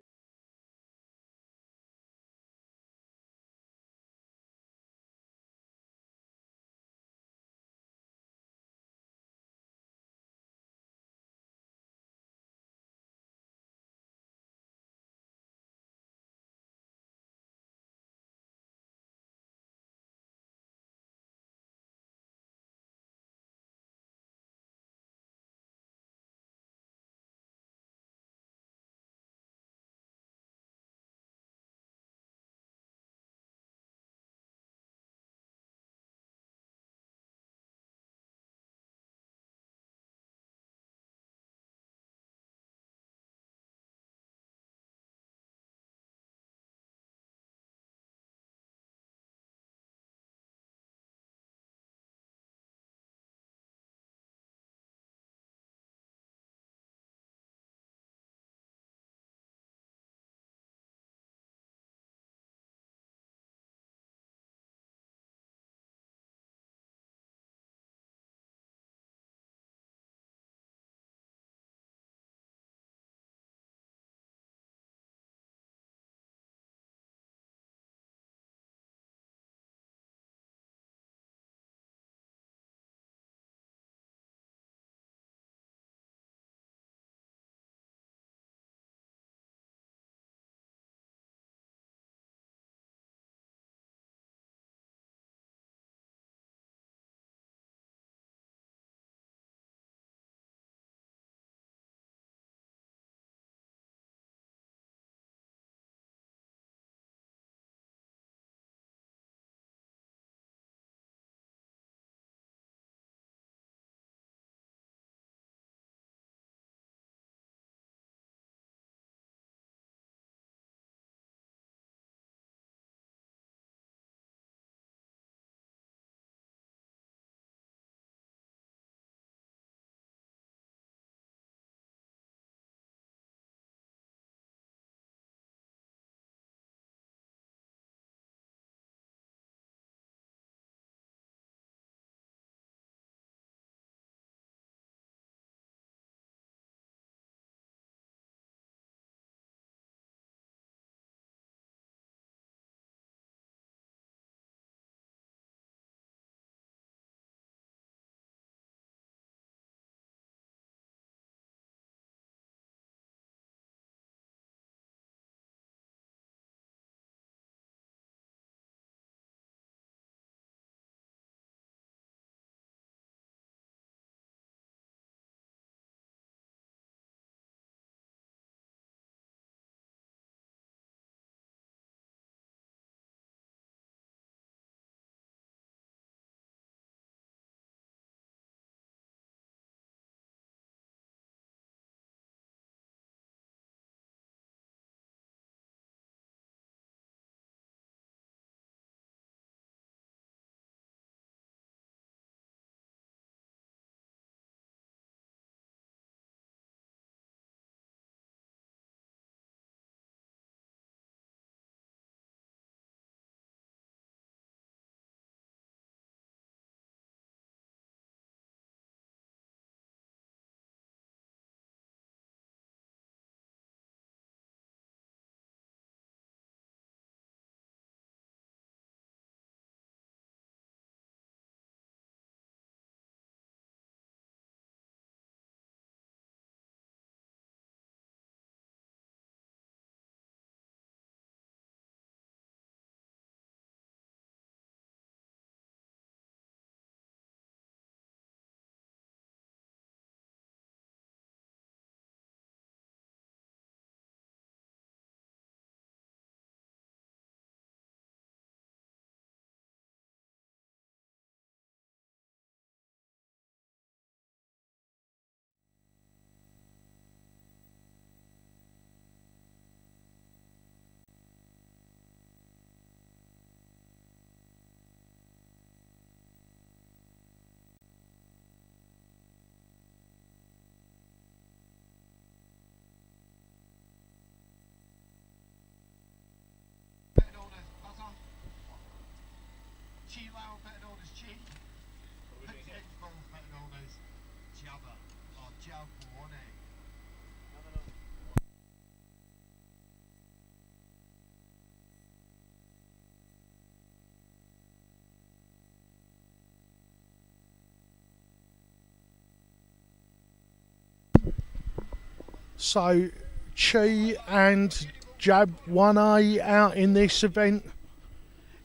So Chi and Jab 1A out in this event,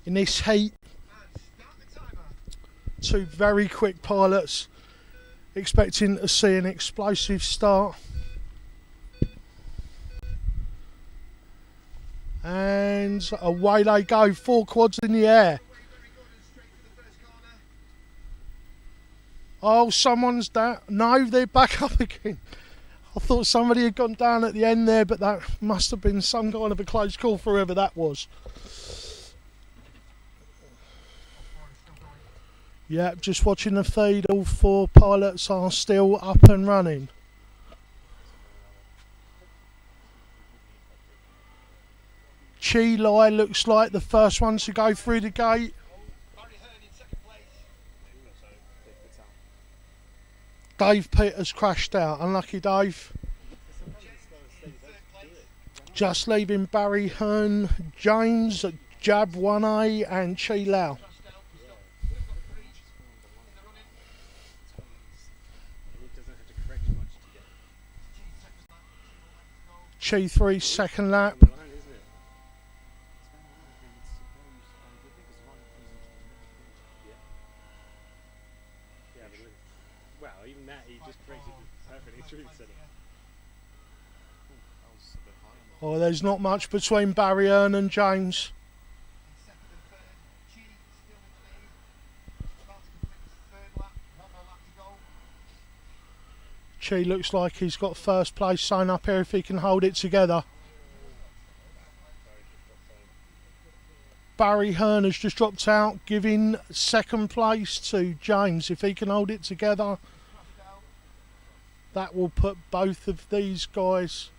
in this heat. Two very quick pilots, expecting to see an explosive start. And away they go, 4 quads in the air. Oh, someone's down. No, they're back up again. I thought somebody had gone down at the end there, but that must have been some kind of a close call for whoever that was. Yeah, just watching the feed, all 4 pilots are still up and running. Chi Lai looks like the first one to go through the gate. Dave Peters crashed out. Unlucky Dave. Just leaving Barry Hearn, James, Jab 1A and Chi Lau. Chi 3 second lap. Wow, even that he just created perfectly through the center. Oh, there's not much between Barry Hearn and James. Chi looks like he's got first place sewn up here if he can hold it together. Barry Hearn has just dropped out, giving second place to James. If he can hold it together, that will put both of these guys,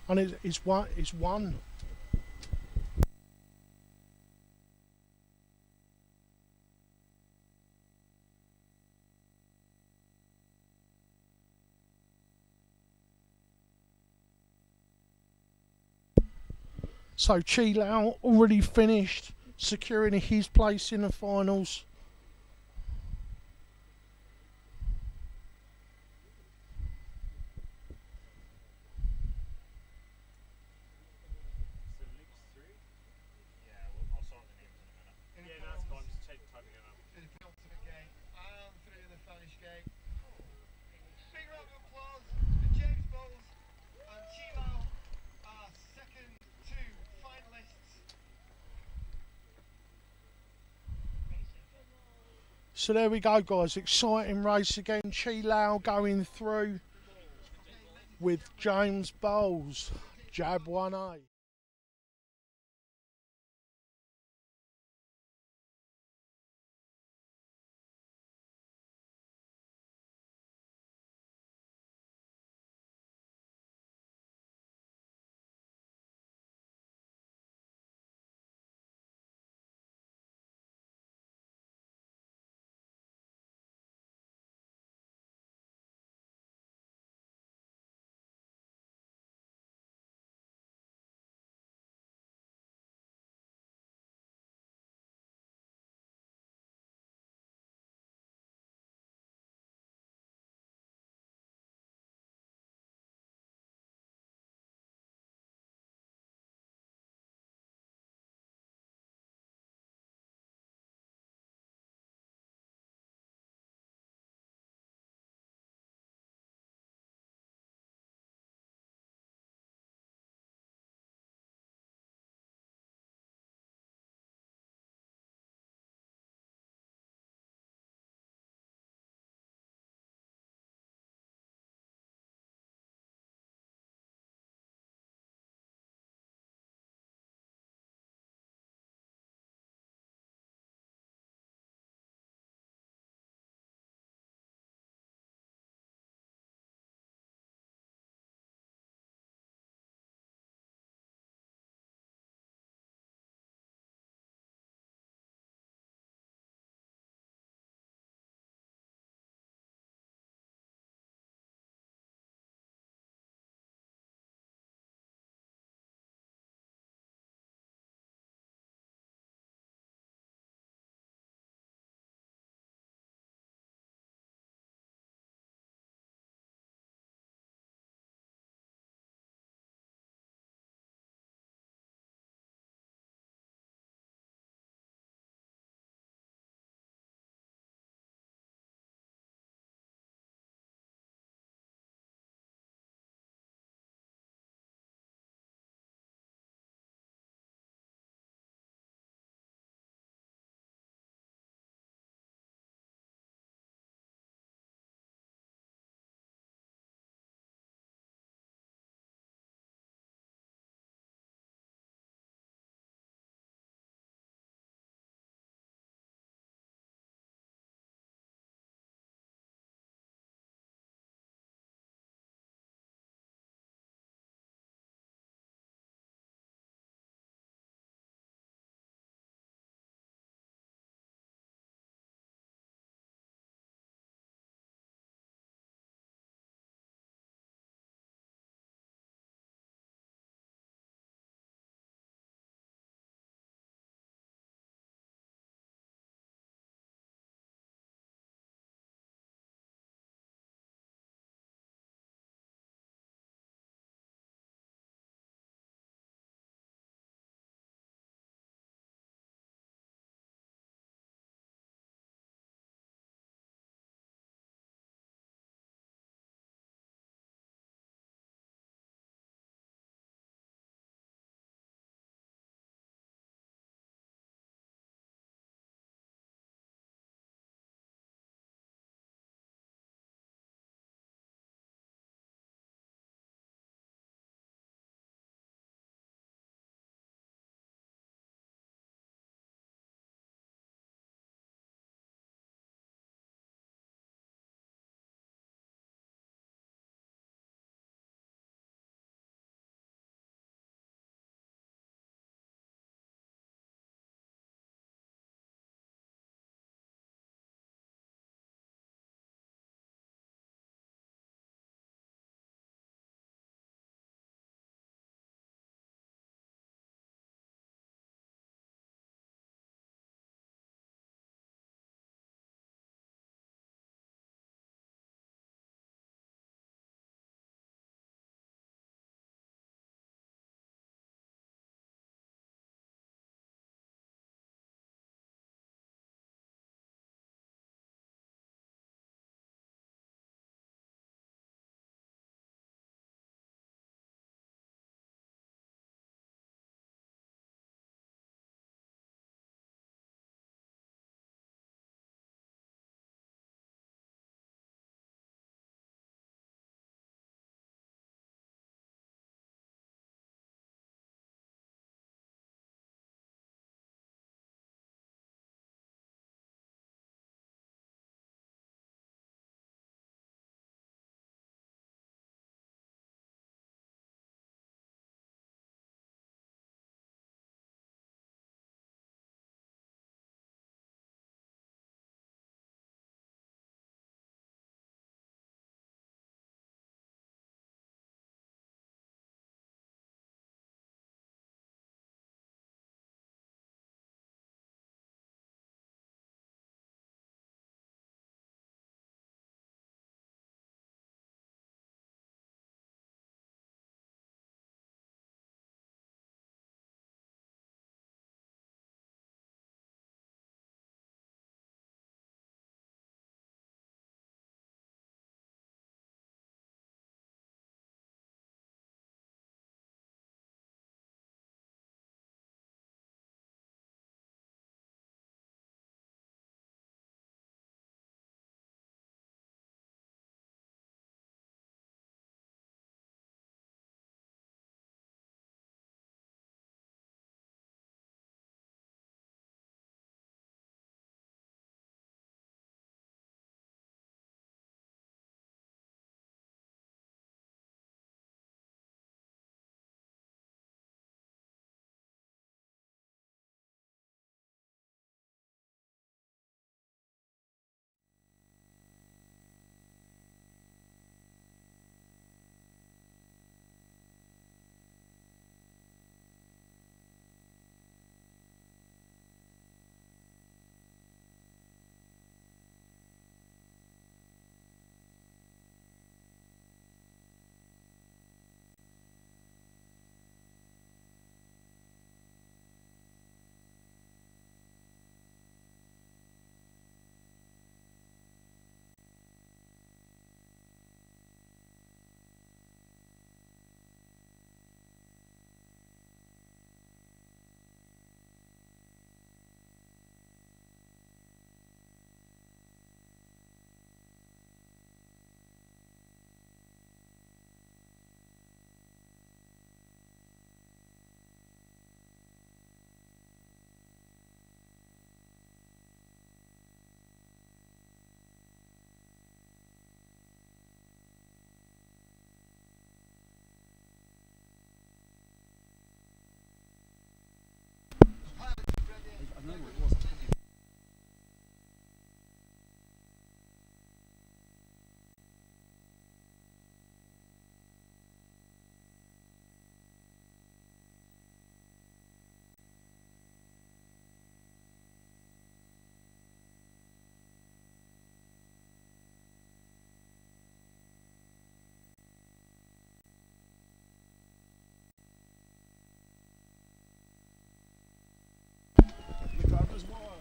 and it's one. So Chi Lau already finished, securing his place in the finals. So there we go, guys. Exciting race again. Chi Lau going through with James Bowles, Jab 1A.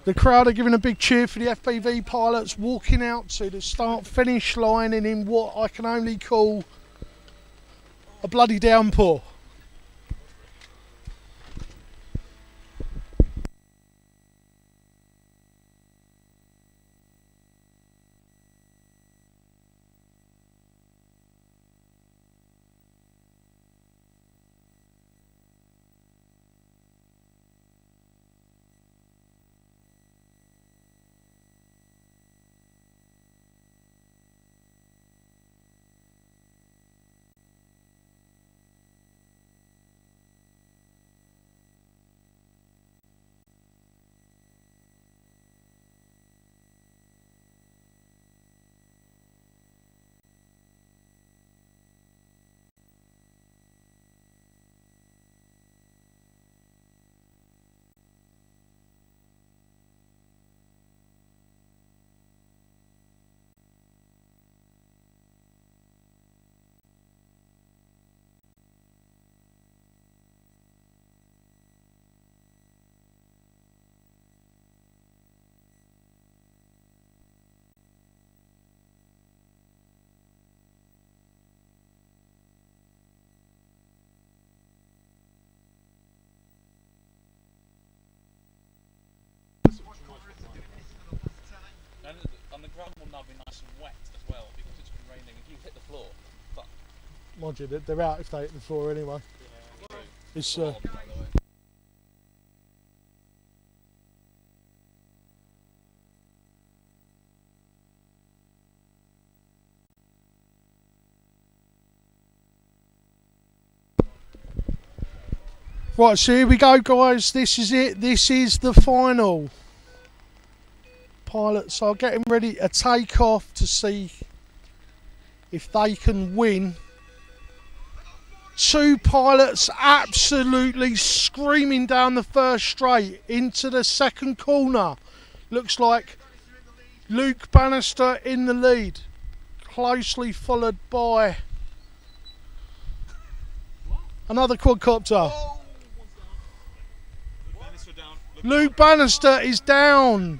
The crowd are giving a big cheer for the FPV pilots walking out to the start-finish line and in what I can only call a bloody downpour. And the ground will now be nice and wet as well because it's been raining. If you hit the floor, fuck. Mind you, they're out if they hit the floor anyway. Yeah, It's Right, so here we go, guys. This is it. This is the final. Pilots are getting ready to take off to see if they can win. Two pilots absolutely screaming down the first straight into the second corner. Looks like Luke Bannister in the lead, closely followed by another quadcopter. Luke Bannister is down.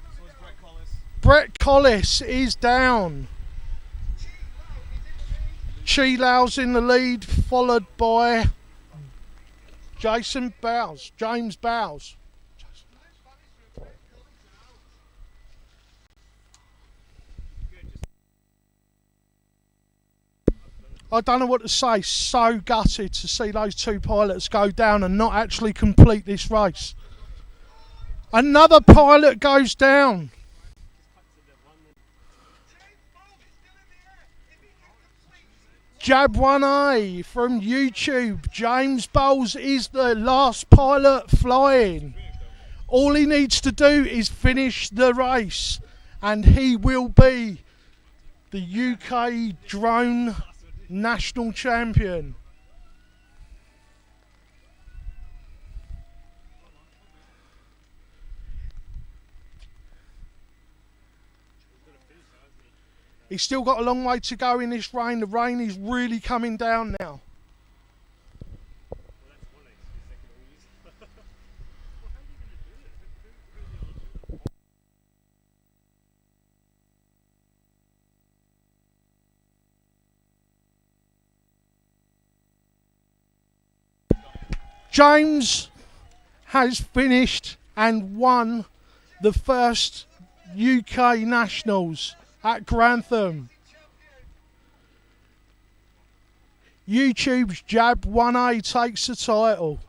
Brett Collis is down. Chi Lau's in the lead, followed by James Bowes. I don't know what to say. So gutted to see those two pilots go down and not actually complete this race. Another pilot goes down. Jab 1A from YouTube. James Bowles is the last pilot flying. All he needs to do is finish the race and he will be the UK drone national champion. He's still got a long way to go in this rain. The rain is really coming down now. James has finished and won the first UK Nationals at Grantham. YouTube's Jab 1A takes the title.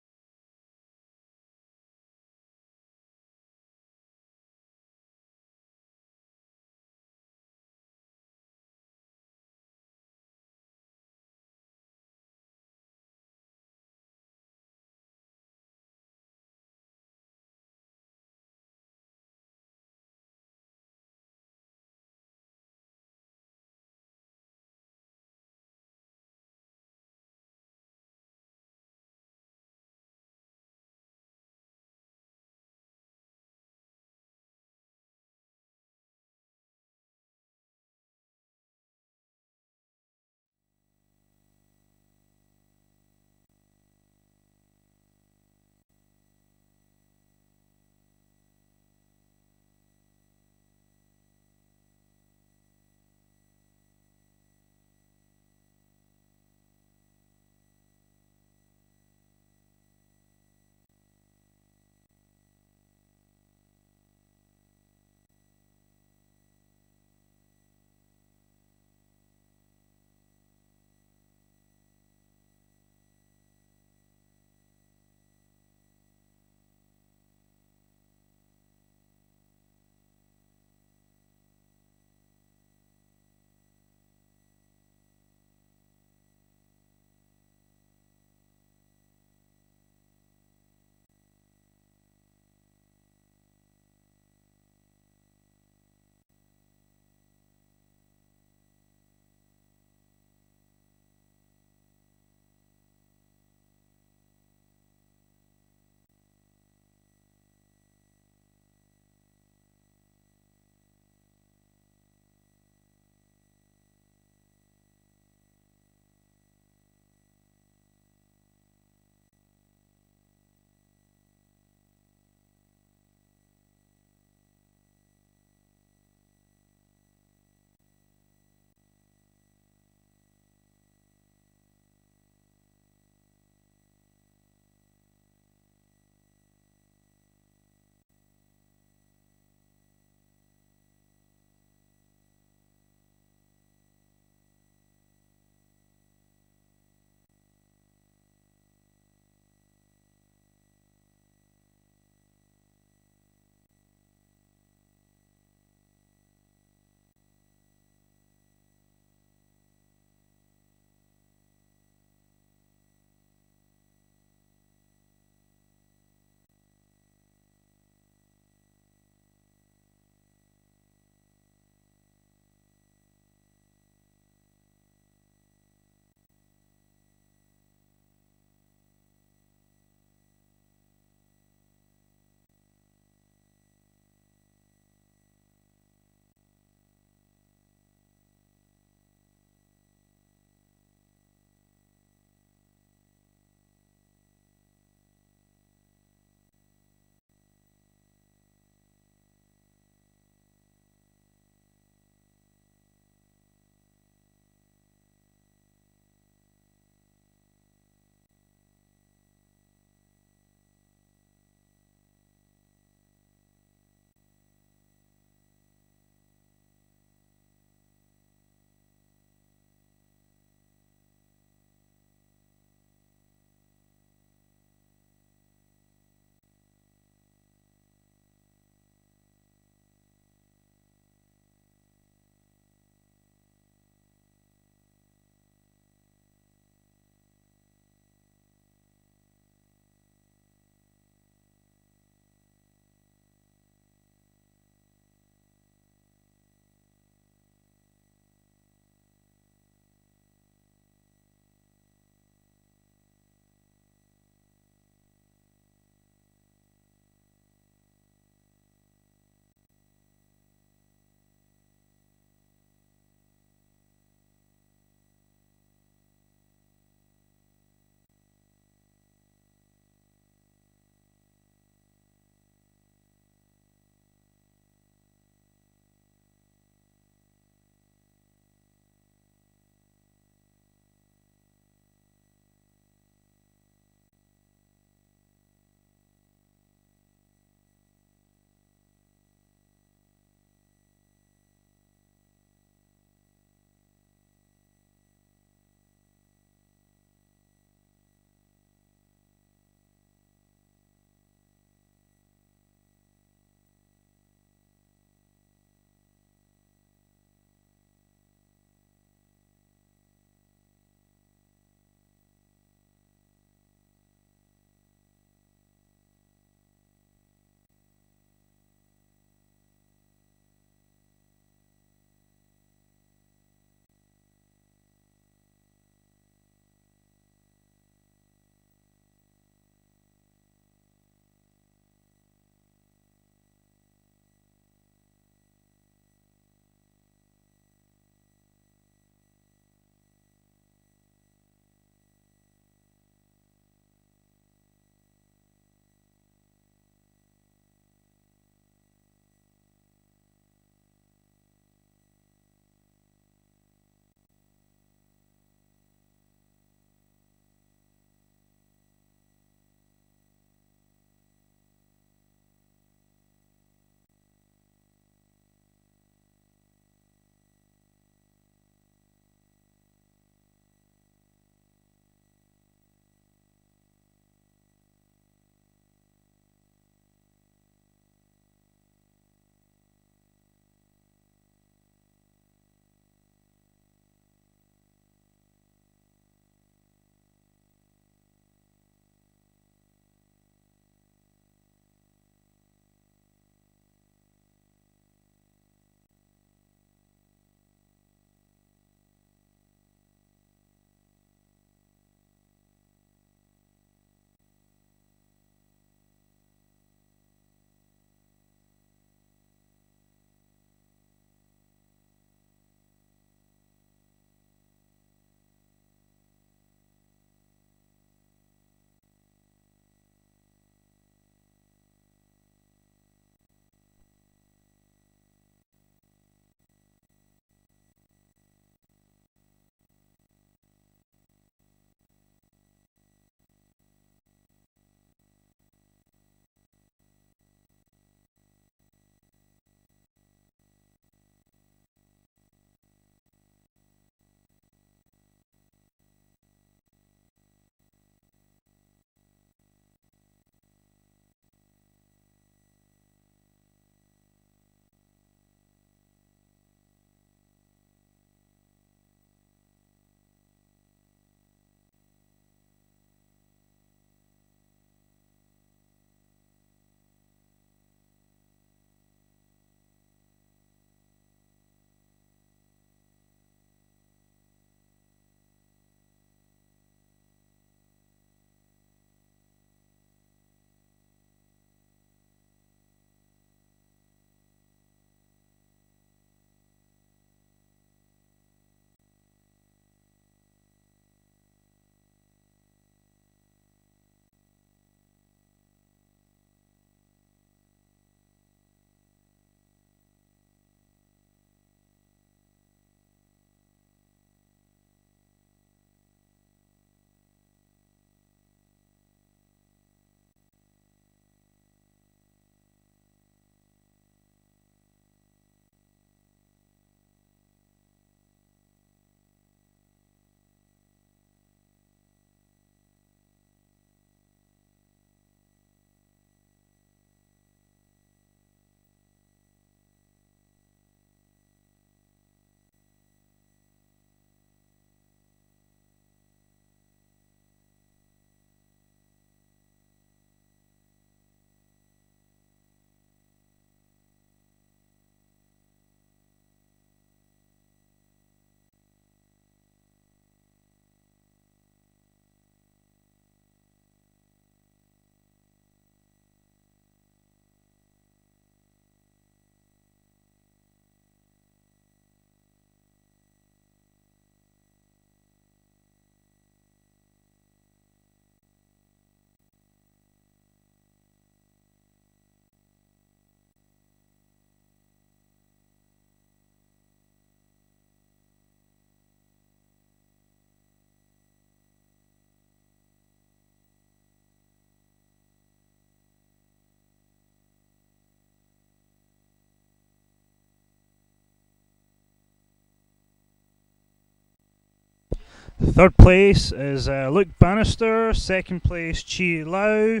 Third place is Luke Bannister. Second place, Chi Lau.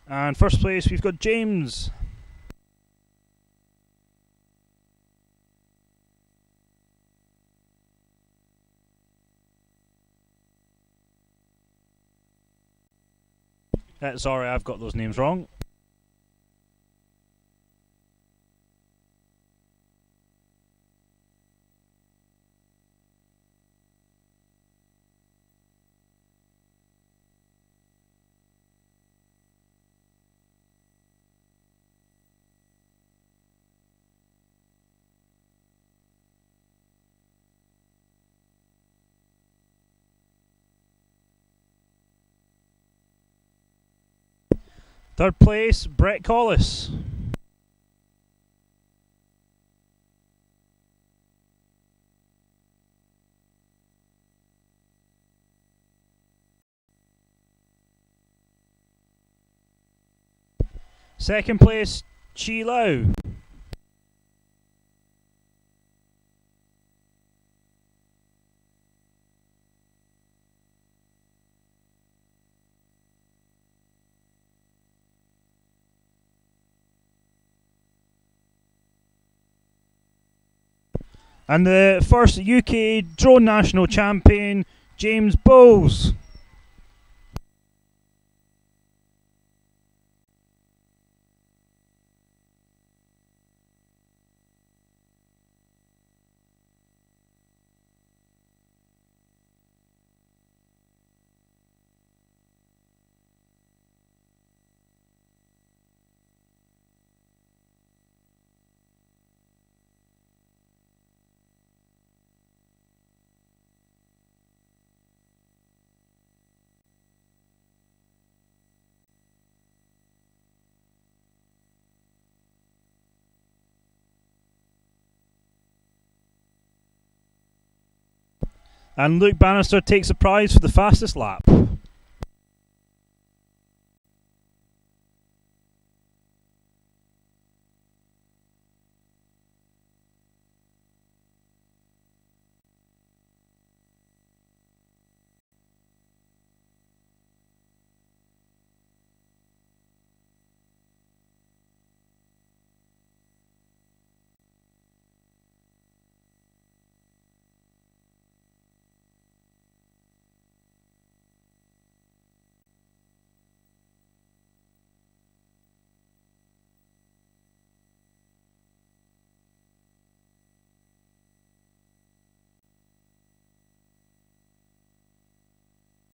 And first place, we've got James. Sorry, I've got those names wrong. Third place, Brett Collis. Second place, Chi Lau. And the first UK drone national champion, James Bowles. And Luke Bannister takes the prize for the fastest lap.